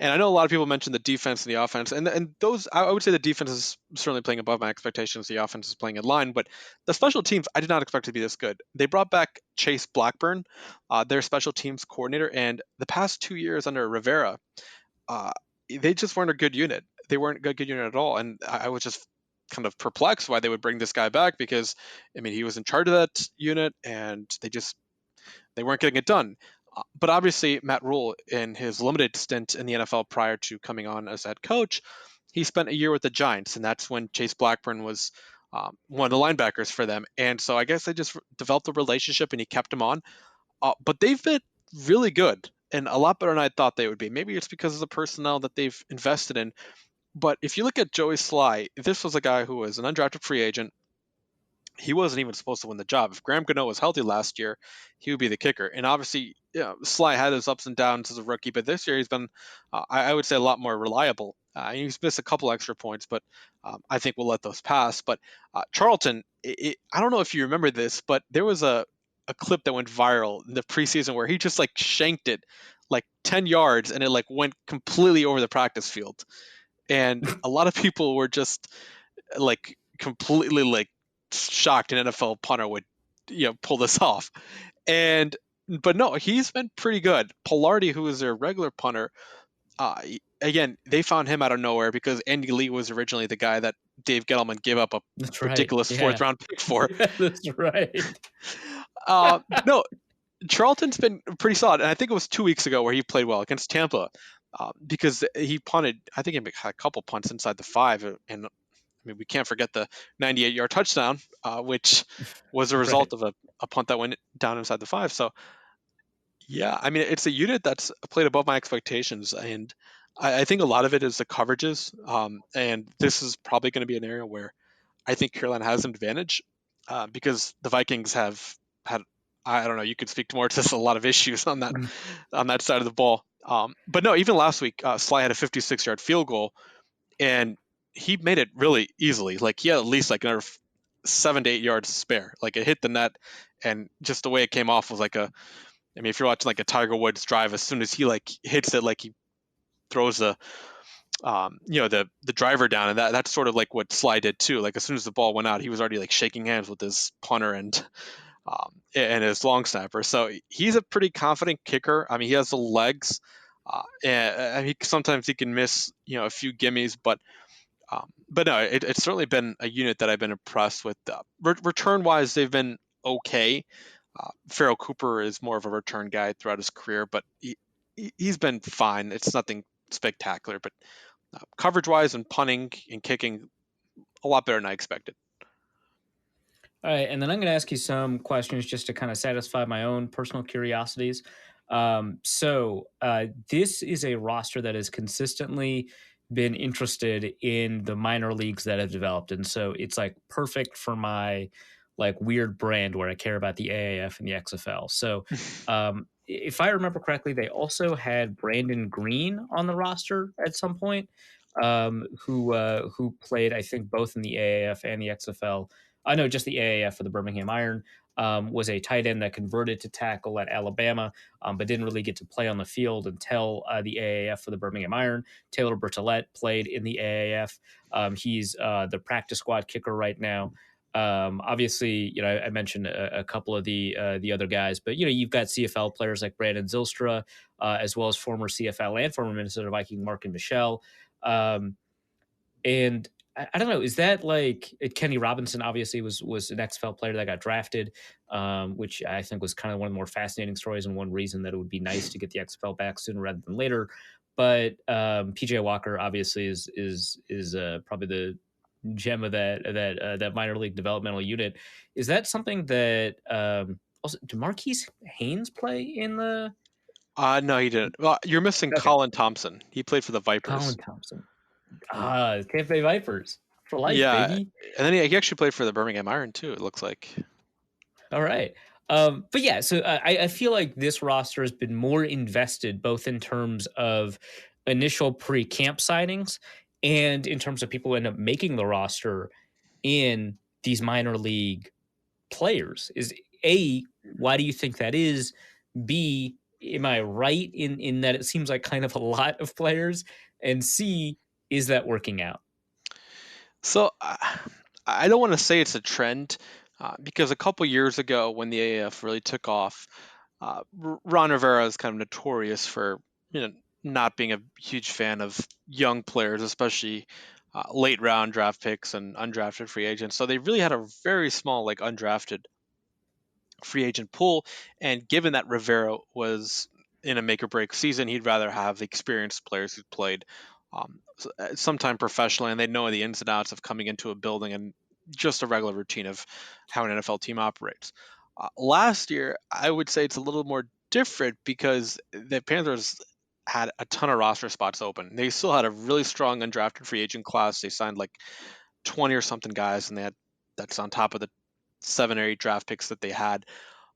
And I know a lot of people mentioned the defense and the offense, and those I would say the defense is certainly playing above my expectations. The offense is playing in line, but the special teams I did not expect to be this good. They brought back Chase Blackburn, their special teams coordinator, and the past 2 years under Rivera, uh, they just weren't a good unit. They weren't a good unit at all, and I was just kind of perplexed why they would bring this guy back because, I mean, he was in charge of that unit, and they weren't getting it done. But obviously, Matt Rule, in his limited stint in the NFL prior to coming on as head coach, he spent a year with the Giants, and that's when Chase Blackburn was one of the linebackers for them. And so I guess they just developed a relationship, and he kept him on. But they've been really good and a lot better than I thought they would be. Maybe it's because of the personnel that they've invested in. But if you look at Joey Sly, this was a guy who was an undrafted free agent. He wasn't even supposed to win the job. If Graham Gano was healthy last year, he would be the kicker. And obviously, Sly had his ups and downs as a rookie, but this year he's been, I would say, a lot more reliable. He's missed a couple extra points, but I think we'll let those pass. But Charlton, I don't know if you remember this, but there was a clip that went viral in the preseason where he just like shanked it like 10 yards and it like went completely over the practice field. And a lot of people were just like completely like shocked an NFL punter would pull this off. But no, he's been pretty good. Pilardi, who is their regular punter, again, they found him out of nowhere because Andy Lee was originally the guy that Dave Gettleman gave up a That's right. ridiculous Yeah. 4th round pick for. Yeah, that's right. No, Charlton's been pretty solid, and I think it was 2 weeks ago where he played well against Tampa, because he punted. I think he had a couple punts inside the 5, and I mean we can't forget the 98-yard touchdown, which was a Right. result of a punt that went down inside the 5. So yeah, I mean it's a unit that's played above my expectations, and I think a lot of it is the coverages, and this is probably going to be an area where I think Carolina has an advantage, because the Vikings have had, I don't know, you could speak more to this, a lot of issues on that side of the ball. But no, even last week, Sly had a 56-yard field goal, and he made it really easily. Like he had at least like another 7 to 8 yards to spare. Like it hit the net, and just the way it came off was like a. I mean, if you're watching like a Tiger Woods drive, as soon as he like hits it, like he throws the driver down, and that's sort of like what Sly did too. Like as soon as the ball went out, he was already like shaking hands with his punter and his long snapper. So he's a pretty confident kicker. I mean, he has the legs, and sometimes he can miss a few gimmies, but no, it's certainly been a unit that I've been impressed with. Return wise, they've been okay. Farrell Cooper is more of a return guy throughout his career, but he's been fine. It's nothing spectacular, but coverage wise and punting and kicking, a lot better than I expected. All right, and then I'm going to ask you some questions just to kind of satisfy my own personal curiosities. This is a roster that has consistently been interested in the minor leagues that have developed, and so it's like perfect for my like weird brand where I care about the AAF and the XFL. So, if I remember correctly, they also had Brandon Green on the roster at some point, who played I think both in the AAF and the XFL. I know just the AAF for the Birmingham Iron, was a tight end that converted to tackle at Alabama, but didn't really get to play on the field until the AAF for the Birmingham Iron. Taylor Bertolette played in the AAF. He's the practice squad kicker right now. Obviously, I mentioned a couple of the other guys, but you've got CFL players like Brandon Zylstra, as well as former CFL and former Minnesota Viking Mark and Michelle. And I don't know, is that like Kenny Robinson obviously was an XFL player that got drafted, which I think was kind of one of the more fascinating stories and one reason that it would be nice to get the XFL back sooner rather than later. But PJ Walker obviously is probably the gem of that minor league developmental unit. Is that something that also did Marquise Haynes play in the? No, he didn't. Well, you're missing Okay, Colin Thompson. He played for the Vipers. Colin Thompson. Tampa Bay Vipers for life, Yeah, baby. and then he actually played for the Birmingham Iron too. It looks like. All right. But yeah, so I feel like this roster has been more invested both in terms of initial pre-camp signings and in terms of people who end up making the roster in these minor league players. Is A, why do you think that is? B, am I right in that it seems like kind of a lot of players? And C, is that working out? So I don't want to say it's a trend, because a couple years ago when the AAF really took off, Ron Rivera is kind of notorious for not being a huge fan of young players, especially late round draft picks and undrafted free agents. So they really had a very small like undrafted free agent pool. And given that Rivera was in a make or break season, he'd rather have experienced players who played sometime professionally and they know the ins and outs of coming into a building and just a regular routine of how an NFL team operates. Last year, I would say it's a little more different because the Panthers had a ton of roster spots open. They still had a really strong undrafted free agent class. They signed like 20 or something guys, and that's on top of the 7 or 8 draft picks that they had.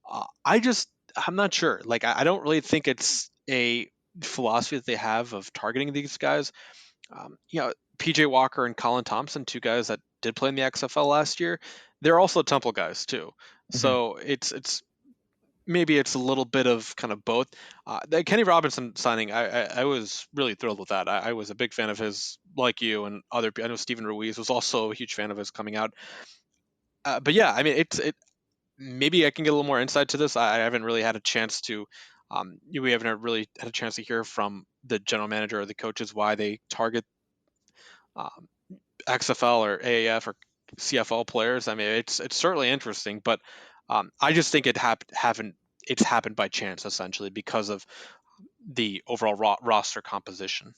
I'm not sure. Like, I don't really think it's a philosophy that they have of targeting these guys. PJ Walker and Colin Thompson, 2 guys that did play in the XFL last year, they're also Temple guys too. So it's maybe it's a little bit of kind of both. The Kenny Robinson signing, I was really thrilled with that. I was a big fan of his, like you and other. I know Steven Ruiz was also a huge fan of his coming out. But yeah, I mean, it maybe I can get a little more insight to this. I haven't really had a chance to. We haven't really had a chance to hear from the general manager or the coaches why they target XFL or AAF or CFL players. I mean, it's certainly interesting, but I just think it's happened by chance essentially because of the overall roster composition.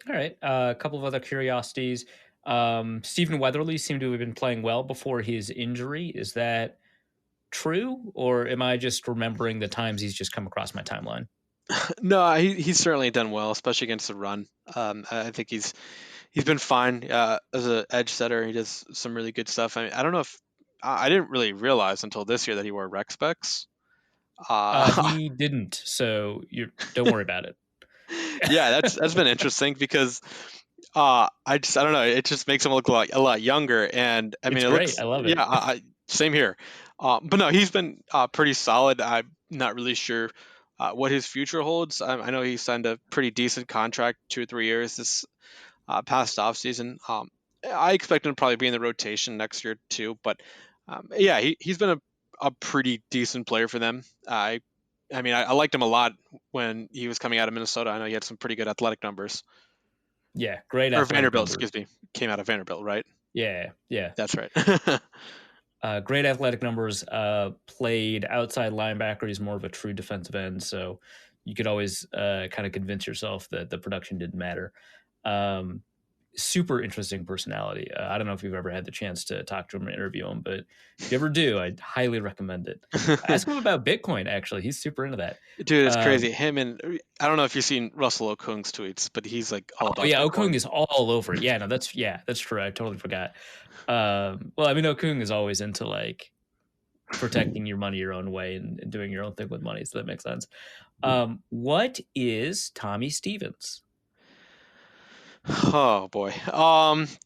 All right. A couple of other curiosities. Stephen Weatherly seemed to have been playing well before his injury. Is that true, or am I just remembering the times he's just come across my timeline? No, he's certainly done well, especially against the run. I think he's been fine as an edge setter. He does some really good stuff. I mean, I don't know if I didn't really realize until this year that he wore rec specs. He didn't, so you don't worry about it. Yeah, that's been interesting because I don't know, it just makes him look a lot younger, and I mean It's it great. looks, I love it. yeah, same here. But no, he's been pretty solid. I'm not really sure what his future holds. I know he signed a pretty decent contract, 2 or 3 years this past off season. I expect him to probably be in the rotation next year too. But yeah, he's been a pretty decent player for them. I mean, I liked him a lot when he was coming out of Minnesota. I know he had some pretty good athletic numbers. Yeah, great Or athletic Vanderbilt, numbers. excuse me. Came out of Vanderbilt, right? Yeah, yeah. That's right. Great athletic numbers. Played outside linebacker. He's more of a true defensive end, so you could always kind of convince yourself that the production didn't matter. Super interesting personality. I don't know if you've ever had the chance to talk to him or interview him, but if you ever do, I'd highly recommend it. Ask him about Bitcoin, actually. He's super into that. Dude, it's crazy. Him and I don't know if you've seen Russell Okung's tweets, but he's like all about yeah, Bitcoin. Okung is all over it. Yeah, no, that's true. I totally forgot. Well, I mean, Okung is always into like protecting your money your own way and doing your own thing with money, so that makes sense. What is Tommy Stevens? Oh boy.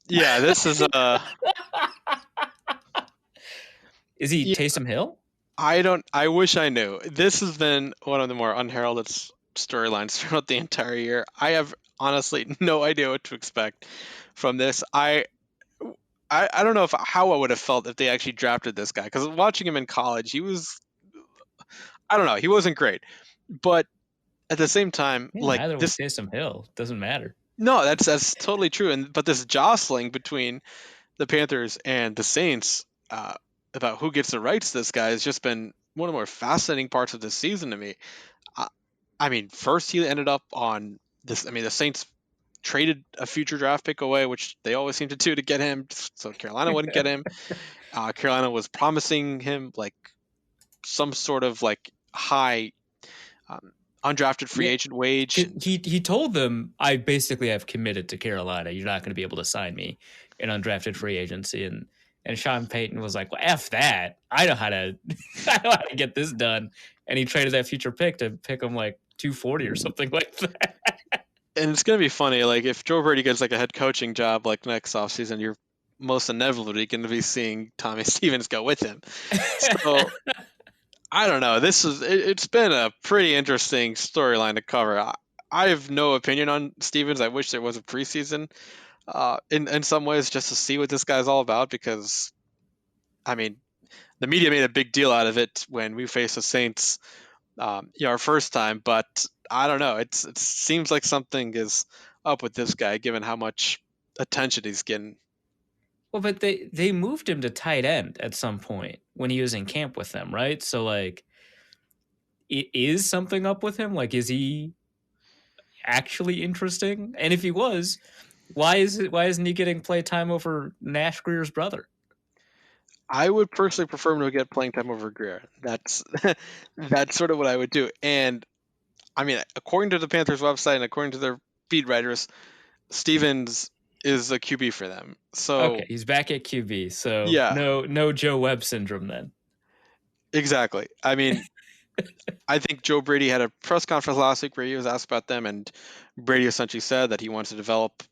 Yeah, this is Is he yeah, Taysom Hill? I wish I knew. This has been one of the more unheralded storylines throughout the entire year. I have honestly no idea what to expect from this. I don't know how I would have felt if they actually drafted this guy, because watching him in college, he was, I don't know, he wasn't great. But at the same time, Yeah, like neither was this, Taysom Hill. Doesn't matter. no, that's totally true. And but this jostling between the Panthers and the Saints about who gets the rights to this guy has just been one of the more fascinating parts of this season to me. Uh, I mean, first he ended up on this. I mean, the Saints traded a future draft pick away, which they always seem to do to get him, so Carolina wouldn't get him. Carolina was promising him like some sort of like high um, undrafted free Yeah, agent wage. he told them, I basically have committed to Carolina. You're not going to be able to sign me in undrafted free agency. And Sean Payton was like, well, F that. I know how to get this done. And he traded that future pick to pick him like 240 or something like that. And it's gonna be funny, like if Joe Brady gets like a head coaching job like next offseason, you're most inevitably going to be seeing Tommy Stevens go with him. So I don't know. It's been a pretty interesting storyline to cover. I have no opinion on Stevens. I wish there was a preseason in some ways just to see what this guy's all about, because I mean the media made a big deal out of it when we faced the Saints our first time, but I don't know. It seems like something is up with this guy given how much attention he's getting. Well, but they moved him to tight end at some point when he was in camp with them, right? So like, is something up with him? Like, is he actually interesting? And if he was, why isn't he getting play time over Nash Greer's brother? I would personally prefer him to get playing time over Greer. That's that's sort of what I would do. And I mean, according to the Panthers website and according to their beat writers, Stevens is a QB for them. So Okay, he's back at QB. So yeah, no Joe Webb syndrome then. exactly. I mean, I think Joe Brady had a press conference last week where he was asked about them, and Brady essentially said that he wants to develop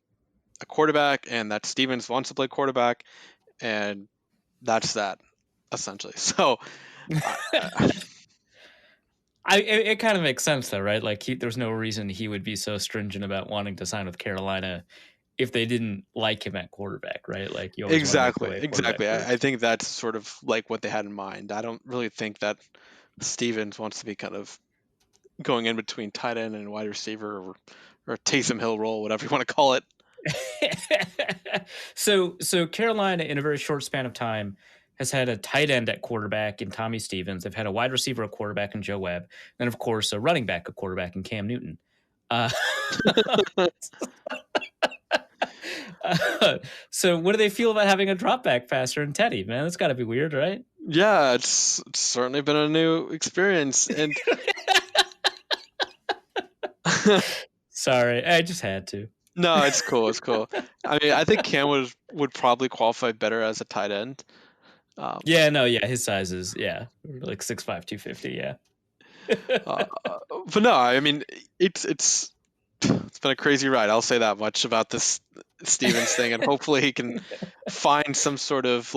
a quarterback and that Stevens wants to play quarterback, and that's that essentially. So It kind of makes sense though, right? Like there's no reason he would be so stringent about wanting to sign with Carolina if they didn't like him at quarterback, right? Like you always want to make the way exactly. quarterback I first. think that's sort of like what they had in mind. I don't really think that Stevens wants to be kind of going in between tight end and wide receiver, or a Taysom Hill role, whatever you want to call it. So Carolina, in a very short span of time, has had a tight end at quarterback in Tommy Stevens. They've had a wide receiver at quarterback in Joe Webb. And, of course, a running back at quarterback in Cam Newton. Uh, so what do they feel about having a drop back passer in Teddy, man? That's got to be weird, right? Yeah, it's certainly been a new experience. And sorry, I just had to. no, it's cool. It's cool. I mean, I think Cam would probably qualify better as a tight end. His size is like 6'5", 250, yeah. But no, I mean, it's been a crazy ride. I'll say that much about this Stevens thing, and hopefully he can find some sort of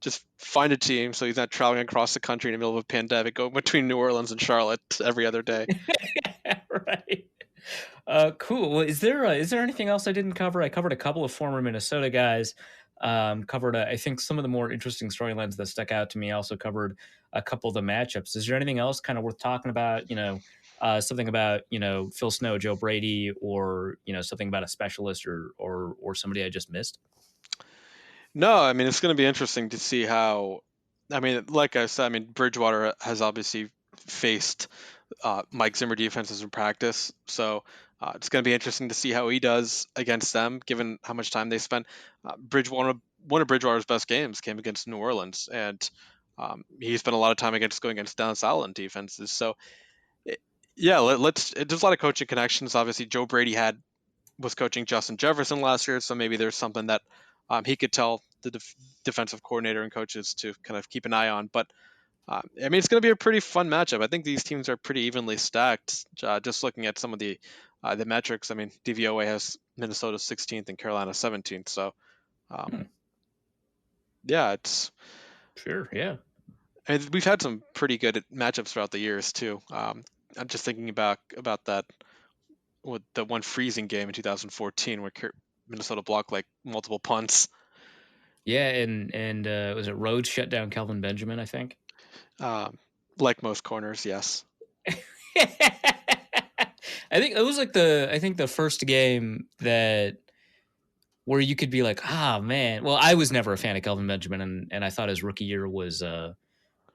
just find a team so he's not traveling across the country in the middle of a pandemic, going between New Orleans and Charlotte every other day. Right. Cool. Well, is there anything else I didn't cover? I covered a couple of former Minnesota guys. Covered I think some of the more interesting storylines that stuck out to me. Also covered a couple of the matchups. Is there anything else kind of worth talking about? Something about Phil Snow, Joe Brady, or something about a specialist or somebody I just missed. No, I mean it's going to be interesting to see how. I mean, like I said, I mean Bridgewater has obviously faced Mike Zimmer defenses in practice, so it's going to be interesting to see how he does against them, given how much time they spent. One of Bridgewater's best games came against New Orleans, and he spent a lot of time going against Dallas Allen defenses. So, there's a lot of coaching connections. Obviously, Joe Brady was coaching Justin Jefferson last year, so maybe there's something that he could tell the defensive coordinator and coaches to kind of keep an eye on. But I mean, it's going to be a pretty fun matchup. I think these teams are pretty evenly stacked. Just looking at some of the metrics, I mean, DVOA has Minnesota 16th and Carolina 17th. So, yeah, it's sure, yeah. And we've had some pretty good matchups throughout the years too. I'm just thinking about that with the one freezing game in 2014 where Minnesota blocked like multiple punts. Yeah, and was it Rhodes shut down Kelvin Benjamin, I think? Like most corners, yes. I think it was like the first game where you could be like, man. Well, I was never a fan of Kelvin Benjamin, and I thought his rookie year was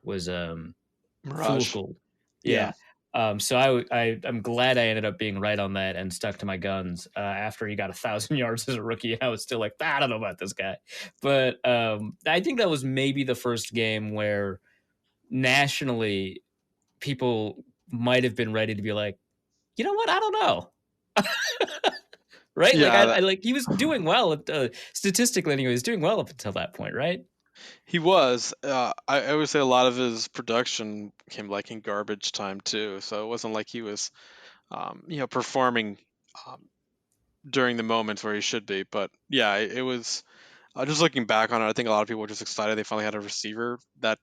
fool's gold. Yeah. So I'm glad I ended up being right on that and stuck to my guns after he got 1,000 yards as a rookie. And I was still like, I don't know about this guy. But I think that was maybe the first game where nationally people might have been ready to be like, you know what? I don't know. Right? Yeah, like he was doing well statistically anyway. He was doing well up until that point, right? He was. I would say a lot of his production came like in garbage time too. So it wasn't like he was, performing during the moments where he should be. But yeah, it was. Just looking back on it, I think a lot of people were just excited they finally had a receiver that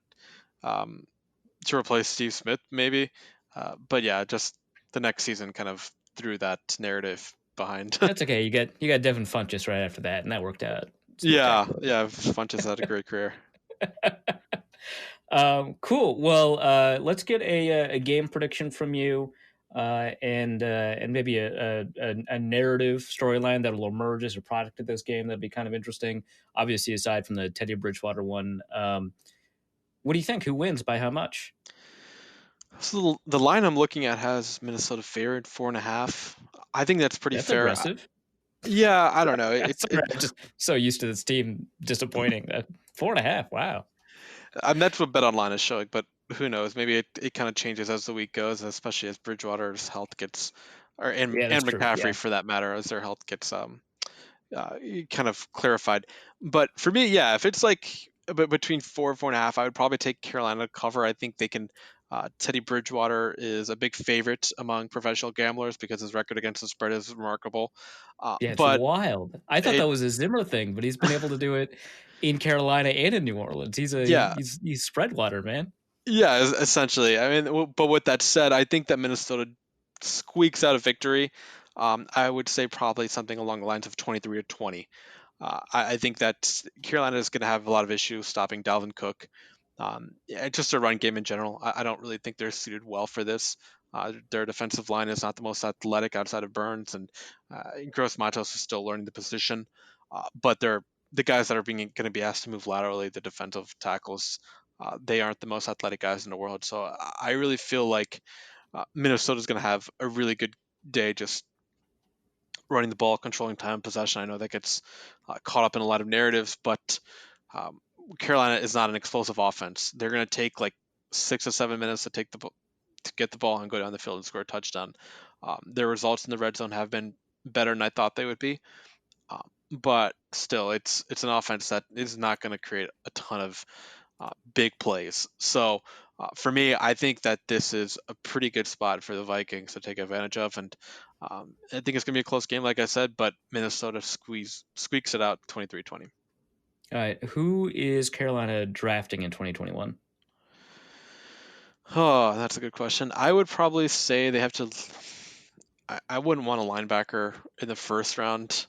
to replace Steve Smith, maybe. But yeah, just the next season kind of threw that narrative behind. That's okay. You got Devin Funchess right after that, and that worked out. Yeah. Funchess had a great career. Cool. Well, let's get a game prediction from you, and maybe a narrative storyline that will emerge as a product of this game. That'd be kind of interesting. Obviously, aside from the Teddy Bridgewater one, what do you think? Who wins by how much? So the line I'm looking at has Minnesota favored 4.5. I think that's pretty fair. Aggressive. Yeah, I don't know. I'm just so used to this team disappointing. 4.5. Wow. That's what Bet Online is showing, but who knows? Maybe it kind of changes as the week goes, especially as Bridgewater's health gets, and McCaffrey for that matter, as their health gets kind of clarified. But for me, yeah, if it's like between 4.5, I would probably take Carolina to cover. I think they can. Teddy Bridgewater is a big favorite among professional gamblers because his record against the spread is remarkable. It's wild. I thought that was a Zimmer thing, but he's been able to do it in Carolina and in New Orleans. He's spread water, man. Yeah, essentially. I mean, but with that said, I think that Minnesota squeaks out a victory. I would say probably something along the lines of 23-20. I think that Carolina is going to have a lot of issues stopping Dalvin Cook. Just a run game in general. I don't really think they're suited well for this. Their defensive line is not the most athletic outside of Burns, and Gross Matos is still learning the position. But they're the guys that are going to be asked to move laterally, the defensive tackles. They aren't the most athletic guys in the world. So I really feel like Minnesota's going to have a really good day just running the ball, controlling time of possession. I know that gets caught up in a lot of narratives, but Carolina is not an explosive offense. They're going to take like 6 to 7 minutes to get the ball and go down the field and score a touchdown. Their results in the red zone have been better than I thought they would be, but still, it's an offense that is not going to create a ton of big plays. So for me, I think that this is a pretty good spot for the Vikings to take advantage of, and I think it's going to be a close game, like I said, but Minnesota squeaks it out 23-20. All right, who is Carolina drafting in 2021? Oh, that's a good question. I would probably say they have to. I wouldn't want a linebacker in the first round.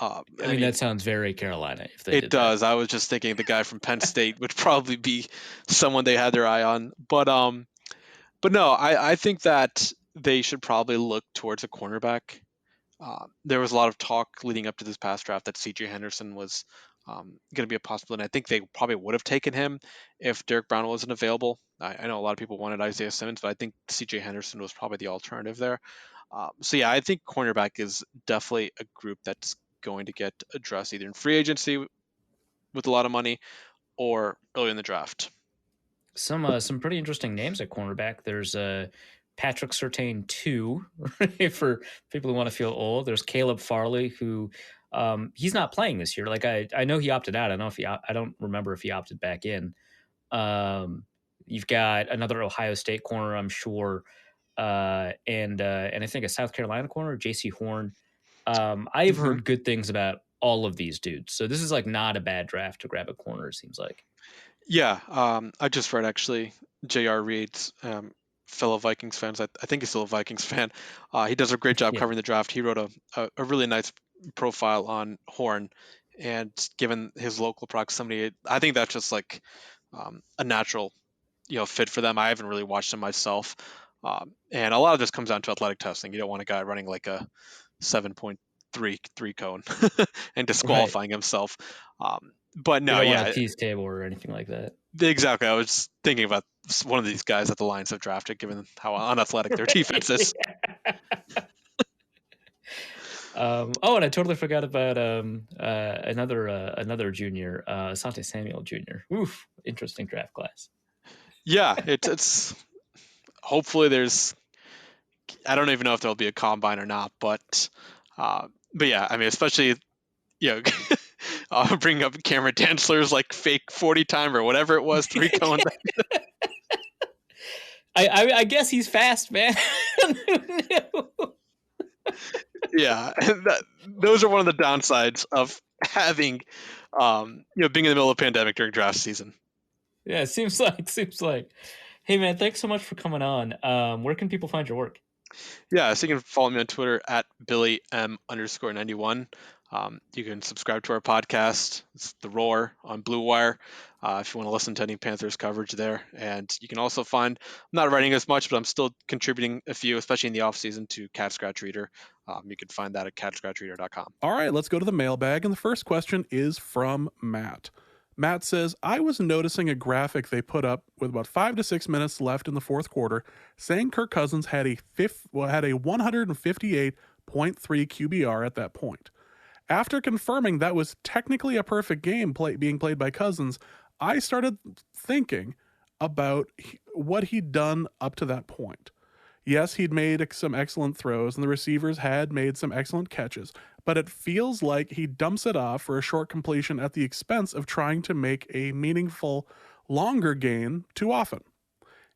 I mean, that sounds very Carolina if they it did does. that. I was just thinking the guy from Penn State would probably be someone they had their eye on. But no, I think that they should probably look towards a cornerback. There was a lot of talk leading up to this past draft that C.J. Henderson was going to be a possibility. And I think they probably would have taken him if Derek Brown wasn't available. I know a lot of people wanted Isaiah Simmons, but I think C.J. Henderson was probably the alternative there. So yeah, I think cornerback is definitely a group that's going to get addressed either in free agency with a lot of money or early in the draft. Some pretty interesting names at cornerback. There's Patrick Surtain 2 for people who want to feel old. There's Caleb Farley, who he's not playing this year. Like I know he opted out. I don't remember if he opted back in. You've got another Ohio State corner, I'm sure, and I think a South Carolina corner, J.C. Horn. I've heard good things about all of these dudes, so this is like not a bad draft to grab a corner. It seems like. Yeah, I just read actually J.R. Reed's fellow Vikings fans. I think he's still a Vikings fan. He does a great job Yeah. covering the draft. He wrote a really nice profile on Horn, and given his local proximity, I think that's just like a natural, fit for them. I haven't really watched him myself, and a lot of this comes down to athletic testing. You don't want a guy running like a 7.33 cone and disqualifying himself. But no, you don't yeah, want a tease table or anything like that. exactly. I was thinking about one of these guys that the Lions have drafted, given how unathletic their defense is. And I totally forgot about another junior, Asante Samuel Jr. Oof, interesting draft class. Yeah, it's hopefully there's. I don't even know if there'll be a combine or not, but yeah, I mean, especially bringing up Cameron Dantzler's like fake 40 time or whatever it was, 3 cone. I guess he's fast, man. Yeah, those are one of the downsides of having, being in the middle of a pandemic during draft season. Yeah, it seems like. Hey, man, thanks so much for coming on. Where can people find your work? Yeah, so you can follow me on Twitter at BillyM_91. You can subscribe to our podcast. It's The Roar on Blue Wire if you want to listen to any Panthers coverage there. And you can also find, I'm not writing as much, but I'm still contributing a few, especially in the offseason, to Cat Scratch Reader. You can find that at catscratchreader.com. All right, let's go to the mailbag. And the first question is from Matt. Matt says, I was noticing a graphic they put up with about 5 to 6 minutes left in the fourth quarter saying Kirk Cousins had a 158.3 QBR at that point. After confirming that was technically a perfect game being played by Cousins, I started thinking about what he'd done up to that point. Yes, he'd made some excellent throws, and the receivers had made some excellent catches, but it feels like he dumps it off for a short completion at the expense of trying to make a meaningful, longer gain too often.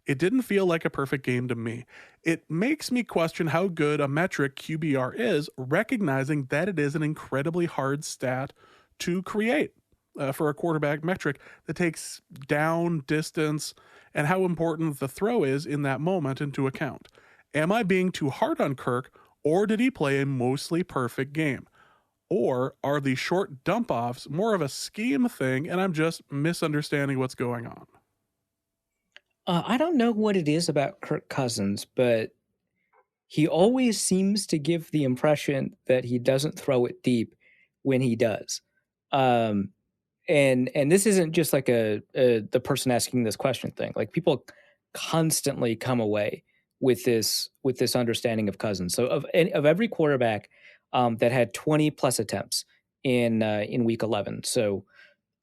It didn't feel like a perfect game to me. It makes me question how good a metric QBR is, recognizing that it is an incredibly hard stat to create for a quarterback metric that takes down, distance, and how important the throw is in that moment into account. Am I being too hard on Kirk, or did he play a mostly perfect game? Or are the short dump-offs more of a scheme thing and I'm just misunderstanding what's going on? I don't know what it is about Kirk Cousins, but he always seems to give the impression that he doesn't throw it deep when he does. Um, and this isn't just like the person asking this question thing. Like people constantly come away with this understanding of Cousins. So of every quarterback that had 20 plus attempts in week 11. So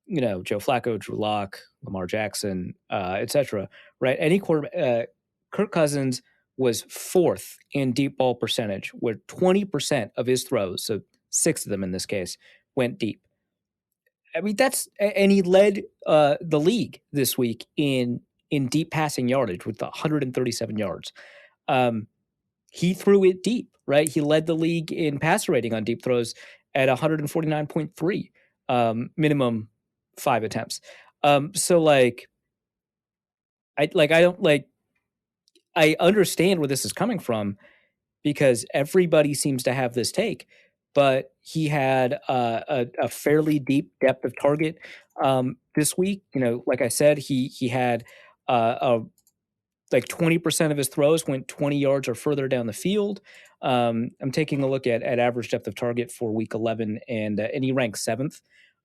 Joe Flacco, Drew Lock, Lamar Jackson, etc. Right? Any quarterback, Kirk Cousins was fourth in deep ball percentage, where 20% of his throws, so 6 of them in this case, went deep. I mean, and he led the league this week in deep passing yardage with 137 yards. He threw it deep, right? He led the league in passer rating on deep throws at 149.3, minimum 5 attempts. So like, I don't like. I understand where this is coming from because everybody seems to have this take, but he had a fairly deep depth of target this week. Like I said, he had like 20% of his throws went 20 yards or further down the field. I'm taking a look at average depth of target for week 11, and he ranked 7th.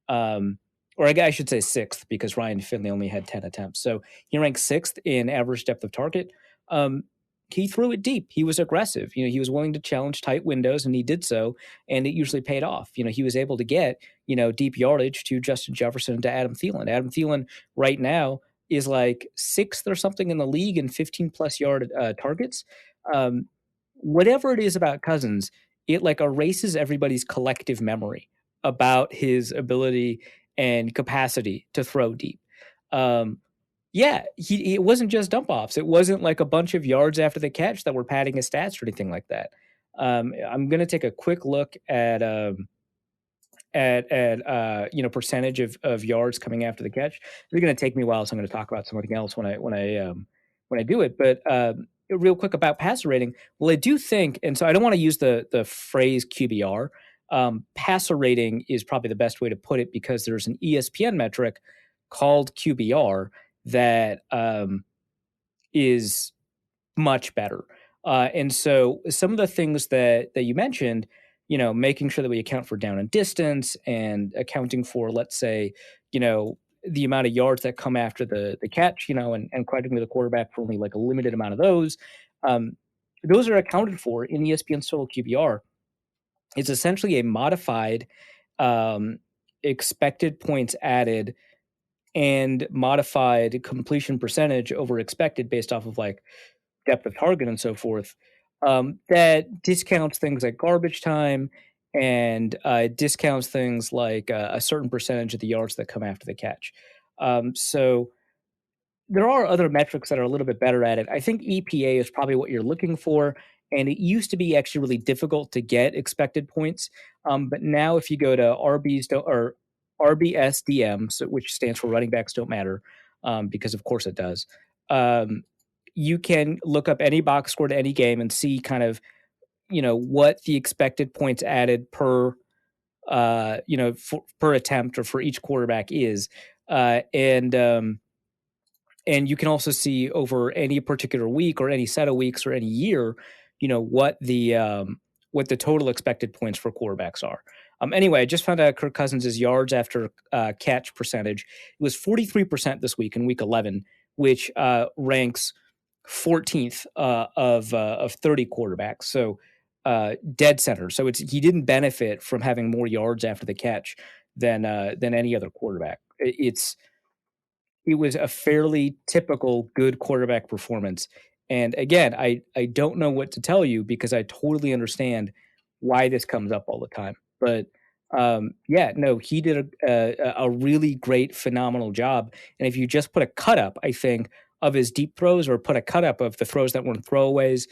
Or I should say 6th because Ryan Finley only had 10 attempts. So he ranked 6th in average depth of target. He threw it deep. He was aggressive. He was willing to challenge tight windows, and he did so, and it usually paid off. He was able to get, deep yardage to Justin Jefferson and to Adam Thielen. Adam Thielen right now is like 6th or something in the league in 15 plus yard targets. Whatever it is about Cousins, it like erases everybody's collective memory about his ability and capacity to throw deep. It wasn't just dump offs. It wasn't like a bunch of yards after the catch that were padding his stats or anything like that. I'm going to take a quick look at percentage of yards coming after the catch. It's going to take me a while, so I'm going to talk about something else when I do it. But real quick about passer rating. Well, I do think, and so I don't want to use the phrase QBR. Passer rating is probably the best way to put it because there's an ESPN metric called QBR that is much better. And so some of the things that you mentioned, making sure that we account for down and distance and accounting for, let's say, the amount of yards that come after the catch, and crediting the quarterback for only like a limited amount of those. Those are accounted for in ESPN's total QBR. It's essentially a modified expected points added and modified completion percentage over expected based off of like depth of target and so forth, that discounts things like garbage time and discounts things like a certain percentage of the yards that come after the catch. So there are other metrics that are a little bit better at it. I think EPA is probably what you're looking for. And it used to be actually really difficult to get expected points. But now if you go to RBSDM, which stands for running backs don't matter, because of course it does, you can look up any box score to any game and see kind of, what the expected points added per attempt or for each quarterback is. And you can also see over any particular week or any set of weeks or any year, what the total expected points for quarterbacks are. Anyway, I just found out Kirk Cousins' yards after catch percentage. It was 43% this week in week 11, which ranks 14th of 30 quarterbacks. So dead center. So he didn't benefit from having more yards after the catch than any other quarterback. It was a fairly typical good quarterback performance. And again, I don't know what to tell you because I totally understand why this comes up all the time. But he did a really great, phenomenal job. And if you just put a cut up, I think, of his deep throws or put a cut up of the throws that weren't throwaways,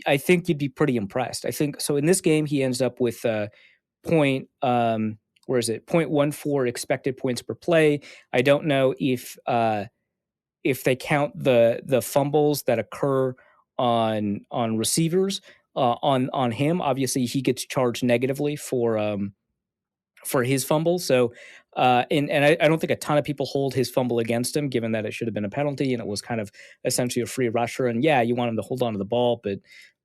I think you'd be pretty impressed. I think so. In this game, he ends up with 0.14 expected points per play. I don't know if they count the fumbles that occur on receivers on him. Obviously, he gets charged negatively for his fumble. So And I don't think a ton of people hold his fumble against him, given that it should have been a penalty and it was kind of essentially a free rusher. And yeah, you want him to hold on to the ball, but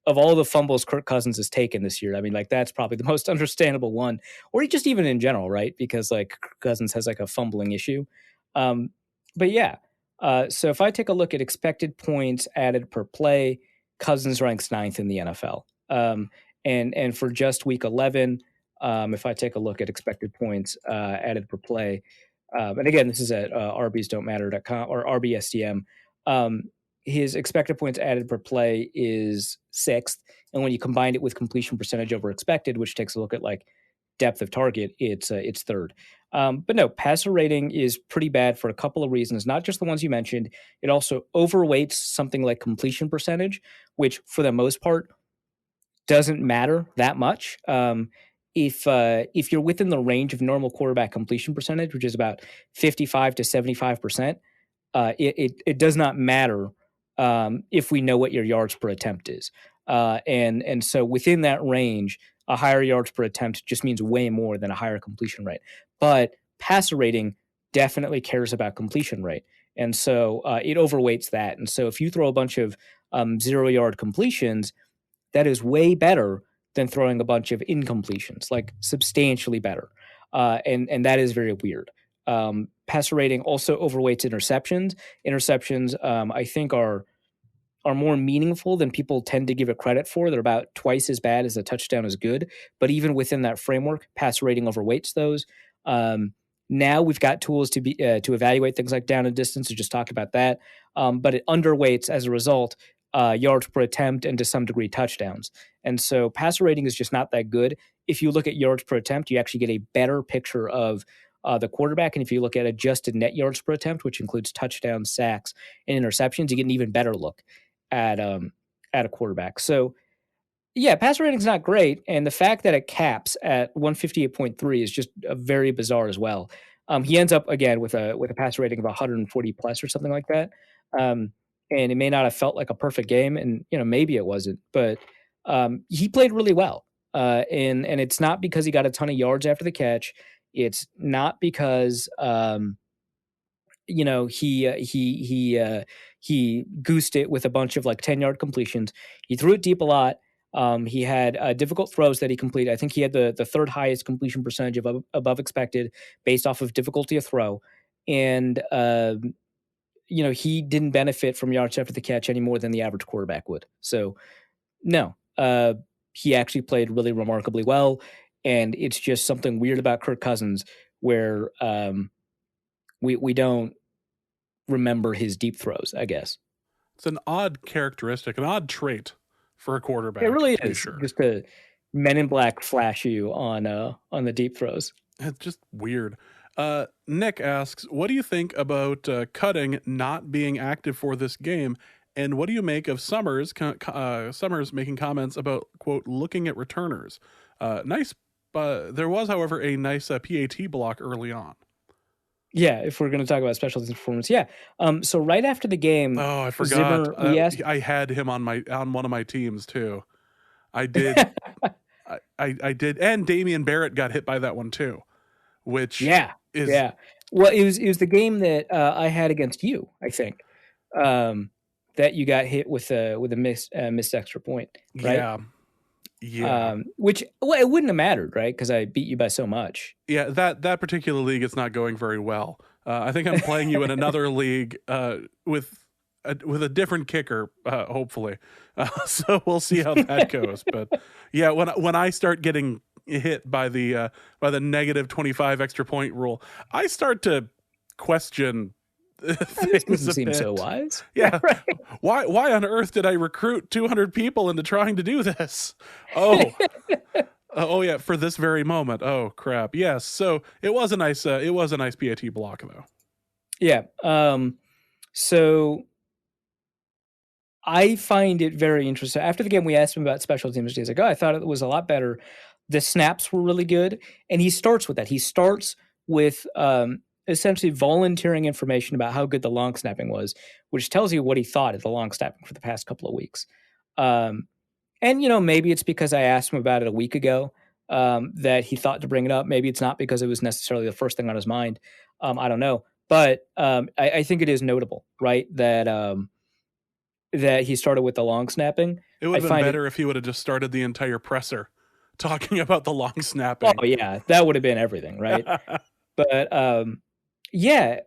of all the fumbles Kirk Cousins has taken this year, I mean, like that's probably the most understandable one, or just even in general, right? Because like Kirk Cousins has like a fumbling issue. But yeah, so if I take a look at expected points added per play, Cousins ranks 9th in the NFL. And for just week 11, if I take a look at expected points added per play, and again, this is at rbsdon'tmatter.com or rbsdm. His expected points added per play is 6th, and when you combine it with completion percentage over expected, which takes a look at like depth of target, it's 3rd. But no, passer rating is pretty bad for a couple of reasons, not just the ones you mentioned. It also overweights something like completion percentage, which for the most part doesn't matter that much. If you're within the range of normal quarterback completion percentage, which is about 55 to 75%, it does not matter if we know what your yards per attempt is. And so within that range, a higher yards per attempt just means way more than a higher completion rate. But passer rating definitely cares about completion rate. And so it overweights that. And so if you throw a bunch of 0-yard completions, that is way better than throwing a bunch of incompletions, like substantially better. And that is very weird. Passer rating also overweights interceptions. Interceptions, I think, are more meaningful than people tend to give it credit for. They're about twice as bad as a touchdown is good. But even within that framework, passer rating overweights those. Now we've got tools to evaluate things like down and distance. So just talk about that. But it underweights as a result yards per attempt and to some degree touchdowns. And so passer rating is just not that good. If you look at yards per attempt, you actually get a better picture of the quarterback. And if you look at adjusted net yards per attempt, which includes touchdowns, sacks, and interceptions, you get an even better look at a quarterback. So yeah, passer rating is not great. And the fact that it caps at 158.3 is just very bizarre as well. He ends up again with a passer rating of 140 plus or something like that. And it may not have felt like a perfect game, and maybe it wasn't, but he played really well. And it's not because he got a ton of yards after the catch. It's not because he goosed it with a bunch of like 10-yard completions. He threw it deep a lot. He had difficult throws that he completed. I think he had the 3rd highest completion percentage above expected based off of difficulty of throw. And he didn't benefit from yards after the catch any more than the average quarterback would. So no, he actually played really remarkably well. And it's just something weird about Kirk Cousins where we don't remember his deep throws, I guess. It's an odd characteristic, an odd trait for a quarterback. It really is. Sure. Just to Men in Black flash you on the deep throws. It's just weird. Nick asks, what do you think about cutting not being active for this game? And what do you make of Summers making comments about, quote, looking at returners? Nice. There was, however, a nice PAT block early on. Yeah, if we're going to talk about special teams performance, yeah. So right after the game, I forgot. Zimmer, I had him on one of my teams too. I did. I did, and Damian Barrett got hit by that one too, which yeah. Well, it was the game that I had against you, I think, that you got hit with a missed extra point, right? Yeah. Which it wouldn't have mattered, right? Because I beat you by so much. Yeah, that particular league is not going very well. I think I'm playing you in another league with a different kicker, hopefully. So we'll see how that goes. But yeah, when I start getting hit by the negative 25 extra point rule, I start to question. This doesn't seem so wise. Yeah. Right. Why on earth did I recruit 200 people into trying to do this? Oh. Oh yeah, for this very moment. Oh crap. Yes. So it was a nice PAT block though. Yeah. So I find it very interesting. After the game, we asked him about special teams. He's like, I thought it was a lot better. The snaps were really good. And he starts with that. He starts with essentially volunteering information about how good the long snapping was, which tells you what he thought of the long snapping for the past couple of weeks. And, maybe it's because I asked him about it a week ago. that he thought to bring it up. Maybe it's not because it was necessarily the first thing on his mind. I don't know. But I think it is notable, right, that he started with the long snapping. It would have been better if he would have just started the entire presser talking about the long snapping. Oh, yeah, that would have been everything, right? But, yeah,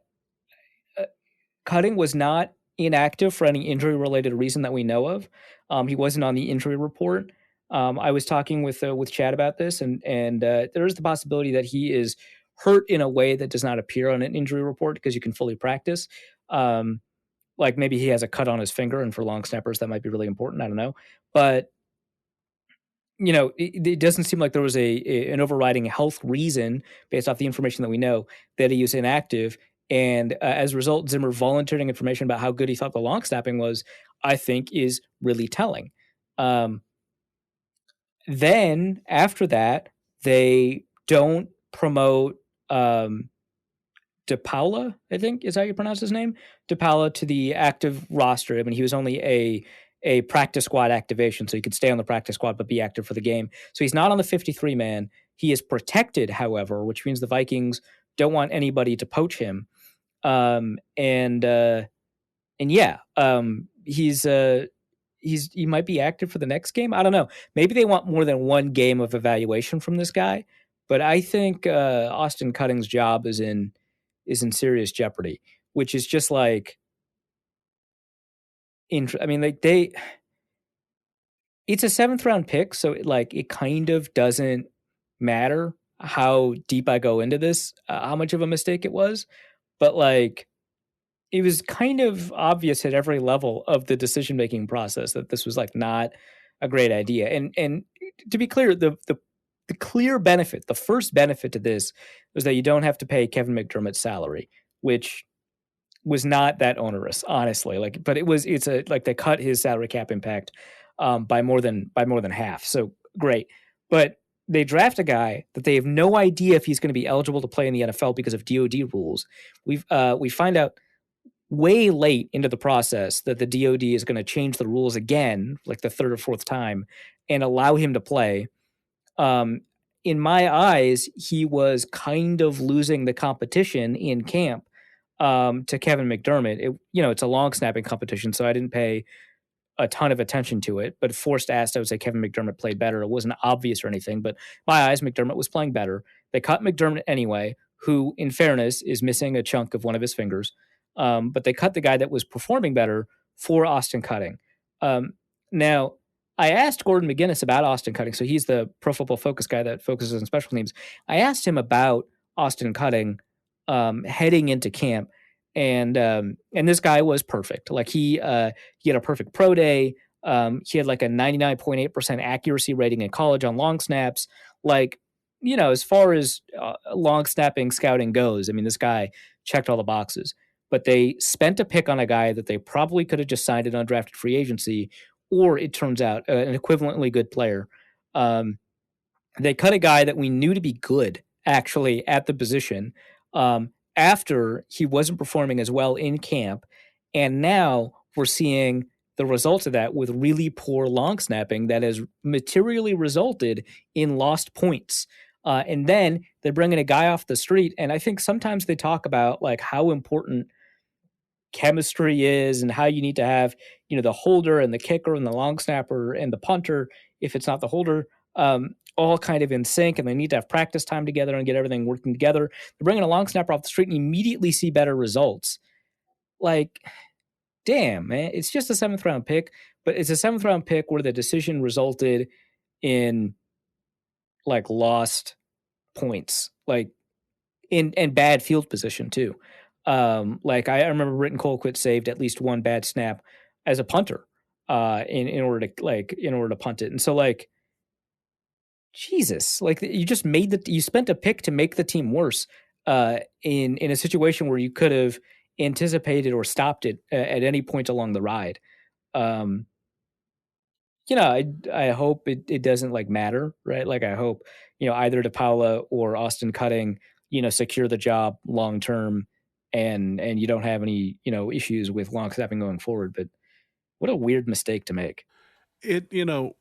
Cutting was not inactive for any injury-related reason that we know of. He wasn't on the injury report. I was talking with Chad about this, and there is the possibility that he is hurt in a way that does not appear on an injury report because you can fully practice. Like maybe he has a cut on his finger, and for long snappers that might be really important. I don't know, but it doesn't seem like there was an overriding health reason based off the information that we know that he was inactive. And as a result, Zimmer volunteering information about how good he thought the long snapping was, I think, is really telling. Then after that, they don't promote De Paula, I think is how you pronounce his name, De Paula, to the active roster. I mean, he was only a practice squad activation, so he could stay on the practice squad but be active for the game. So he's not on the 53-man. He is protected, however, which means the Vikings don't want anybody to poach him. He might be active for the next game. I don't know. Maybe they want more than one game of evaluation from this guy, but I think Austin Cutting's job is in serious jeopardy, which is just like, it's a 7th round pick, so it kind of doesn't matter how deep I go into this, how much of a mistake it was, but it was kind of obvious at every level of the decision making process that this was not a great idea. And to be clear, the clear benefit, the first benefit to this was that you don't have to pay Kevin McDermott's salary, which was not that onerous, honestly. But they cut his salary cap impact by more than half. So great. But they draft a guy that they have no idea if he's going to be eligible to play in the NFL because of DoD rules. We find out way late into the process that the DoD is going to change the rules again, like the 3rd or 4th time, and allow him to play. In my eyes, he was kind of losing the competition in camp to Kevin McDermott. It's a long snapping competition, so I didn't pay a ton of attention to it, but forced asked, I would say Kevin McDermott played better. It wasn't obvious or anything, but my eyes, McDermott was playing better. They cut McDermott anyway, who, in fairness, is missing a chunk of one of his fingers. But they cut the guy that was performing better for Austin Cutting. Now, I asked Gordon McGinnis about Austin Cutting, so he's the Pro Football Focus guy that focuses on special teams. I asked him about Austin Cutting heading into camp, and this guy was perfect. He had a perfect pro day. He had a 99.8% accuracy rating in college on long snaps. As far as long snapping scouting goes, this guy checked all the boxes. But they spent a pick on a guy that they probably could have just signed in undrafted free agency, or it turns out an equivalently good player. They cut a guy that we knew to be good, actually, at the position after he wasn't performing as well in camp. And now we're seeing the results of that with really poor long snapping that has materially resulted in lost points. And then they're bringing a guy off the street. And I think sometimes they talk about how important chemistry is and how you need to have, the holder and the kicker and the long snapper and the punter, if it's not the holder, all kind of in sync, and they need to have practice time together and get everything working together. They're bringing a long snapper off the street and immediately see better results. Damn, man, it's just a 7th round pick, but it's a 7th round pick where the decision resulted in lost points, in bad field position too. I remember Britton Colquitt saved at least one bad snap as a punter in order to punt it. And so Jesus, you just you spent a pick to make the team worse in a situation where you could have anticipated or stopped it at any point along the ride. I hope it doesn't matter, right? I hope, either De Paula or Austin Cutting, secure the job long term, and you don't have any, issues with long snapping going forward. But what a weird mistake to make.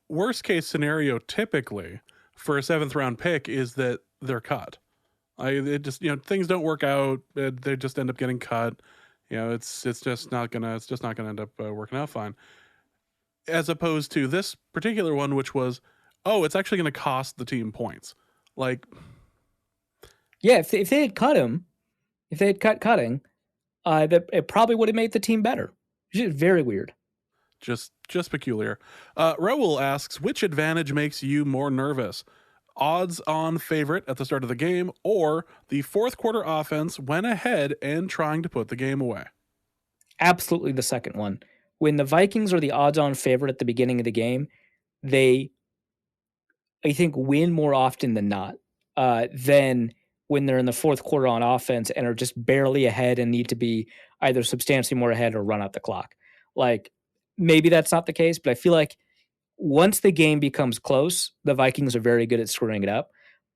Worst case scenario, typically, for a 7th round pick is that they're cut. It just, things don't work out. They just end up getting cut. It's just not gonna end up working out fine. As opposed to this particular one, which was, it's actually going to cost the team points. Like, yeah, if they had cut him, if they had cut cutting, it probably would have made the team better. Which is very weird. Just peculiar. Raul asks, which advantage makes you more nervous? Odds-on favorite at the start of the game, or the fourth quarter offense went ahead and trying to put the game away? Absolutely the second one. When the Vikings are the odds-on favorite at the beginning of the game, they, I think, win more often than not than when they're in the fourth quarter on offense and are just barely ahead and need to be either substantially more ahead or run out the clock. Like, maybe that's not the case, but I feel like once the game becomes close, the Vikings are very good at screwing it up.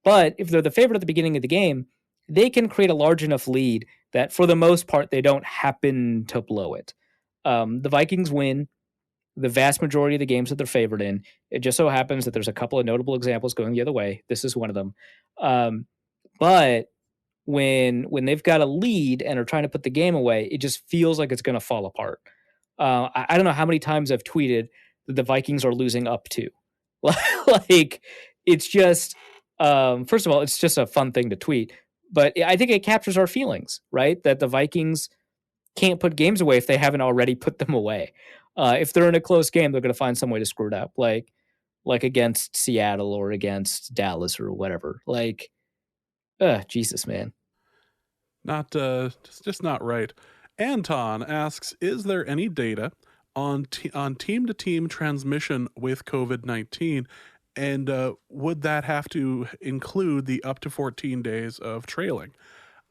But if they're the favorite at the beginning of the game, they can create a large enough lead that for the most part, they don't happen to blow it. The Vikings win the vast majority of the games that they're favored in. It just so happens that there's a couple of notable examples going the other way. This is one of them. But when they've got a lead and are trying to put the game away, it just feels like it's going to fall apart. I don't know how many times I've tweeted that the Vikings are losing up to. Like, it's just, first of all, it's just a fun thing to tweet. But I think it captures our feelings, right? That the Vikings can't put games away if they haven't already put them away. If they're in a close game, they're going to find some way to screw it up, like against Seattle or against Dallas or whatever. Like, Jesus, man. Not just not right. Anton asks, is there any data on team-to-team transmission with COVID-19? And would that have to include the up to 14 days of trailing?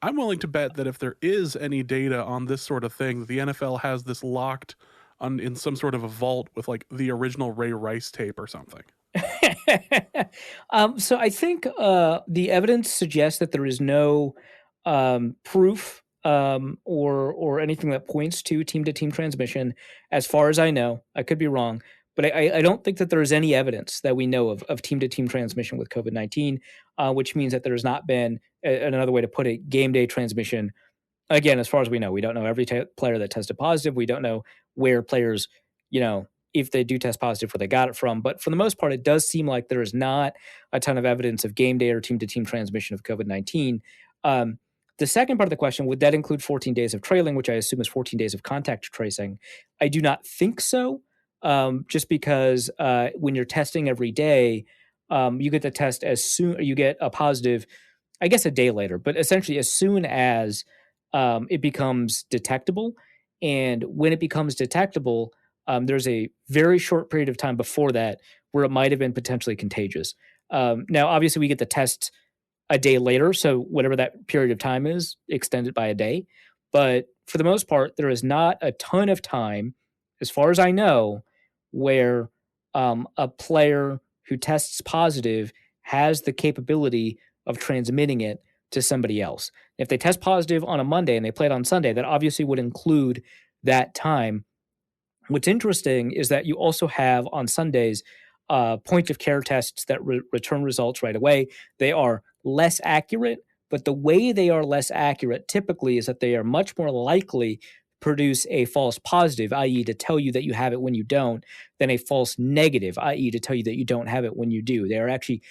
I'm willing to bet that if there is any data on this sort of thing, the NFL has this locked in some sort of a vault with like the original Ray Rice tape or something. So I think the evidence suggests that there is no proof or anything that points to team-to-team transmission, as far as I know. I could be wrong, but I don't think that there is any evidence that we know of team-to-team transmission with COVID-19, which means that there has not been, another way to put it, game day transmission. Again, as far as we know, we don't know every player that tested positive. We don't know where players, if they do test positive, where they got it from. But for the most part, it does seem like there is not a ton of evidence of game day or team-to-team transmission of COVID-19. The second part of the question, would that include 14 days of trailing, which I assume is 14 days of contact tracing? I do not think so, just because when you're testing every day, you get the test you get a positive, I guess a day later, but essentially as soon as it becomes detectable. And when it becomes detectable, there's a very short period of time before that where it might have been potentially contagious. Now, obviously, we get the test a day later, so whatever that period of time is, extended by a day. But for the most part, there is not a ton of time, as far as I know, where a player who tests positive has the capability of transmitting it to somebody else. If they test positive on a Monday and they play it on Sunday, that obviously would include that time. What's interesting is that you also have on Sundays point of care tests that return results right away. They are less accurate, but the way they are less accurate typically is that they are much more likely to produce a false positive, i.e. to tell you that you have it when you don't, than a false negative, i.e. to tell you that you don't have it when you do. They are actually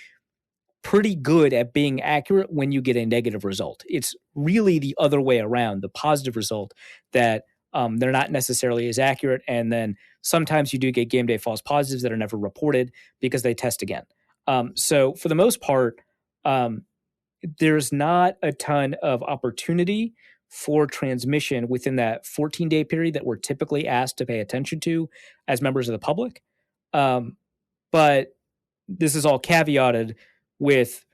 pretty good at being accurate when you get a negative result. It's really the other way around, the positive result, that they're not necessarily as accurate. And then sometimes you do get game day false positives that are never reported because they test again. So for the most part, there's not a ton of opportunity for transmission within that 14-day period that we're typically asked to pay attention to as members of the public. But this is all caveated with,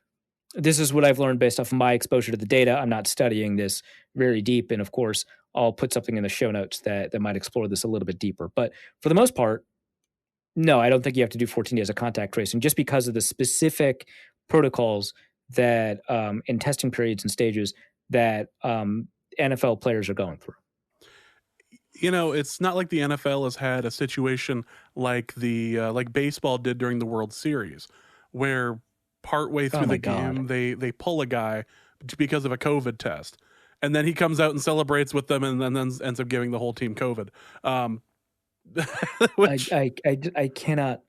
this is what I've learned based off of my exposure to the data. I'm not studying this very deep. And of course, I'll put something in the show notes that might explore this a little bit deeper. But for the most part, no, I don't think you have to do 14 days of contact tracing just because of the specific protocols that in testing periods and stages that NFL players are going through. It's not like the NFL has had a situation like like baseball did during the World Series, where partway through the game, they pull a guy because of a COVID test, and then he comes out and celebrates with them, and then ends up giving the whole team COVID. Which, I cannot.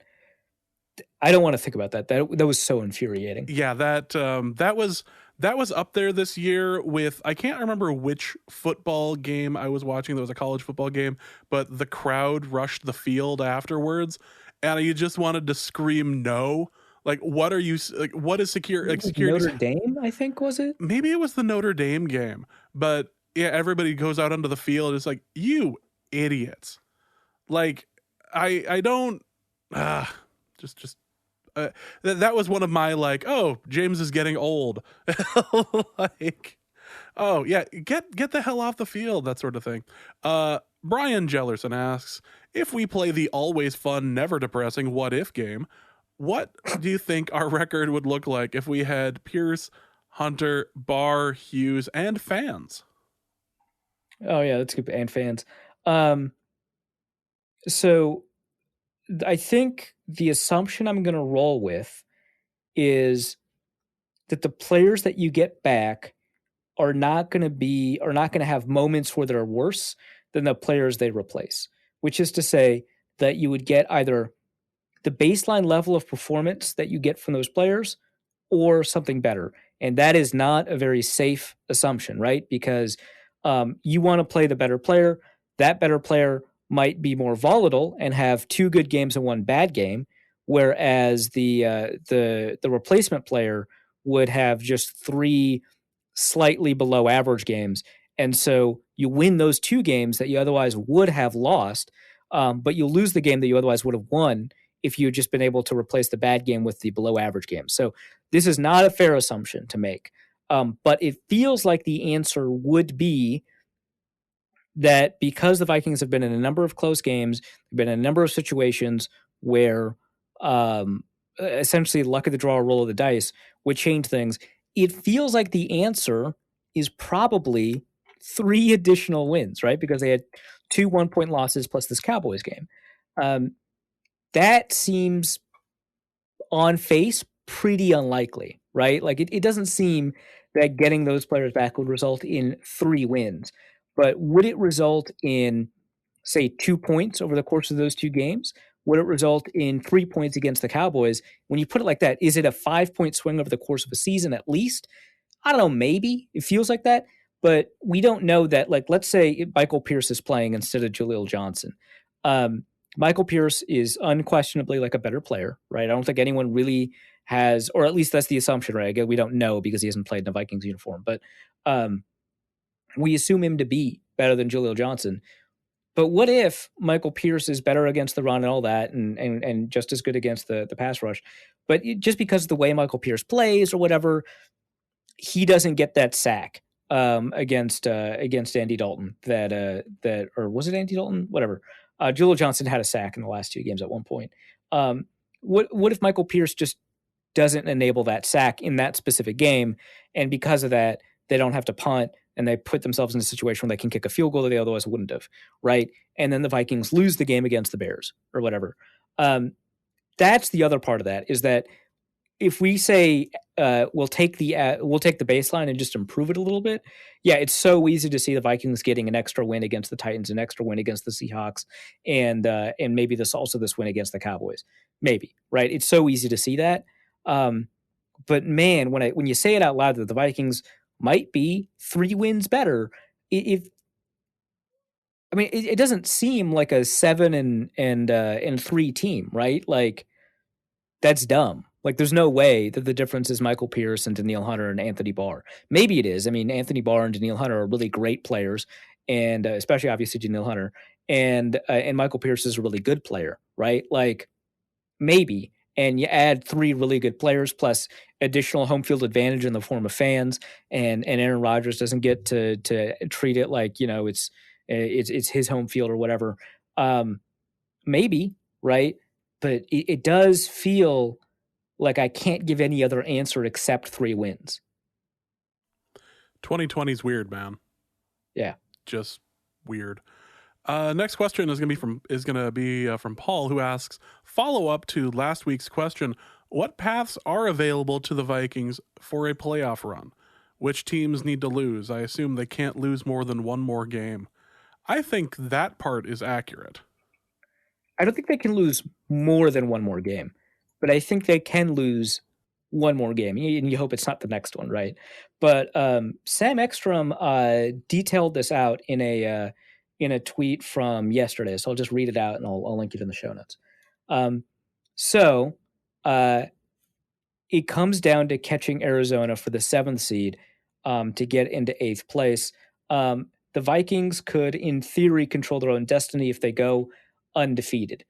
I don't want to think about that. That was so infuriating. Yeah, that was up there this year with, I can't remember which football game I was watching. There was a college football game, but the crowd rushed the field afterwards, and you just wanted to scream no. Like, what are you like? What is security? Notre Dame, I think, was it? Maybe it was the Notre Dame game, but yeah, everybody goes out onto the field. It's like, you idiots. Like, I don't. Just. That was one of my, like, oh, James is getting old. Like, oh yeah, get the hell off the field, that sort of thing. Brian Jellerson asks, if we play the always fun, never depressing what if game, what do you think our record would look like if we had Pierce, Hunter, Barr, Hughes, and fans? Oh yeah, that's good. And fans. So I think the assumption I'm going to roll with is that the players that you get back are not going to have moments where they're worse than the players they replace, which is to say that you would get either the baseline level of performance that you get from those players or something better. And that is not a very safe assumption, right? Because you want to play the better player. That better player might be more volatile and have 2 good games and 1 bad game, whereas the replacement player would have just 3 slightly below average games. And so you win those 2 games that you otherwise would have lost, but you'll lose the game that you otherwise would have won if you had just been able to replace the bad game with the below average game. So this is not a fair assumption to make, but it feels like the answer would be that because the Vikings have been in a number of close games, been in a number of situations where essentially luck of the draw, roll of the dice would change things. It feels like the answer is probably 3 additional wins, right? Because they had 2 1-point losses plus this Cowboys game. That seems on face pretty unlikely, right? Like it doesn't seem that getting those players back would result in 3 wins. But would it result in, say, 2 points over the course of those 2 games? Would it result in 3 points against the Cowboys? When you put it like that, is it a 5-point swing over the course of a season at least? I don't know, maybe. It feels like that. But we don't know that. Like, let's say Michael Pierce is playing instead of Jaleel Johnson. Michael Pierce is unquestionably like a better player, right? I don't think anyone really has, or at least that's the assumption, right? Again, we don't know because he hasn't played in a Vikings uniform. But we assume him to be better than Jaleel Johnson. But what if Michael Pierce is better against the run and all that and just as good against the pass rush? But just because of the way Michael Pierce plays or whatever, he doesn't get that sack against Andy Dalton that or was it Andy Dalton? Whatever. Jaleel Johnson had a sack in the last 2 games at one point. What if Michael Pierce just doesn't enable that sack in that specific game, and because of that, they don't have to punt and they put themselves in a situation where they can kick a field goal that they otherwise wouldn't have, right? And then the Vikings lose the game against the Bears or whatever. That's the other part of that, is that if we say we'll take the baseline and just improve it a little bit, yeah, it's so easy to see the Vikings getting an extra win against the Titans, an extra win against the Seahawks, and maybe this win against the Cowboys, maybe, right? It's so easy to see that. But man, when you say it out loud that the Vikings might be 3 wins better, it doesn't seem like a 7 and 3 team, right? Like, that's dumb. Like, there's no way that the difference is Michael Pierce and Danielle Hunter and Anthony Barr. Maybe it is. I mean, Anthony Barr and Danielle Hunter are really great players, and especially obviously Danielle Hunter, and Michael Pierce is a really good player, right? Like, maybe. And you add 3 really good players plus additional home field advantage in the form of fans, and Aaron Rodgers doesn't get to treat it like, you know, it's his home field or whatever. Maybe, right? But it does feel like I can't give any other answer except 3 wins. 2020 is weird, man. Yeah, just weird. Next question is going to be from Paul, who asks, follow up to last week's question, What paths are available to the Vikings for a playoff run? Which teams need to lose? I assume they can't lose more than one more game. I think that part is accurate. I don't think they can lose more than one more game, but I think they can lose one more game, and you hope it's not the next one, right? But Sam Ekstrom detailed this out in a tweet from yesterday, so I'll just read it out and I'll link it in the show notes. So it comes down to catching Arizona for the 7th seed to get into 8th place. The Vikings could, in theory, control their own destiny if they go undefeated.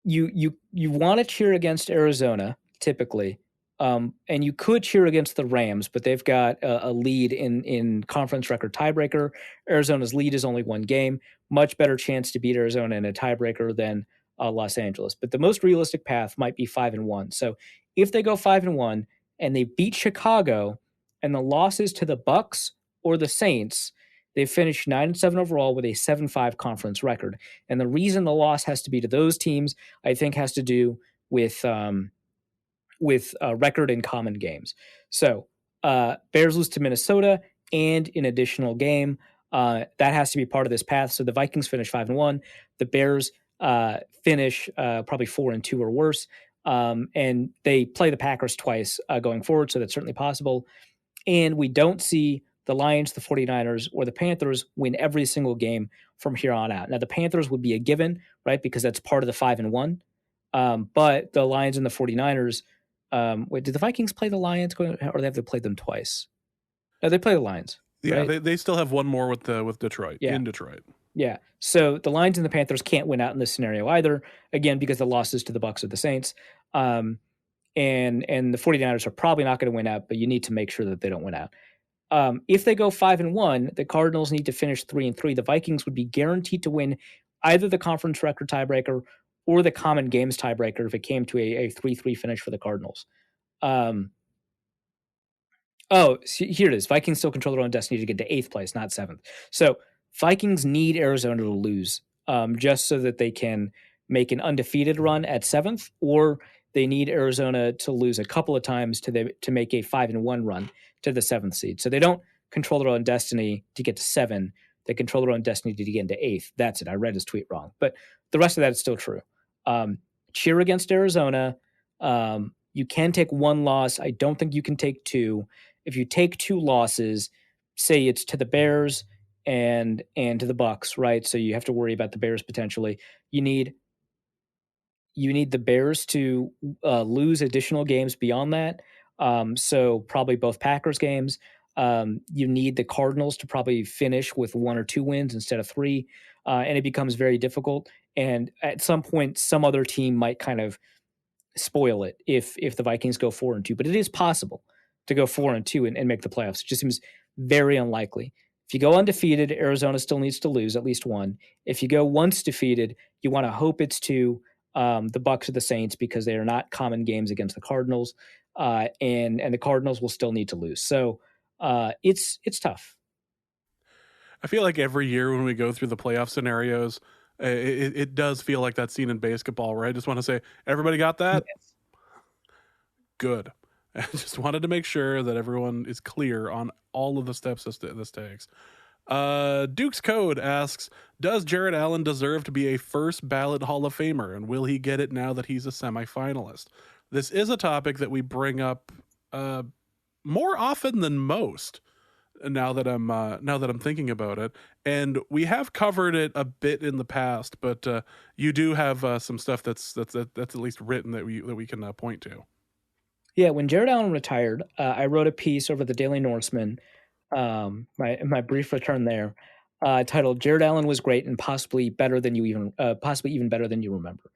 You want to cheer against Arizona typically, and you could cheer against the Rams, but they've got a lead in conference record tiebreaker. Arizona's lead is only one game. Much better chance to beat Arizona in a tiebreaker than Los Angeles. But the most realistic path might be 5-1. So if they go 5-1 and they beat Chicago, and the losses to the Bucks or the Saints, they finished 9-7 overall with a 7-5 conference record. And the reason the loss has to be to those teams, I think, has to do with record in common games. So Bears lose to Minnesota and an additional game. That has to be part of this path. So the Vikings finish 5-1. The Bears finish probably 4-2 or worse. And they play the Packers twice going forward. So that's certainly possible. And we don't see the Lions, the 49ers, or the Panthers win every single game from here on out. Now, the Panthers would be a given, right? Because that's part of the 5-1. But the Lions and the 49ers, wait, did the Vikings play the Lions, or have they played them twice? No, they play the Lions. Yeah, right? they still have one more with Detroit, Yeah. in Detroit. Yeah. So the Lions and the Panthers can't win out in this scenario either, again, because the losses to the Bucks or the Saints. And the 49ers are probably not going to win out, but you need to make sure that they don't win out. If they go 5-1, the Cardinals need to finish 3-3. The Vikings would be guaranteed to win either the conference record tiebreaker or the common games tiebreaker if it came to a 3-3 finish for the Cardinals. Here it is. Vikings still control their own destiny to get to 8th place, not 7th. So Vikings need Arizona to lose just so that they can make an undefeated run at 7th, or they need Arizona to lose a couple of times to make a 5-1 run to the 7th seed. So they don't control their own destiny to get to 7. They control their own destiny to get into 8th. That's it. I read his tweet wrong. But the rest of that is still true. Cheer against Arizona. You can take one loss. I don't think you can take two. If you take two losses, say it's to the Bears and to the Bucks, right? So you have to worry about the Bears potentially. You need the Bears to lose additional games beyond that. So probably both Packers games. You need the Cardinals to probably finish with 1 or 2 wins instead of 3. And it becomes very difficult. And at some point, some other team might kind of spoil it if the Vikings go 4-2. But it is possible to go 4-2 and make the playoffs. It just seems very unlikely. If you go undefeated, Arizona still needs to lose at least one. If you go once defeated, you want to hope it's to the Bucks or the Saints, because they are not common games against the Cardinals, and the Cardinals will still need to lose. So it's tough. I feel like every year when we go through the playoff scenarios, it does feel like that scene in basketball where I just want to say, everybody got that? Yes. Good. I just wanted to make sure that everyone is clear on all of the steps this takes. Duke's Code asks, does Jared Allen deserve to be a first ballot Hall of Famer, and will he get it now that he's a semifinalist? This is a topic that we bring up more often than most now that I'm thinking about it, and we have covered it a bit in the past, but you do have some stuff that's at least written that we can point to. Yeah, when Jared Allen retired, I wrote a piece over the Daily Norseman, my brief return there, titled "Jared Allen was great and possibly even better than you remember."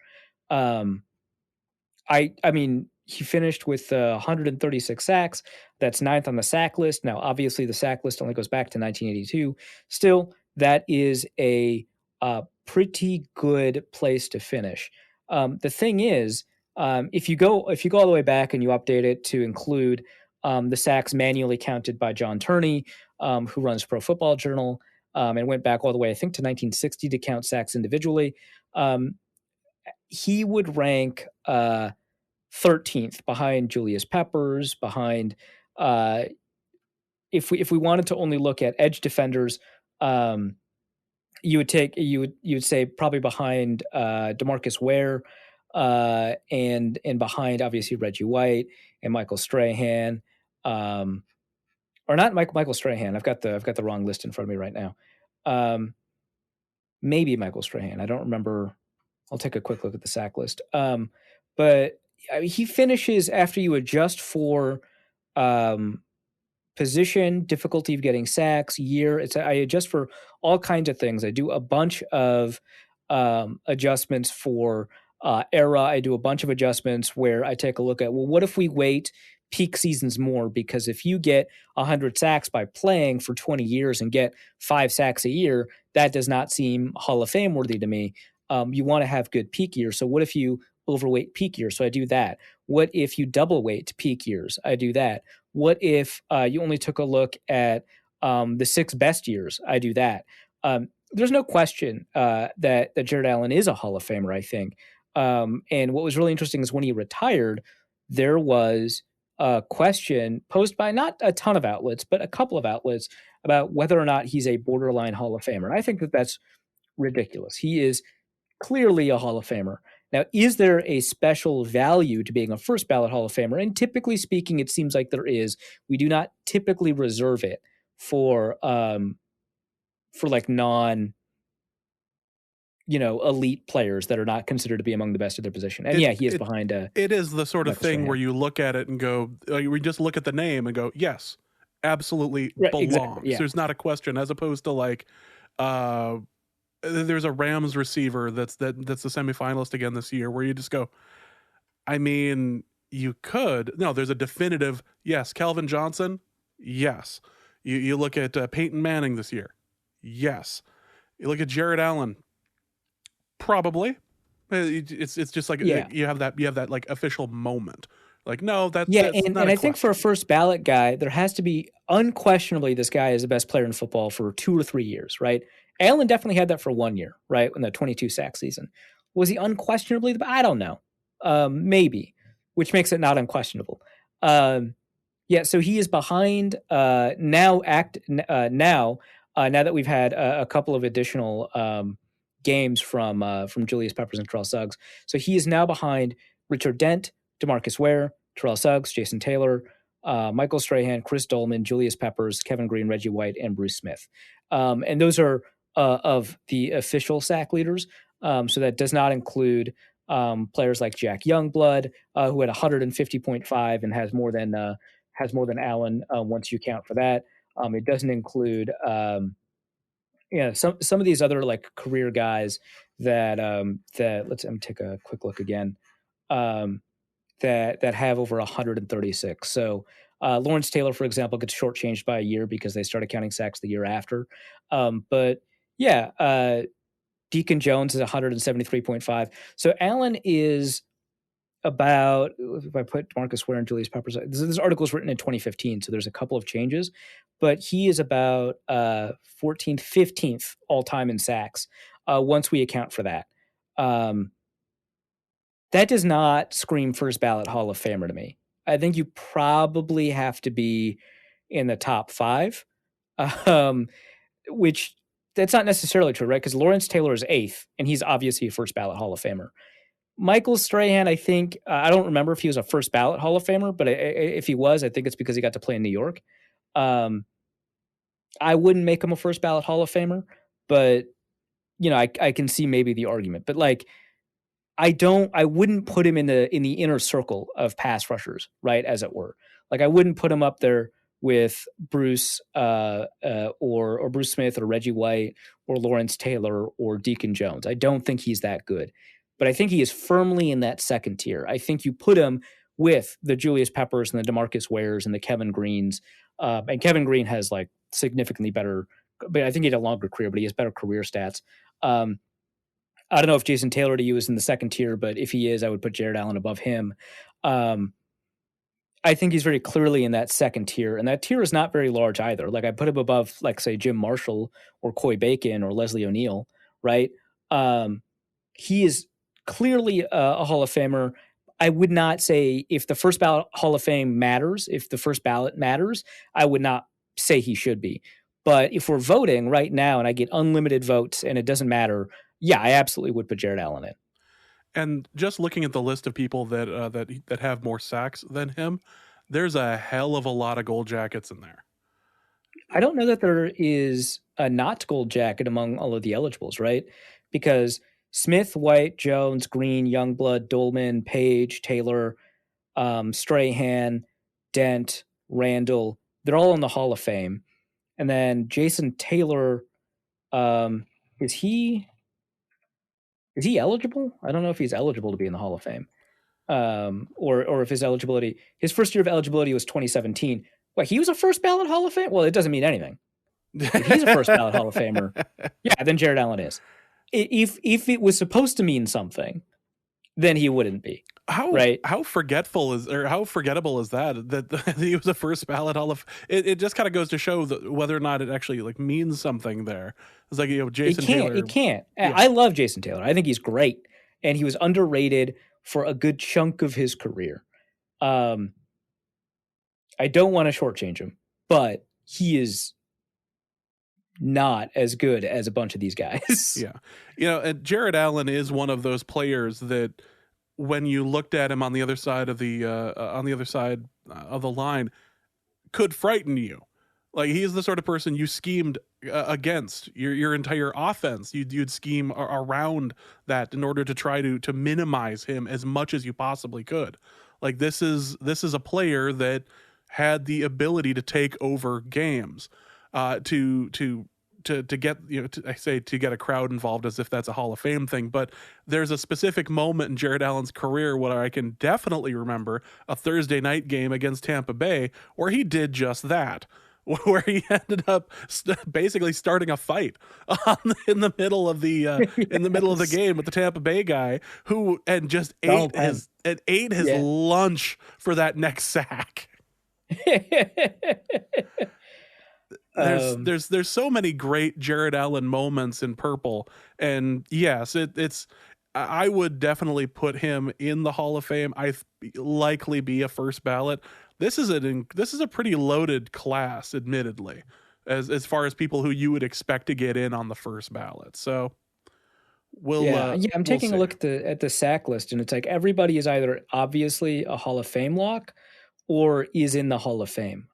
I mean, he finished with 136 sacks. That's 9th on the sack list. Now, obviously, the sack list only goes back to 1982. Still, that is a pretty good place to finish. The thing is, if you go all the way back and you update it to include the sacks manually counted by John Turney, who runs Pro Football Journal, and went back all the way, I think, to 1960 to count sacks individually. he would rank 13th behind Julius Peppers, behind if we wanted to only look at edge defenders, you would say probably behind DeMarcus Ware, and behind obviously Reggie White and Michael Strahan, or not Michael Strahan. I've got the wrong list in front of me right now. Maybe Michael Strahan. I don't remember. I'll take a quick look at the sack list. But he finishes after you adjust for position, difficulty of getting sacks, year. I adjust for all kinds of things. I do a bunch of adjustments for era. I do a bunch of adjustments where I take a look at, well, what if we wait peak seasons more? Because if you get 100 sacks by playing for 20 years and get 5 sacks a year, that does not seem Hall of Fame worthy to me. You want to have good peak years. So what if you overweight peak years? So I do that. What if you double weight peak years? I do that. What if you only took a look at the 6 best years? I do that. There's no question that Jared Allen is a Hall of Famer, I think. And what was really interesting is when he retired, there was a question posed by not a ton of outlets, but a couple of outlets about whether or not he's a borderline Hall of Famer. And I think that that's ridiculous. He is clearly a Hall of Famer. Now, is there a special value to being a first ballot Hall of Famer? And typically speaking, it seems like there is. We do not typically reserve it for like non, elite players that are not considered to be among the best of their position. And he is behind a. It is the sort of thing where you look at it and go, we just look at the name and go, yes, absolutely belongs. Exactly, yeah. There's not a question, as opposed to like, there's a Rams receiver that's the semifinalist again this year, where you just go, I mean, you could. No, there's a definitive yes. Calvin Johnson, yes. You look at Peyton Manning this year, yes. You look at Jared Allen, probably. It's just like you have that like official moment. Like, no, that's and I think for a first ballot guy, there has to be unquestionably this guy is the best player in football for 2 or 3 years, right? Allen definitely had that for 1 year, right? In the 22 sack season. Was he unquestionably I don't know. Maybe, which makes it not unquestionable. So he is behind now that we've had a couple of additional games from Julius Peppers and Terrell Suggs. So he is now behind Richard Dent, DeMarcus Ware, Terrell Suggs, Jason Taylor, Michael Strahan, Chris Dolman, Julius Peppers, Kevin Green, Reggie White, and Bruce Smith. And those are of the official sack leaders. So that does not include players like Jack Youngblood, who had 150.5 and has more than Allen once you count for that. It doesn't include some of these other like career guys that let me take a quick look again. That have over 136. So Lawrence Taylor, for example, gets shortchanged by a year because they started counting sacks the year after. Deacon Jones is 173.5. So Allen is about, if I put Marcus Ware and Julius Peppers, this article was written in 2015, so there's a couple of changes, but he is about 14th, 15th all-time in sacks once we account for that. That does not scream first ballot Hall of Famer to me. I think you probably have to be in the top 5, which that's not necessarily true, right? Because Lawrence Taylor is 8th, and he's obviously a first ballot Hall of Famer. Michael Strahan, I think, I don't remember if he was a first ballot Hall of Famer, but if he was, I think it's because he got to play in New York. I wouldn't make him a first ballot Hall of Famer, but I can see maybe the argument. But like, I wouldn't put him in the inner circle of pass rushers, right, as it were. Like, I wouldn't put him up there with Bruce or Bruce Smith or Reggie White or Lawrence Taylor or Deacon Jones. I don't think he's that good. But I think he is firmly in that second tier. I think you put him with the Julius Peppers and the DeMarcus Wares and the Kevin Greens. And Kevin Green has like significantly better, but I think he had a longer career, but he has better career stats. I don't know if Jason Taylor to you is in the second tier, but if he is, I would put Jared Allen above him. I think he's very clearly in that second tier, and that tier is not very large either. Like, I put him above, like, say, Jim Marshall or Coy Bacon or Leslie O'Neal, right? He is clearly a Hall of Famer. I would not say if the first ballot Hall of Fame matters, if the first ballot matters, I would not say he should be. But if we're voting right now and I get unlimited votes and it doesn't matter, yeah, I absolutely would put Jared Allen in. And just looking at the list of people that have more sacks than him, there's a hell of a lot of Gold Jackets in there. I don't know that there is a not Gold Jacket among all of the eligibles, right? Because Smith, White, Jones, Green, Youngblood, Dolman, Page, Taylor, Strahan, Dent, Randall, they're all in the Hall of Fame. And then Jason Taylor, is he eligible? I don't know if he's eligible to be in the Hall of Fame. Or if his first year of eligibility was 2017. Well, he was a first ballot Hall of Fame? Well, it doesn't mean anything. If he's a first ballot Hall of Famer, yeah, then Jared Allen is. If it was supposed to mean something, then he wouldn't be. How forgettable is that he was a first ballot Hall of it just kind of goes to show that whether or not it actually like means something there. It's like, Jason Taylor. It can't. Yeah. I love Jason Taylor. I think he's great. And he was underrated for a good chunk of his career. I don't want to shortchange him, but he is not as good as a bunch of these guys. Yeah. And Jared Allen is one of those players that when you looked at him on the other side of the line could frighten you. Like, he's the sort of person you schemed against your entire offense. You'd scheme around that in order to try to minimize him as much as you possibly could. Like, this is a player that had the ability to take over games, to get to get a crowd involved, as if that's a Hall of Fame thing. But there's a specific moment in Jared Allen's career where I can definitely remember a Thursday night game against Tampa Bay where he did just that, where he ended up basically starting a fight in the middle of the game with the Tampa Bay guy just ate his lunch for that next sack. There's so many great Jared Allen moments in purple, and yes, I would definitely put him in the Hall of Fame. I likely be a first ballot. This is a pretty loaded class, admittedly, as far as people who you would expect to get in on the first ballot. So I'm taking a look at the sack list, and it's like everybody is either obviously a Hall of Fame lock or is in the Hall of Fame.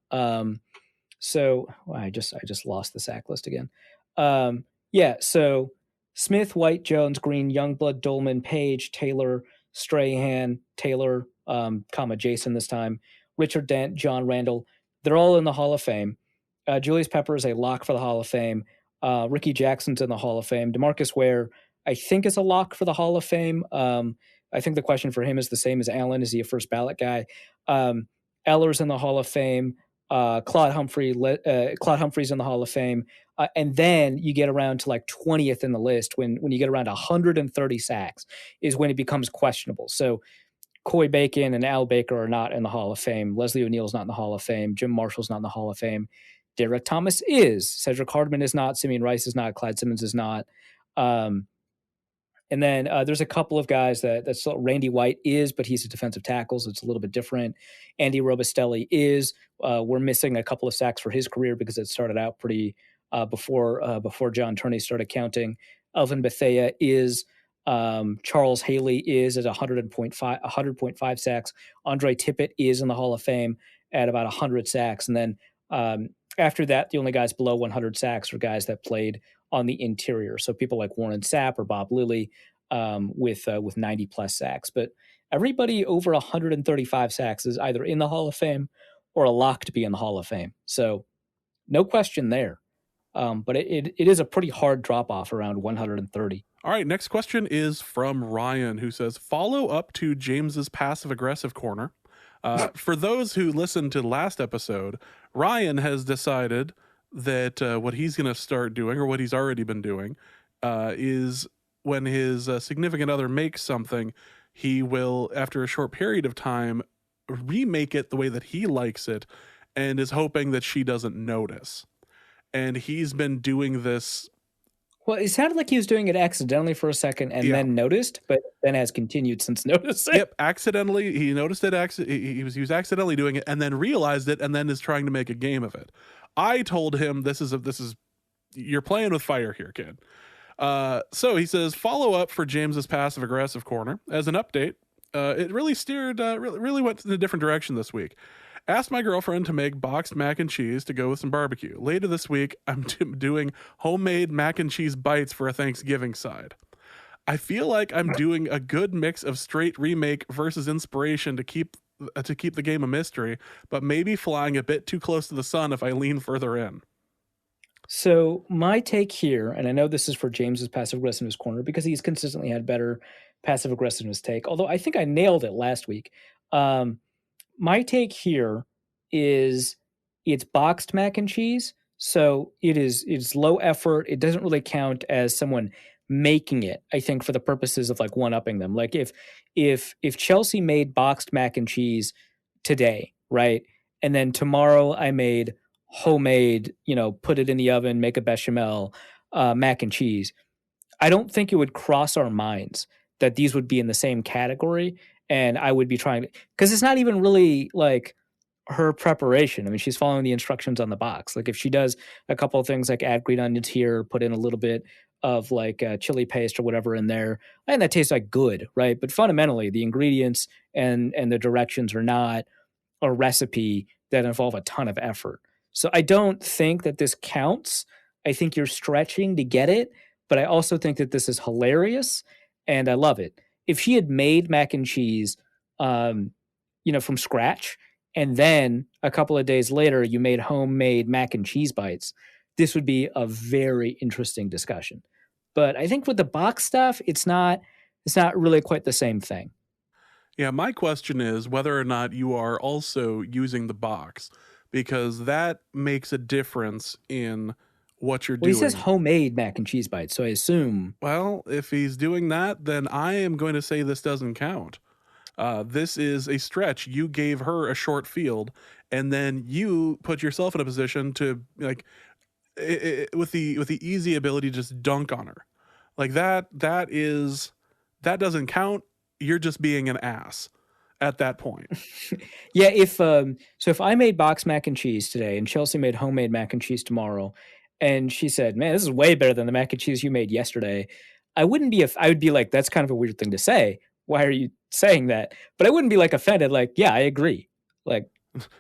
So I just lost the sack list again. So Smith, White, Jones, Green, Youngblood, Dolman, Page, Taylor, Strahan, Taylor, Jason this time, Richard Dent, John Randall, they're all in the Hall of Fame. Julius Pepper is a lock for the Hall of Fame. Ricky Jackson's in the Hall of Fame. DeMarcus Ware, I think, is a lock for the Hall of Fame. I think the question for him is the same as Allen. Is he a first ballot guy? Eller's in the Hall of Fame. Claude Humphrey's in the Hall of Fame. And then you get around to like 20th in the list when you get around 130 sacks is when it becomes questionable. So Coy Bacon and Al Baker are not in the Hall of Fame. Leslie O'Neal's not in the Hall of Fame. Jim Marshall's not in the Hall of Fame. Derek Thomas is. Cedric Hardman is not. Simeon Rice is not. Clyde Simmons is not. And then there's a couple of guys that's Randy White is, but he's a defensive tackle, so it's a little bit different. Andy Robustelli is. We're missing a couple of sacks for his career because it started out pretty before John Turney started counting. Elvin Bethea is. Charles Haley is at 100.5 sacks. Andre Tippett is in the Hall of Fame at about 100 sacks. And then after that, the only guys below 100 sacks are guys that played on the interior. So people like Warren Sapp or Bob Lilly with 90 plus sacks. But everybody over 135 sacks is either in the Hall of Fame or a lock to be in the Hall of Fame. So no question there. But it is a pretty hard drop off around 130. All right, next question is from Ryan, who says, follow up to James's passive-aggressive corner. For those who listened to the last episode, Ryan has decided that what he's going to start doing, or what he's already been doing, is when his significant other makes something, he will, after a short period of time, remake it the way that he likes it, and is hoping that she doesn't notice. And he's been doing this Well, it sounded like he was doing it accidentally for a second and then noticed, but then has continued since noticing. Yep, accidentally. He noticed it. He was accidentally doing it and then realized it and then is trying to make a game of it. I told him this is you're playing with fire here, kid. So he says, follow up for James's passive aggressive corner. As an update, it really steered, really went in a different direction this week. Asked my girlfriend to make boxed mac and cheese to go with some barbecue. Later this week, I'm doing homemade mac and cheese bites for a Thanksgiving side. I feel like I'm doing a good mix of straight remake versus inspiration to keep the game a mystery, but maybe flying a bit too close to the sun if I lean further in. So my take here, and I know this is for James's passive aggressiveness corner because he's consistently had better passive aggressiveness take, although I think I nailed it last week. My take here is it's boxed mac and cheese. So it's low effort. It doesn't really count as someone making it, I think, for the purposes of like one-upping them. Like if Chelsea made boxed mac and cheese today, right? And then tomorrow I made homemade, put it in the oven, make a bechamel, mac and cheese. I don't think it would cross our minds that these would be in the same category. And I would be trying to, because it's not even really like her preparation. I mean, she's following the instructions on the box. Like if she does a couple of things like add green onions here, put in a little bit of like chili paste or whatever in there, and that tastes like good, right? But fundamentally, the ingredients and the directions are not a recipe that involve a ton of effort. So I don't think that this counts. I think you're stretching to get it, but I also think that this is hilarious and I love it. If she had made mac and cheese, from scratch, and then a couple of days later you made homemade mac and cheese bites, this would be a very interesting discussion. But I think with the box stuff, it's not really quite the same thing. Yeah, my question is whether or not you are also using the box, because that makes a difference in what you're doing. He says homemade mac and cheese bites, so I assume. Well, if he's doing that, then I am going to say this doesn't count. This is a stretch. You gave her a short field, and then you put yourself in a position to with the easy ability to just dunk on her. Like that doesn't count. You're just being an ass at that point. Yeah, if I made boxed mac and cheese today and Chelsea made homemade mac and cheese tomorrow, and she said, "Man, this is way better than the mac and cheese you made yesterday," I would be like, "That's kind of a weird thing to say. Why are you saying that?" But I wouldn't be like offended. Like, yeah, I agree. Like,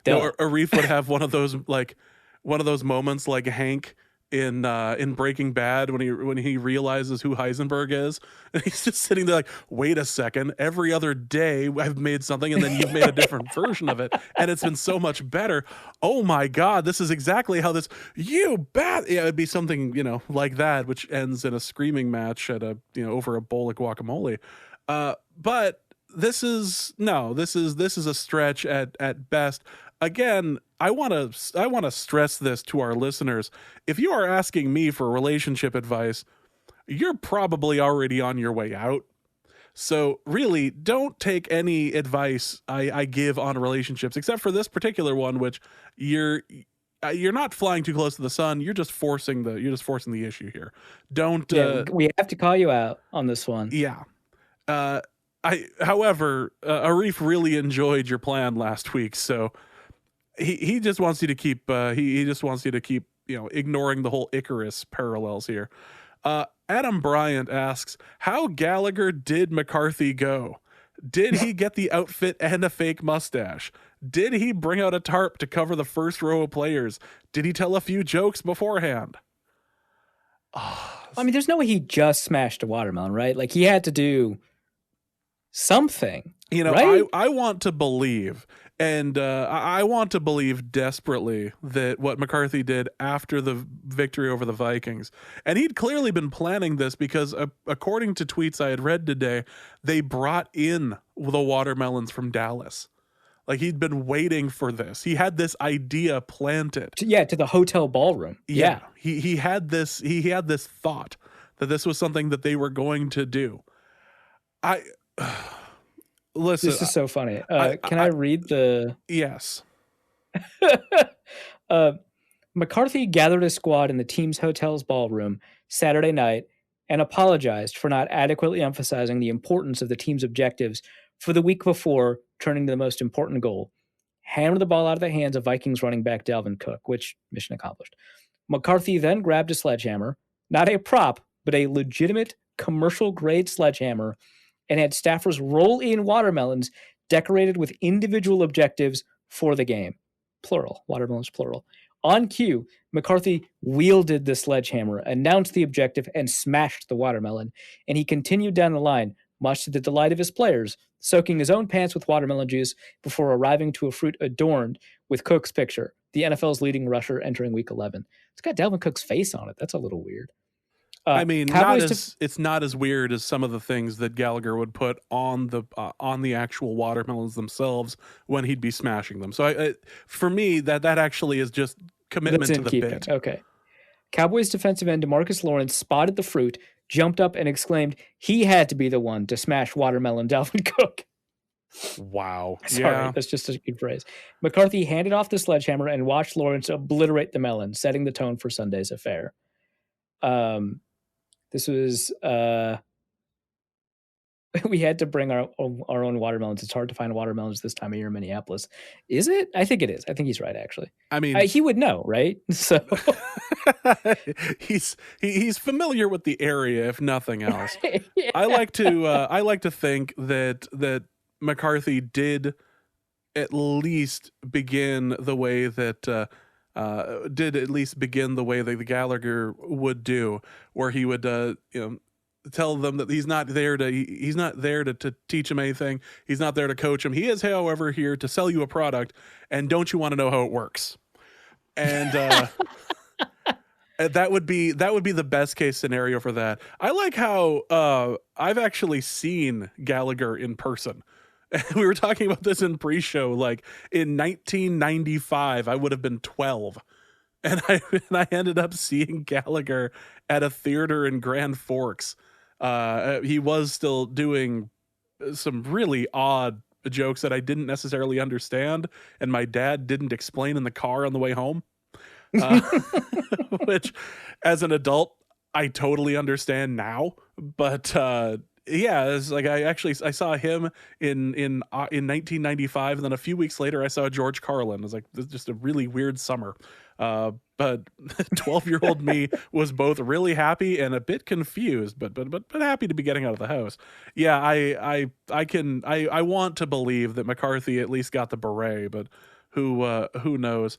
no, Arif would have one of those moments like Hank in Breaking Bad when he realizes who Heisenberg is, and he's just sitting there like, wait a second, every other day I've made something and then you've made a different version of it and it's been so much better. Oh my god, this is exactly how this, you bad. Yeah, it'd be something like that, which ends in a screaming match at over a bowl of guacamole. But this is a stretch at best. Again, I want to stress this to our listeners. If you are asking me for relationship advice, you're probably already on your way out. So really, don't take any advice I give on relationships, except for this particular one, which you're not flying too close to the sun. You're just forcing the issue here. Don't. We have to call you out on this one. Yeah. However, Arif really enjoyed your plan last week, so. He just wants you to keep ignoring the whole Icarus parallels here. Adam Bryant asks, how Gallagher did McCarthy go? Did he get the outfit and a fake mustache? Did he bring out a tarp to cover the first row of players? Did he tell a few jokes beforehand? I mean, there's no way he just smashed a watermelon, right? Like he had to do something. Right? I want to believe. And I want to believe desperately that what McCarthy did after the victory over the Vikings, and he'd clearly been planning this because according to tweets I had read today, they brought in the watermelons from Dallas. Like he'd been waiting for this. He had this idea planted. To the hotel ballroom. Yeah. He had this thought that this was something that they were going to do. Listen, this is so funny. Can I read the... Yes. McCarthy gathered a squad in the team's hotel's ballroom Saturday night and apologized for not adequately emphasizing the importance of the team's objectives for the week before turning to the most important goal. Hammer the ball out of the hands of Vikings running back Dalvin Cook, which mission accomplished. McCarthy then grabbed a sledgehammer, not a prop, but a legitimate commercial-grade sledgehammer, and had staffers roll in watermelons decorated with individual objectives for the game. Plural. Watermelons, plural. On cue, McCarthy wielded the sledgehammer, announced the objective, and smashed the watermelon, and he continued down the line, much to the delight of his players, soaking his own pants with watermelon juice before arriving to a fruit adorned with Cook's picture, the NFL's leading rusher entering Week 11. It's got Dalvin Cook's face on it. That's a little weird. I mean, it's not as weird as some of the things that Gallagher would put on the actual watermelons themselves when he'd be smashing them. So for me, that actually is just commitment to the bit. Okay. Cowboys defensive end DeMarcus Lawrence spotted the fruit, jumped up, and exclaimed he had to be the one to smash watermelon Dalvin Cook. Wow. Sorry, that's just a good phrase. McCarthy handed off the sledgehammer and watched Lawrence obliterate the melon, setting the tone for Sunday's affair. This was we had to bring our own watermelons. It's hard to find watermelons this time of year in Minneapolis. Is it? I think it is. I think he's right, actually. I mean, he would know, right? So he's familiar with the area, if nothing else. Yeah. I like to think that McCarthy did at least begin the way that the Gallagher would do, where he would tell them that he's not there to teach him anything. He's not there to coach him. He is, however, here to sell you a product, and don't you want to know how it works? And that would be the best case scenario for that. I like how I've actually seen Gallagher in person. We were talking about this in pre-show. Like in 1995, I would have been 12. And I ended up seeing Gallagher at a theater in Grand Forks. He was still doing some really odd jokes that I didn't necessarily understand, and my dad didn't explain in the car on the way home. Which, as an adult, I totally understand now. But yeah, it's like I saw him in 1995, and then a few weeks later I saw George Carlin. It was like, this is just a really weird summer. But 12-year-old me was both really happy and a bit confused, but happy to be getting out of the house. Yeah, I want to believe that McCarthy at least got the beret, but who knows?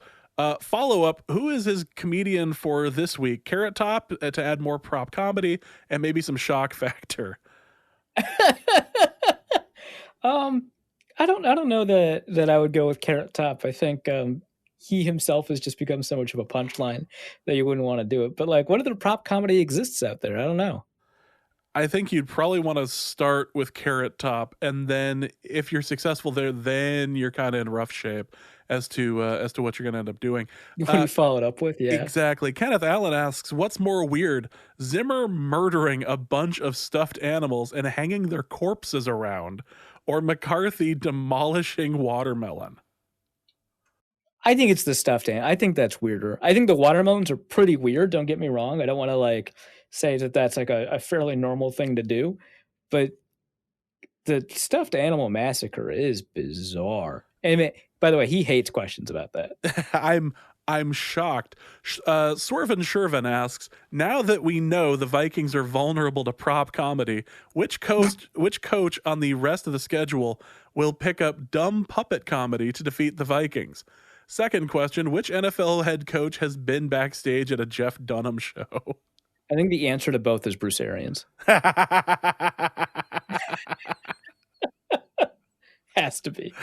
Follow up, who is his comedian for this week? Carrot Top to add more prop comedy and maybe some shock factor. I don't know that I would go with Carrot Top. I think he himself has just become so much of a punchline that you wouldn't want to do it. But like, what other prop comedy exists out there? I don't know. I think you'd probably want to start with Carrot Top, and then if you're successful there, then you're kind of in rough shape as to what you're going to end up doing. What you follow it up with, yeah. Exactly. Kenneth Allen asks, what's more weird, Zimmer murdering a bunch of stuffed animals and hanging their corpses around, or McCarthy demolishing watermelon? I think it's the stuffed animal. I think that's weirder. I think the watermelons are pretty weird. Don't get me wrong. I don't want to say that that's like a fairly normal thing to do, but the stuffed animal massacre is bizarre. And by the way, he hates questions about that. I'm shocked. Swervin Shervin asks, now that we know the Vikings are vulnerable to prop comedy, which coach on the rest of the schedule will pick up dumb puppet comedy to defeat the Vikings? Second question, which NFL head coach has been backstage at a Jeff Dunham show? I think the answer to both is Bruce Arians. Has to be.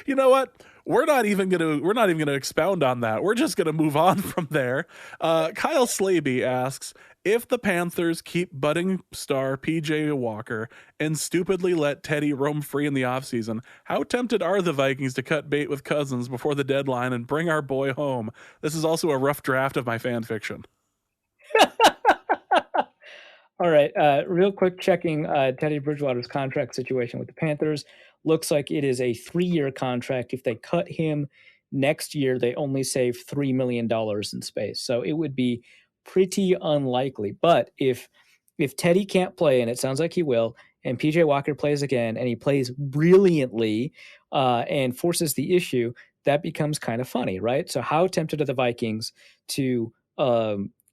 You know what? We're not even gonna expound on that. We're just gonna move on from there. Kyle Slaby asks, if the Panthers keep budding star PJ Walker and stupidly let Teddy roam free in the offseason, how tempted are the Vikings to cut bait with Cousins before the deadline and bring our boy home? This is also a rough draft of my fan fiction. All right, real quick checking Teddy Bridgewater's contract situation with the Panthers. Looks like it is a 3-year contract. If they cut him next year they only save $3 million in space. So it would be pretty unlikely. But if Teddy can't play, and it sounds like he will, and PJ Walker plays again, and he plays brilliantly and forces the issue, that becomes kind of funny, right? So how tempted are the Vikings to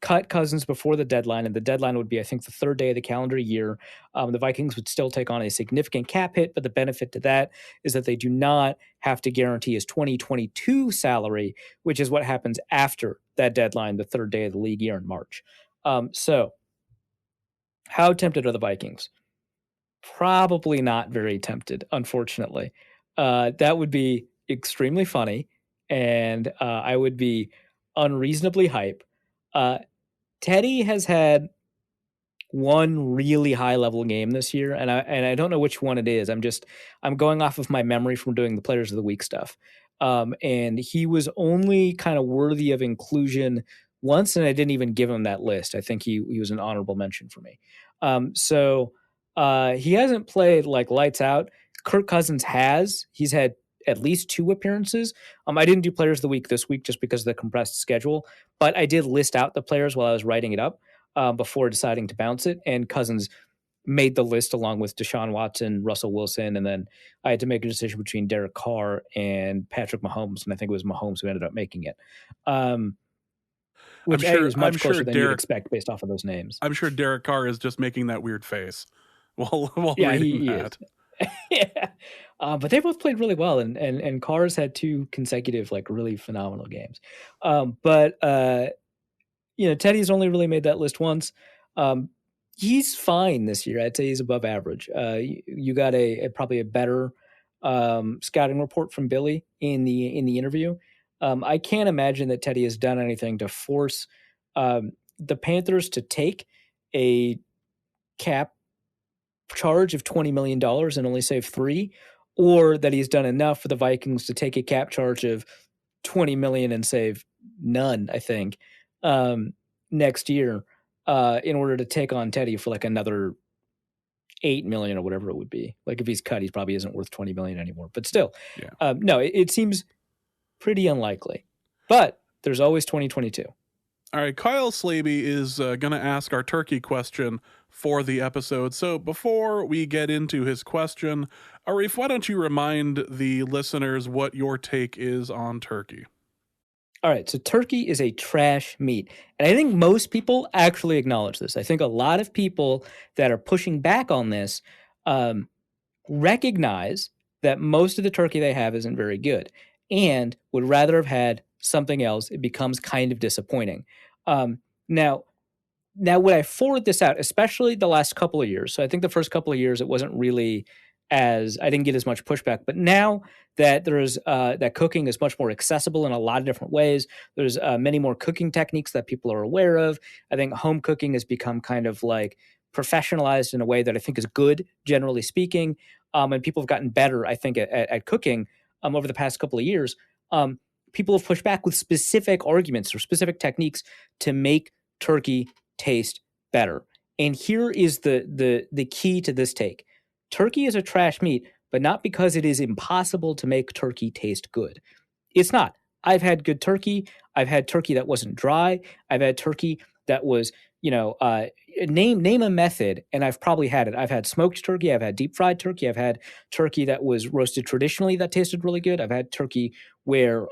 cut Cousins before the deadline? And the deadline would be, I think, the third day of the calendar year. The Vikings would still take on a significant cap hit, but the benefit to that is that they do not have to guarantee his 2022 salary, which is what happens after that deadline, the third day of the league year in March. So how tempted are the Vikings? Probably not very tempted, unfortunately. That would be extremely funny, and I would be unreasonably hype. Teddy has had one really high level game this year, and I don't know which one it is. I'm going off of my memory from doing the Players of the Week stuff. And he was only kind of worthy of inclusion once, and I didn't even give him that list. I think he was an honorable mention for me. So he hasn't played like lights out. Kirk Cousins has. He's had at least 2 appearances. I didn't do Players of the Week this week just because of the compressed schedule, but I did list out the players while I was writing it up before deciding to bounce it. And Cousins made the list along with Deshaun Watson, Russell Wilson, and then I had to make a decision between Derek Carr and Patrick Mahomes, and I think it was Mahomes who ended up making it. Which is much closer than you'd expect based off of those names. I'm sure Derek Carr is just making that weird face while yeah, reading that. Yeah. But they both played really well, and Carr's had 2 consecutive, like, really phenomenal games. But Teddy's only really made that list once. He's fine this year. I'd say he's above average. You got probably a better scouting report from Billy in the interview. I can't imagine that Teddy has done anything to force the Panthers to take a cap charge of $20 million and only save 3, or that he's done enough for the Vikings to take a cap charge of $20 million and save none, I think, next year in order to take on Teddy for like another $8 million or whatever it would be. Like if he's cut, he probably isn't worth $20 million anymore. But still, no, it seems pretty unlikely. But there's always 2022. All right, Kyle Slaby is going to ask our turkey question for the episode. So before we get into his question, Arif, why don't you remind the listeners what your take is on turkey? All right, so turkey is a trash meat. And I think most people actually acknowledge this. I think a lot of people that are pushing back on this recognize that most of the turkey they have isn't very good and would rather have had something else. It becomes kind of disappointing. Now, when I forward this out, especially the last couple of years, so I think the first couple of years it wasn't really I didn't get as much pushback, but now that there's that cooking is much more accessible in a lot of different ways, there's many more cooking techniques that people are aware of. I think home cooking has become kind of like professionalized in a way that I think is good, generally speaking, and people have gotten better, I think, at cooking over the past couple of years. People have pushed back with specific arguments or specific techniques to make turkey taste better. And here is the key to this take. Turkey is a trash meat, but not because it is impossible to make turkey taste good. It's not. I've had good turkey. I've had turkey that wasn't dry. I've had turkey that was, name a method, and I've probably had it. I've had smoked turkey. I've had deep fried turkey. I've had turkey that was roasted traditionally that tasted really good. I've had turkey where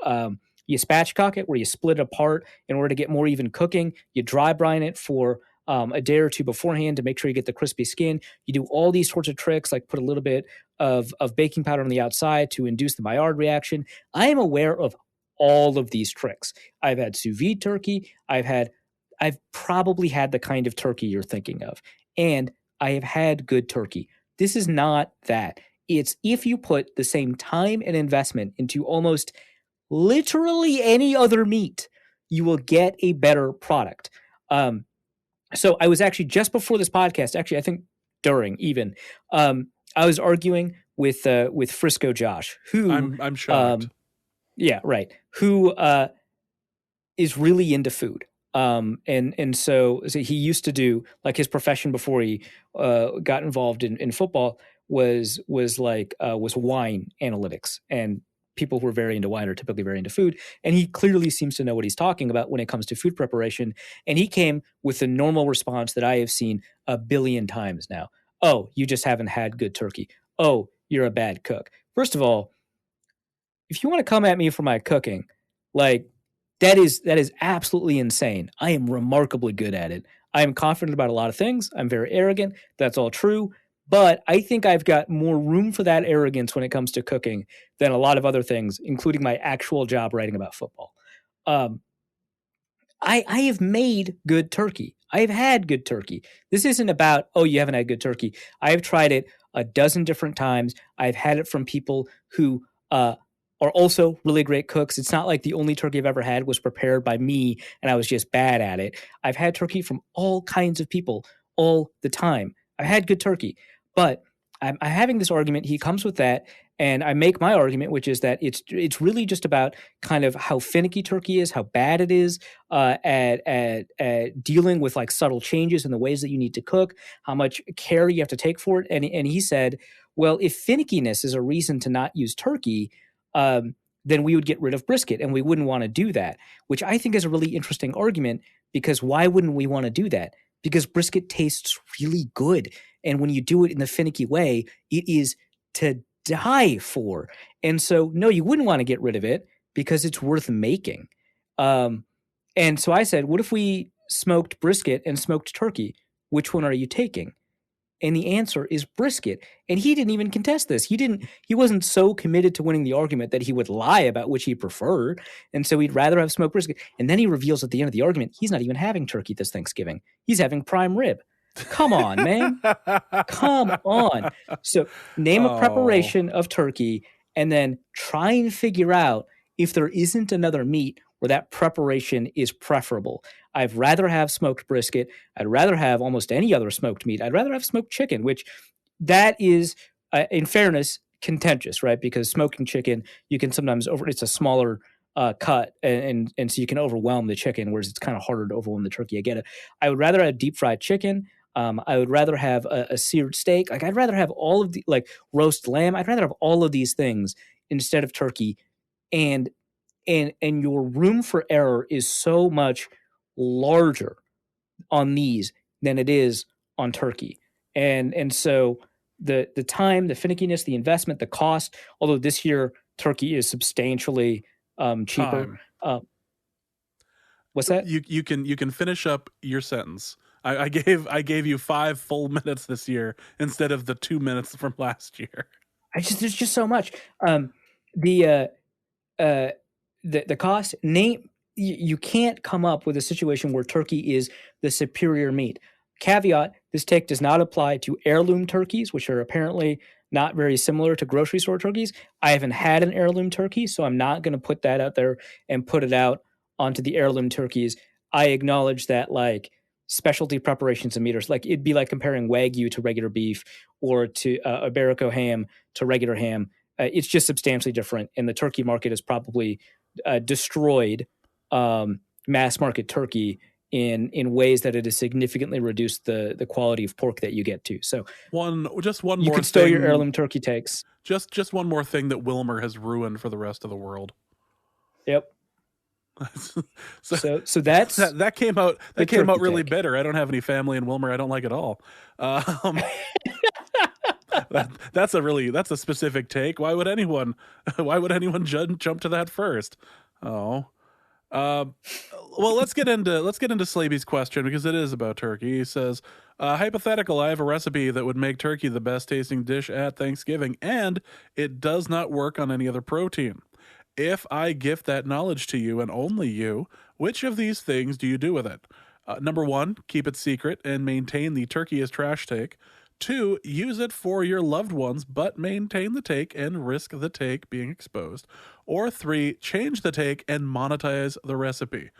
you spatchcock it, where you split it apart in order to get more even cooking. You dry brine it for a day or two beforehand to make sure you get the crispy skin. You do all these sorts of tricks, like put a little bit of baking powder on the outside to induce the Maillard reaction. I am aware of all of these tricks. I've had sous vide turkey. I've probably had the kind of turkey you're thinking of. And I have had good turkey. This is not that. It's if you put the same time and investment into almost literally any other meat, you will get a better product. So I was actually just before this podcast, actually I think during even, I was arguing with Frisco Josh, who I'm shocked. Yeah, right. Who is really into food. And so he used to do, like, his profession before he got involved in football was wine analytics and people who are very into wine are typically very into food. And he clearly seems to know what he's talking about when it comes to food preparation. And he came with the normal response that I have seen a billion times now. Oh, you just haven't had good turkey. Oh, you're a bad cook. First of all, if you want to come at me for my cooking, like that is absolutely insane. I am remarkably good at it. I am confident about a lot of things. I'm very arrogant. That's all true. But I think I've got more room for that arrogance when it comes to cooking than a lot of other things, including my actual job writing about football. I have made good turkey. I have had good turkey. This isn't about, oh, you haven't had good turkey. I have tried it a dozen different times. I've had it from people who are also really great cooks. It's not like the only turkey I've ever had was prepared by me and I was just bad at it. I've had turkey from all kinds of people all the time. I've had good turkey. But I'm having this argument. He comes with that, and I make my argument, which is that it's really just about kind of how finicky turkey is, how bad it is at dealing with like subtle changes in the ways that you need to cook, how much care you have to take for it. And he said, well, if finickiness is a reason to not use turkey, then we would get rid of brisket, and we wouldn't want to do that, which I think is a really interesting argument, because why wouldn't we want to do that? Because brisket tastes really good. And when you do it in the finicky way, it is to die for. And so, no, you wouldn't want to get rid of it because it's worth making. And so I said, what if we smoked brisket and smoked turkey? Which one are you taking? And the answer is brisket. And he didn't even contest this. He wasn't so committed to winning the argument that he would lie about which he preferred. And so he'd rather have smoked brisket. And then he reveals at the end of the argument, he's not even having turkey this Thanksgiving. He's having prime rib. Come on, man. Come on. So name a preparation of turkey and then try and figure out if there isn't another meat where that preparation is preferable. I'd rather have smoked brisket. I'd rather have almost any other smoked meat. I'd rather have smoked chicken, which that is, in fairness, contentious, right? Because smoking chicken, you can sometimes it's a smaller cut, and so you can overwhelm the chicken, whereas it's kind of harder to overwhelm the turkey. I get it. I would rather have deep fried chicken. I would rather have a seared steak. Like I'd rather have all of the like roast lamb. I'd rather have all of these things instead of turkey. And your room for error is so much larger on these than it is on turkey. And so the time, the finickiness, the investment, the cost, although this year turkey is substantially cheaper. What's that? You can finish up your sentence. I gave you 5 full minutes this year instead of the 2 minutes from last year. There's just so much. The cost, you can't come up with a situation where turkey is the superior meat. Caveat: this take does not apply to heirloom turkeys, which are apparently not very similar to grocery store turkeys. I haven't had an heirloom turkey, so I'm not going to put that out there and put it out onto the heirloom turkeys. I acknowledge that, like, specialty preparations of meat, like it'd be like comparing Wagyu to regular beef or to Iberico ham to regular ham. It's just substantially different, and the turkey market has probably destroyed mass market turkey in ways that it has significantly reduced the quality of pork that you get to. So one you more could stow thing, your heirloom turkey takes. Just one more thing that Wilmer has ruined for the rest of the world. Yep. so that's that came out really bitter. I don't have any family in Wilmer. I don't like it all. That's a specific take. Why would anyone jump to that first? Oh. Well, let's get into Slaby's question, because it is about turkey. He says, hypothetical, I have a recipe that would make turkey the best tasting dish at Thanksgiving, and it does not work on any other protein. If I gift that knowledge to you and only you, which of these things do you do with it? Number 1, keep it secret and maintain the turkey as trash take. 2, use it for your loved ones, but maintain the take and risk the take being exposed. Or 3, change the take and monetize the recipe.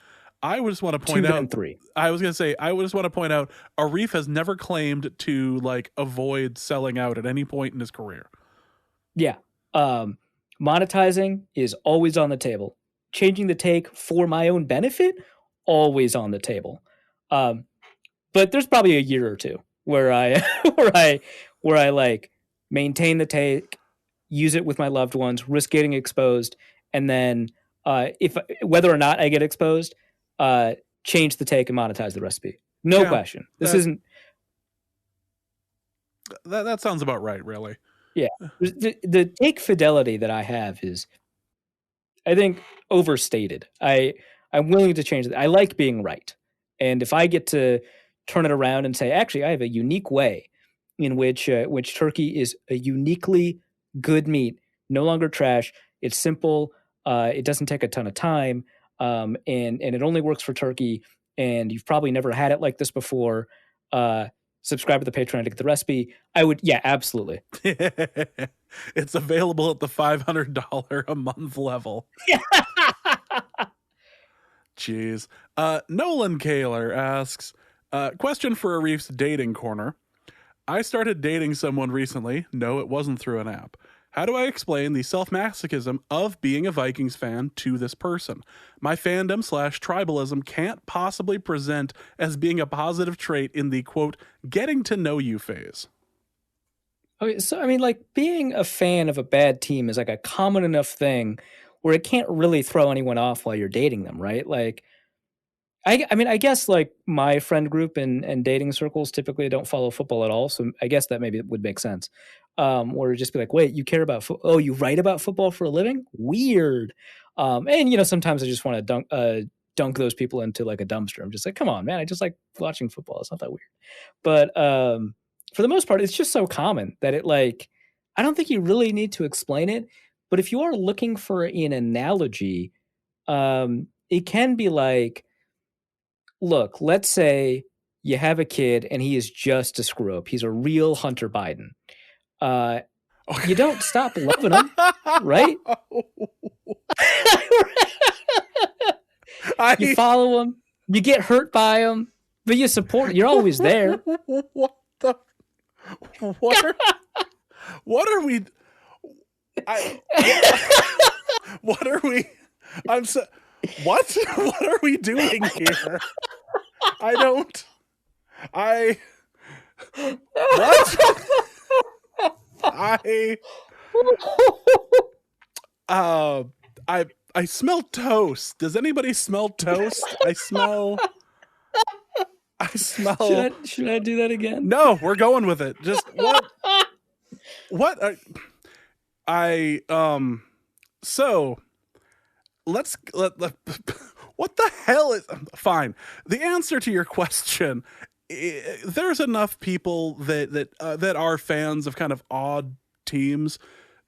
I would just want to point 2 out. and 3. I was going to say, I would just want to point out, Arif has never claimed to like avoid selling out at any point in his career. Yeah. Monetizing is always on the table. Changing the take for my own benefit, always on the table. But there's probably a year or two where I like maintain the take, use it with my loved ones, risk getting exposed, and then if whether or not I get exposed, change the take and monetize the recipe. No question. This isn't. That sounds about right, really. Yeah. The take fidelity that I have is, I think, overstated. I'm willing to change it. I like being right. And if I get to turn it around and say, actually, I have a unique way in which turkey is a uniquely good meat, no longer trash. It's simple. It doesn't take a ton of time. And it only works for turkey. And you've probably never had it like this before. Subscribe to the Patreon to get the recipe. I would, absolutely. It's available at the $500 a month level. Jeez. Nolan Kaler asks, question for Arif's dating corner. I started dating someone recently. No, it wasn't through an app. How do I explain the self-masochism of being a Vikings fan to this person? My fandom/tribalism can't possibly present as being a positive trait in the, quote, getting to know you phase. Okay, so, I mean, like, being a fan of a bad team is like a common enough thing where it can't really throw anyone off while you're dating them, right? Like, I mean, I guess, like, my friend group and dating circles typically don't follow football at all, so I guess that maybe would make sense. Or just be like, wait, you care about oh, you write about football for a living? Weird. And sometimes I just want to dunk those people into like a dumpster. I'm just like, come on, man, I just like watching football. It's not that weird. But for the most part, it's just so common that it, like, I don't think you really need to explain it. But if you are looking for an analogy, it can be like, look, let's say you have a kid and he is just a screw up. He's a real Hunter Biden. You don't stop loving him, right? You follow him, you get hurt by him, but you support him. You're always there. What are we? What are we? What? What are we doing here? What? I smell toast. Does anybody smell toast? I smell. Should I do that again? No, we're going with it. Just what? What? So let's what the hell is fine? The answer to your question, there's enough people that are fans of kind of odd teams.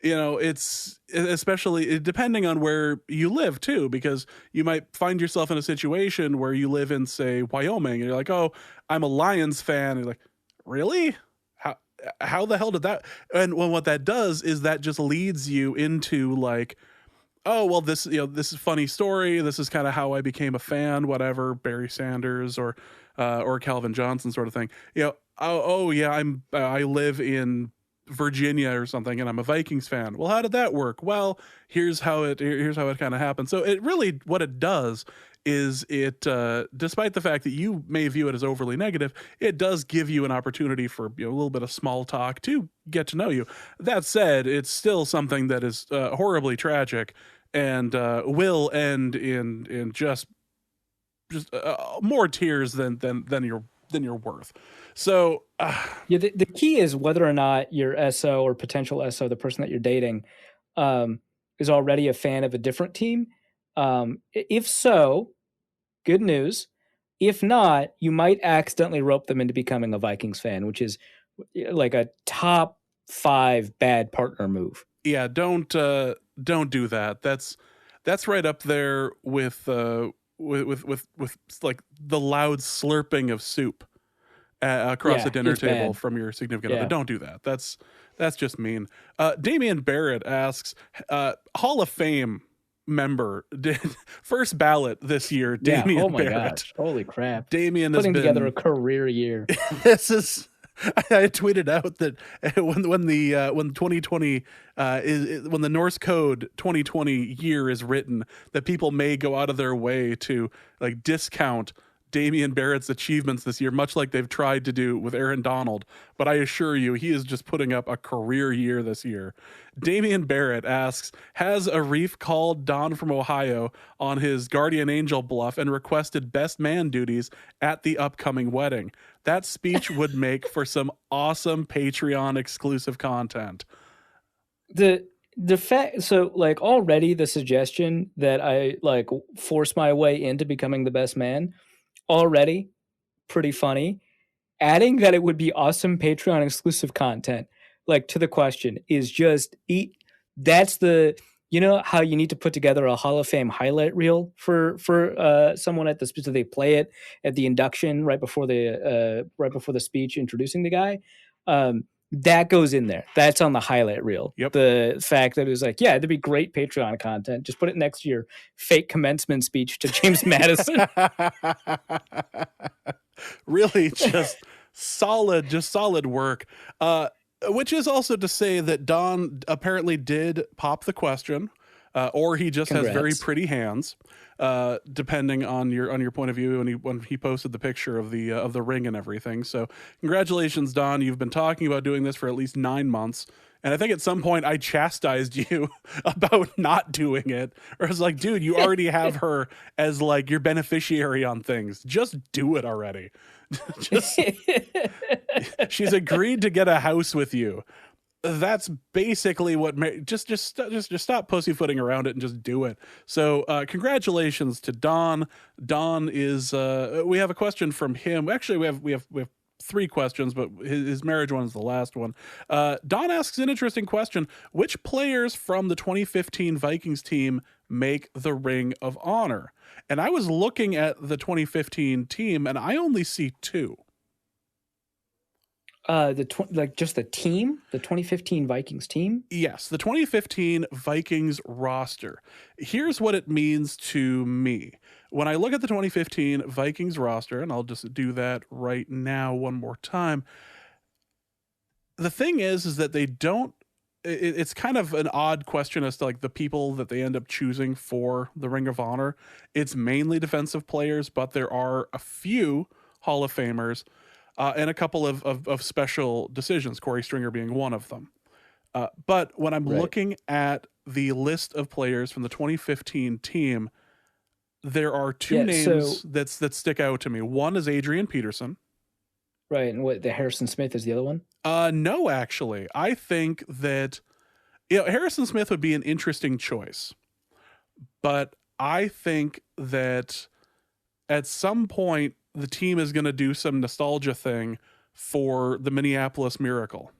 It's especially depending on where you live too, because you might find yourself in a situation where you live in, say, Wyoming, and you're like, oh, I'm a Lions fan. And you're like, really? How the hell did that? And what that does is that just leads you into like, oh, well, this is a funny story. This is kind of how I became a fan, whatever, Barry Sanders or Calvin Johnson sort of thing. Oh yeah, I live in Virginia or something, and I'm a Vikings fan. Well, how did that work? Well, here's how it kind of happened. So it really, what it does is it, despite the fact that you may view it as overly negative, it does give you an opportunity for a little bit of small talk to get to know you. That said, it's still something that is horribly tragic and will end in just more tears than you're worth. So the key is whether or not your SO or potential SO, the person that you're dating, is already a fan of a different team. If so, good news. If not, you might accidentally rope them into becoming a Vikings fan, which is like a top 5 bad partner move. Yeah, don't do that. That's right up there with like the loud slurping of soup across a dinner table from your significant other. Don't do that. That's just mean. Damian Barrett asks, Hall of Fame member, first ballot this year. Damian oh my Barrett. Gosh, holy crap! Damian putting together a career year. This is. I tweeted out that when 2020 when the Norse Code 2020 year is written, that people may go out of their way to like discount Damian Barrett's achievements this year, much like they've tried to do with Aaron Donald. But I assure you, he is just putting up a career year this year. Damian Barrett asks, has Arif called Don from Ohio on his guardian angel bluff and requested best man duties at the upcoming wedding? That speech would make for some awesome Patreon exclusive content. The fact, so like already the suggestion that I like force my way into becoming the best man, already pretty funny. Adding that it would be awesome Patreon exclusive content, like to the question, is just that's the, you know how you need to put together a Hall of Fame highlight reel for someone at the speech, so they play it at the induction right before the speech introducing the guy. That goes in there. That's on the highlight reel. Yep. The fact that it was like, yeah, there'd be great Patreon content. Just put it next to your fake commencement speech to James Madison. Really, just solid work. Which is also to say that Don apparently did pop the question, or he just has very pretty hands, depending on your point of view. When he posted the picture of the ring and everything. So congratulations, Don. You've been talking about doing this for at least 9 months. And I think at some point I chastised you about not doing it. Or I was like, dude, you already have her as like your beneficiary on things. Just do it already. She's agreed to get a house with you. That's basically what just stop pussyfooting around it and just do it. So congratulations to Don. Don is we have a question from him. Actually, we have 3 questions, but his marriage one is the last one. Don asks an interesting question. Which players from the 2015 Vikings team make the Ring of Honor? And I was looking at the 2015 team, and I only see 2. Just the team, the 2015 Vikings team? Yes, the 2015 Vikings roster. Here's what it means to me. When I look at the 2015 Vikings roster, and I'll just do that right now one more time, the thing is that they don't, it's kind of an odd question as to like the people that they end up choosing for the Ring of Honor. It's mainly defensive players, but there are a few Hall of Famers, and a couple of special decisions, Corey Stringer being one of them. But when I'm looking at the list of players from the 2015 team, there are 2 names that stick out to me. One is Adrian Peterson. Right, and what, the Harrison Smith is the other one? No, actually. I think that Harrison Smith would be an interesting choice. But I think that at some point, the team is going to do some nostalgia thing for the Minneapolis Miracle.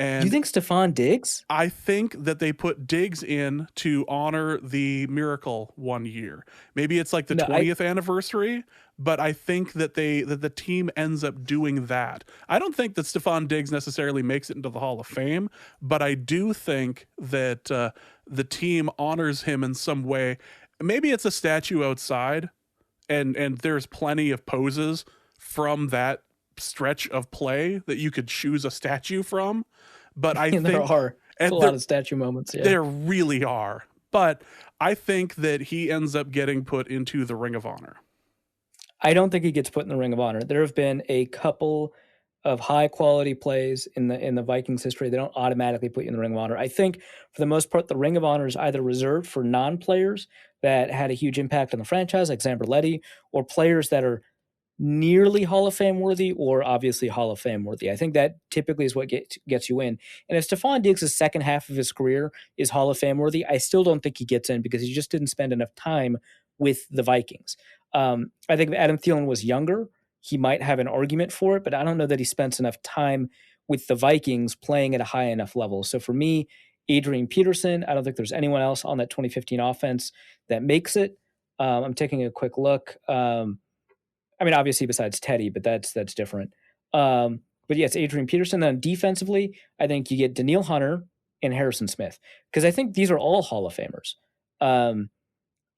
And do you think Stephon Diggs? I think that they put Diggs in to honor the Miracle one year. Maybe it's like the 20th anniversary, but I think that the team ends up doing that. I don't think that Stephon Diggs necessarily makes it into the Hall of Fame, but I do think that the team honors him in some way. Maybe it's a statue outside, and there's plenty of poses from that stretch of play that you could choose a statue from. But I think there are a lot of statue moments. Yeah. There really are. But I think that he ends up getting put into the Ring of Honor. I don't think he gets put in the Ring of Honor. There have been a couple of high quality plays in the Vikings history. They don't automatically put you in the Ring of Honor. I think for the most part, the Ring of Honor is either reserved for non-players that had a huge impact on the franchise, like Zamberletti, or players that are nearly Hall of Fame worthy or obviously Hall of Fame worthy. I think that typically is what gets you in. And if Stephon Diggs' second half of his career is Hall of Fame worthy, I still don't think he gets in because he just didn't spend enough time with the Vikings. I think if Adam Thielen was younger, he might have an argument for it, but I don't know that he spends enough time with the Vikings playing at a high enough level. So for me, Adrian Peterson, I don't think there's anyone else on that 2015 offense that makes it. I'm taking a quick look. I mean, obviously besides Teddy, but that's different. But yes, Adrian Peterson. Then defensively, I think you get Danielle Hunter and Harrison Smith because I think these are all Hall of Famers.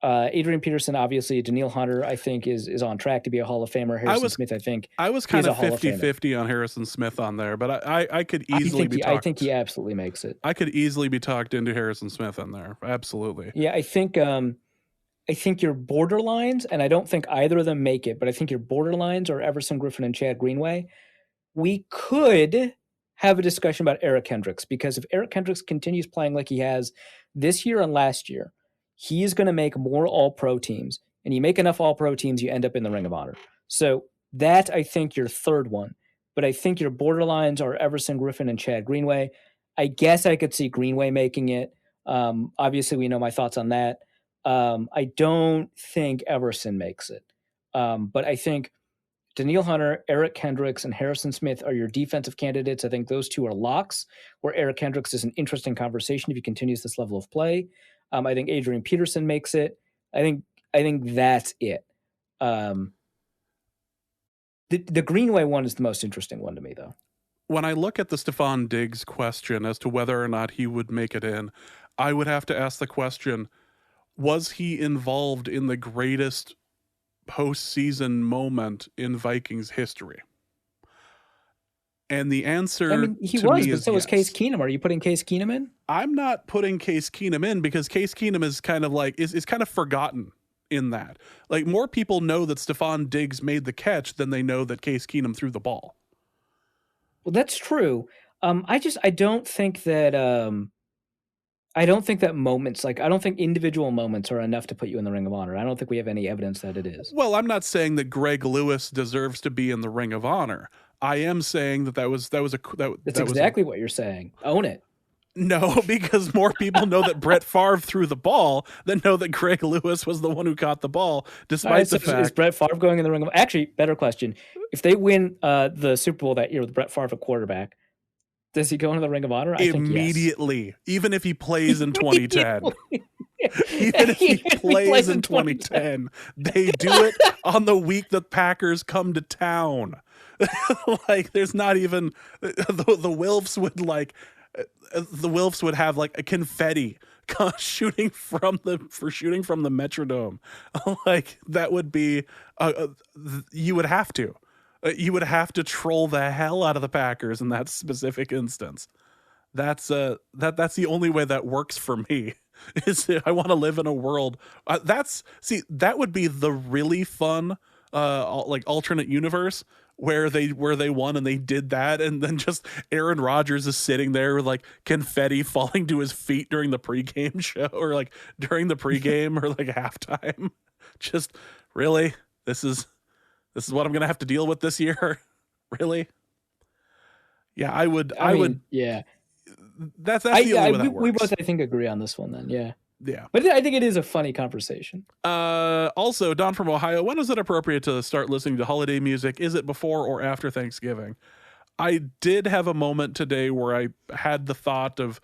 Adrian Peterson, obviously. Danielle Hunter, I think, is on track to be a Hall of Famer. Harrison Smith, I think. I was kind of 50-50 on Harrison Smith on there, but I could easily be talked. I think he absolutely makes it. I could easily be talked into Harrison Smith on there. Absolutely. Yeah, I think I think your borderlines, and I don't think either of them make it, but I think your borderlines are Everson Griffin and Chad Greenway. We could have a discussion about Eric Hendricks, because if Eric Hendricks continues playing like he has this year and last year, he is going to make more all-pro teams. And you make enough all-pro teams, you end up in the Ring of Honor. So that, I think, your third one. But I think your borderlines are Everson Griffin and Chad Greenway. I guess I could see Greenway making it. Obviously, we know my thoughts on that. I don't think Everson makes it. But I think Daniil Hunter, Eric Hendricks, and Harrison Smith are your defensive candidates. I think those two are locks, where Eric Hendricks is an interesting conversation if he continues this level of play. I think Adrian Peterson makes it. I think that's it. The Greenway one is the most interesting one to me, though. When I look at the Stephon Diggs question as to whether or not he would make it in, I would have to ask the question, was he involved in the greatest postseason moment in Vikings history? And the answer he to was, me but is so was yes. Case Keenum. Are you putting Case Keenum in? I'm not putting Case Keenum in because Case Keenum is kind of like is kind of forgotten in that. Like, more people know that Stephon Diggs made the catch than they know that Case Keenum threw the ball. Well, that's true. I don't think that moments, like, I don't think individual moments are enough to put you in the Ring of Honor. I don't think we have any evidence that it is. Well, I'm not saying that Greg Lewis deserves to be in the Ring of Honor. I am saying that's exactly what you're saying. Own it. No, because more people know that Brett Favre threw the ball than know that Greg Lewis was the one who caught the ball, despite the fact... Is Brett Favre going in the Ring of Honor? Actually, better question. If they win the Super Bowl that year with Brett Favre at quarterback, does he go into the Ring of Honor? I Immediately. Think yes. Even if he plays in 2010. Even if he plays in 2010. They do it on the week the Packers come to town. Like, there's not even... The Wilfs would, like... The Wilfs would have like a confetti shooting from the Metrodome. Like, that would be you would have to troll the hell out of the Packers in that specific instance. That's the only way that works for me. Is I want to live in a world that would be the really fun like alternate universe where they won and they did that, and then just Aaron Rodgers is sitting there with like confetti falling to his feet during the pregame show, or like during the pregame or like halftime. Just really, this is what I'm gonna have to deal with this year. Really? Yeah, I would. Yeah, that's the only way that works. We both, I think, agree on this one. Then, yeah. Yeah. But I think it is a funny conversation. Also, Don from Ohio, when is it appropriate to start listening to holiday music? Is it before or after Thanksgiving? I did have a moment today where I had the thought of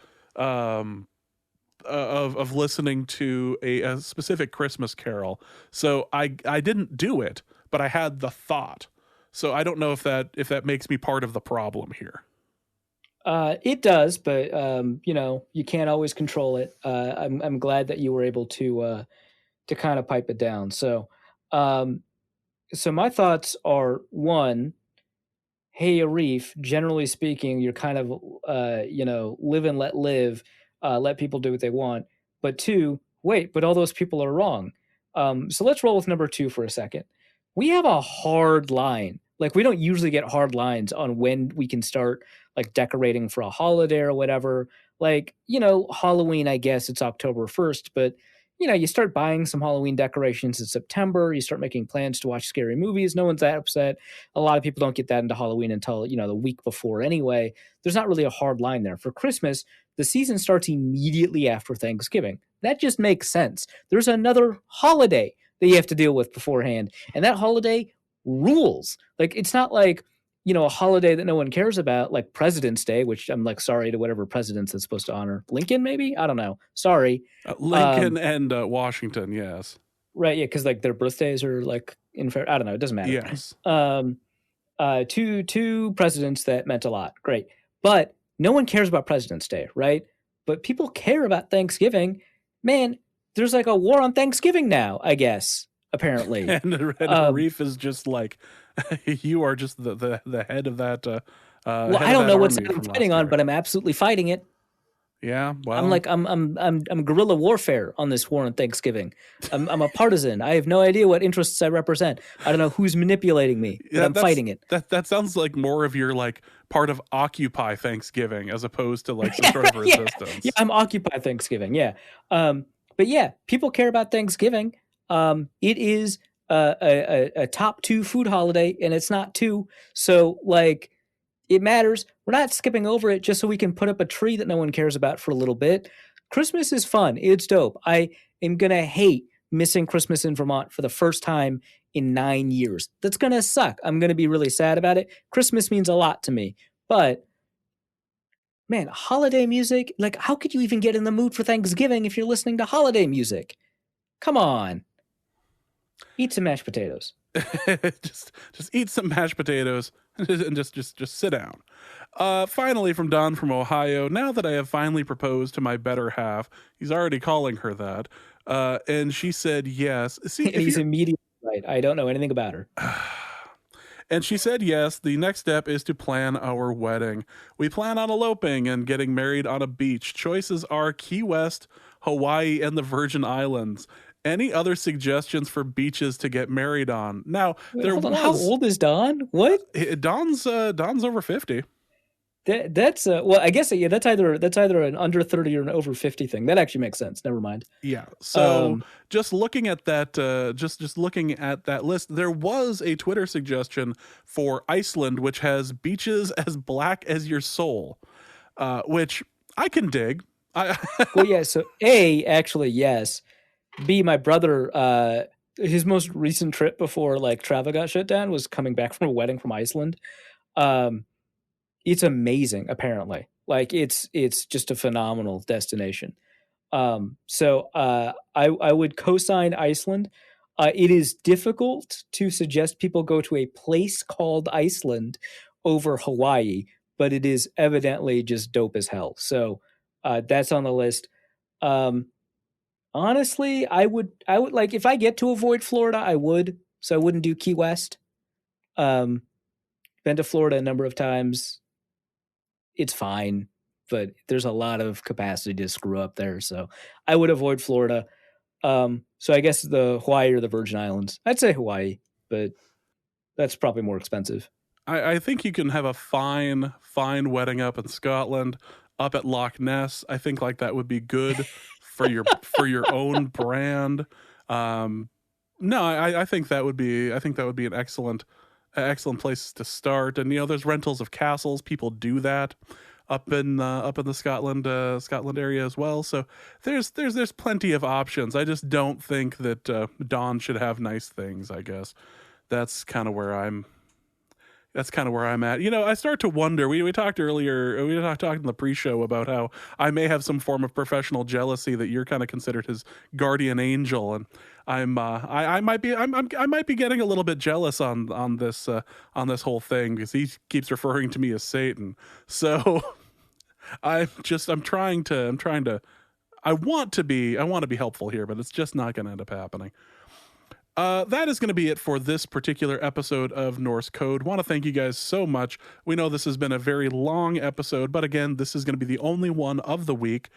listening to a specific Christmas carol. So I didn't do it, but I had the thought. So I don't know if that makes me part of the problem here. It does, but you can't always control it. I'm glad that you were able to kind of pipe it down. So my thoughts are: one, hey Arif, generally speaking, you're kind of live and let live, let people do what they want. But two, wait, but all those people are wrong. So let's roll with number two for a second. We have a hard line. Like, we don't usually get hard lines on when we can start like decorating for a holiday or whatever. Like, Halloween, I guess it's October 1st, but you start buying some Halloween decorations in September. You start making plans to watch scary movies. No one's that upset. A lot of people don't get that into Halloween until, the week before anyway. There's not really a hard line there. For Christmas, the season starts immediately after Thanksgiving. That just makes sense. There's another holiday that you have to deal with beforehand, and that holiday rules. Like, it's not like, a holiday that no one cares about, like President's Day, which I'm like, sorry to whatever presidents that's supposed to honor. Lincoln, maybe? I don't know. Sorry. Lincoln and Washington, yes. Right, yeah, because like their birthdays are like I don't know. It doesn't matter. Yes. Two presidents that meant a lot. Great. But no one cares about President's Day, right? But people care about Thanksgiving. Man, there's like a war on Thanksgiving now, I guess, apparently. and Arif is just like, you are just the head of that. Well, I don't know what side I'm fighting on, but I'm absolutely fighting it. Yeah, well, I'm guerrilla warfare on this war on Thanksgiving. I'm a partisan. I have no idea what interests I represent. I don't know who's manipulating me, but I'm fighting it. That sounds like more of your like part of Occupy Thanksgiving as opposed to like some sort of resistance. Yeah, I'm Occupy Thanksgiving. Yeah, but yeah, people care about Thanksgiving. It is a top 2 food holiday, and it's not 2. So like, it matters. We're not skipping over it just so we can put up a tree that no one cares about for a little bit. Christmas is fun. It's dope. I am going to hate missing Christmas in Vermont for the first time in 9 years. That's going to suck. I'm going to be really sad about it. Christmas means a lot to me. But man, holiday music, like how could you even get in the mood for Thanksgiving if you're listening to holiday music? Come on. Eat some mashed potatoes. just eat some mashed potatoes and just sit down. Finally, from Don from Ohio. Now that I have finally proposed to my better half, he's already calling her that, and she said yes. See, and he's immediately right. I don't know anything about her. And she said yes. The next step is to plan our wedding. We plan on eloping and getting married on a beach. Choices are Key West, Hawaii, and the Virgin Islands. Any other suggestions for beaches to get married on? Now, how old is Don? What? Don's over 50. That's well, I guess that's either an under 30 or an over 50 thing. That actually makes sense. Never mind. Yeah. So just looking at that, just looking at that list, there was a Twitter suggestion for Iceland, which has beaches as black as your soul, which I can dig. Well, yeah. So actually, yes. B, my brother, his most recent trip before like travel got shut down was coming back from a wedding from Iceland. It's amazing, apparently. Like it's just a phenomenal destination. So I would co-sign Iceland. It is difficult to suggest people go to a place called Iceland over Hawaii, but it is evidently just dope as hell. So that's on the list. Honestly, I would like, if I get to avoid Florida, I would. So I wouldn't do Key West. Been to Florida a number of times. It's fine, but there's a lot of capacity to screw up there. So I would avoid Florida. So I guess the Hawaii or the Virgin Islands. I'd say Hawaii, but that's probably more expensive. I think you can have a fine wedding up in Scotland, up at Loch Ness. I think like that would be good for your own brand. No, I think that would be an excellent place to start. And there's rentals of castles. People do that up in the Scotland area as well. So there's plenty of options. I just don't think that Dawn should have nice things. I guess that's kind of where I'm at. I start to wonder. We talked earlier. We talked in the pre-show about how I may have some form of professional jealousy that you're kind of considered his guardian angel, and I might be getting a little bit jealous on this whole thing because he keeps referring to me as Satan. So I want to be helpful here, but it's just not going to end up happening. That is going to be it for this particular episode of Norse Code. Want to thank you guys so much. We know this has been a very long episode, but again, this is going to be the only one of the week.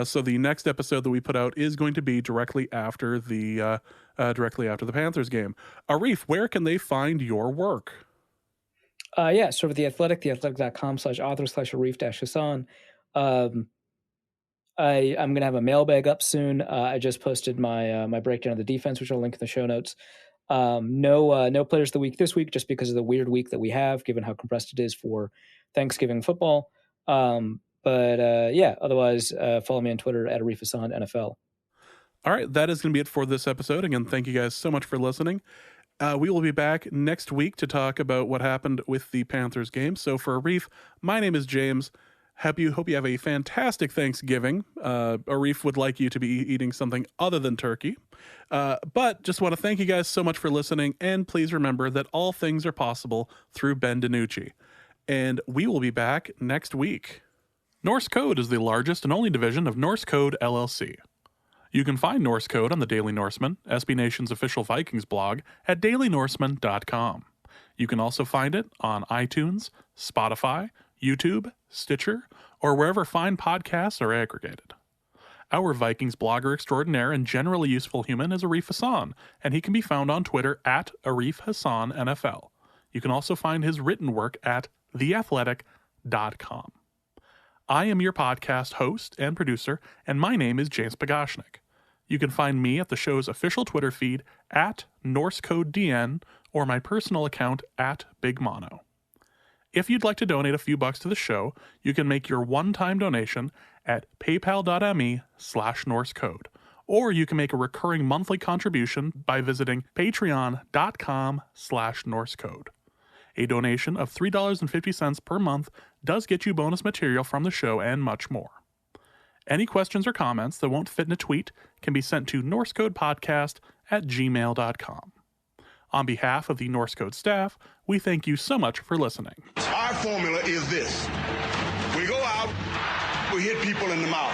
So the next episode that we put out is going to be directly after the Panthers game. Arif, where can they find your work? So for The Athletic, theathletic.com/author/Arif-Hassan. I'm going to have a mailbag up soon. I just posted my breakdown of the defense, which I'll link in the show notes. No players of the week this week, just because of the weird week that we have, given how compressed it is for Thanksgiving football. Otherwise, follow me on Twitter at Arif Hassan NFL. All right, that is going to be it for this episode. Again, thank you guys so much for listening. We will be back next week to talk about what happened with the Panthers game. So for Arif, my name is James. Hope you have a fantastic Thanksgiving. Arif would like you to be eating something other than turkey. But just want to thank you guys so much for listening. And please remember that all things are possible through Ben DiNucci. And we will be back next week. Norse Code is the largest and only division of Norse Code LLC. You can find Norse Code on the Daily Norseman, SB Nation's official Vikings blog, at dailynorseman.com. You can also find it on iTunes, Spotify, YouTube, Stitcher, or wherever fine podcasts are aggregated. Our Vikings blogger extraordinaire and generally useful human is Arif Hassan, and he can be found on Twitter at Arif Hassan NFL. You can also find his written work at theathletic.com. I am your podcast host and producer, and my name is James Pagashnik. You can find me at the show's official Twitter feed at Norse Code DN or my personal account at Big Mono. If you'd like to donate a few bucks to the show, you can make your one-time donation at paypal.me/NorseCode, or you can make a recurring monthly contribution by visiting patreon.com/NorseCode. A donation of $3.50 per month does get you bonus material from the show and much more. Any questions or comments that won't fit in a tweet can be sent to norsecodepodcast@gmail.com. On behalf of the Norse Code staff, we thank you so much for listening. Our formula is this. We go out, we hit people in the mouth.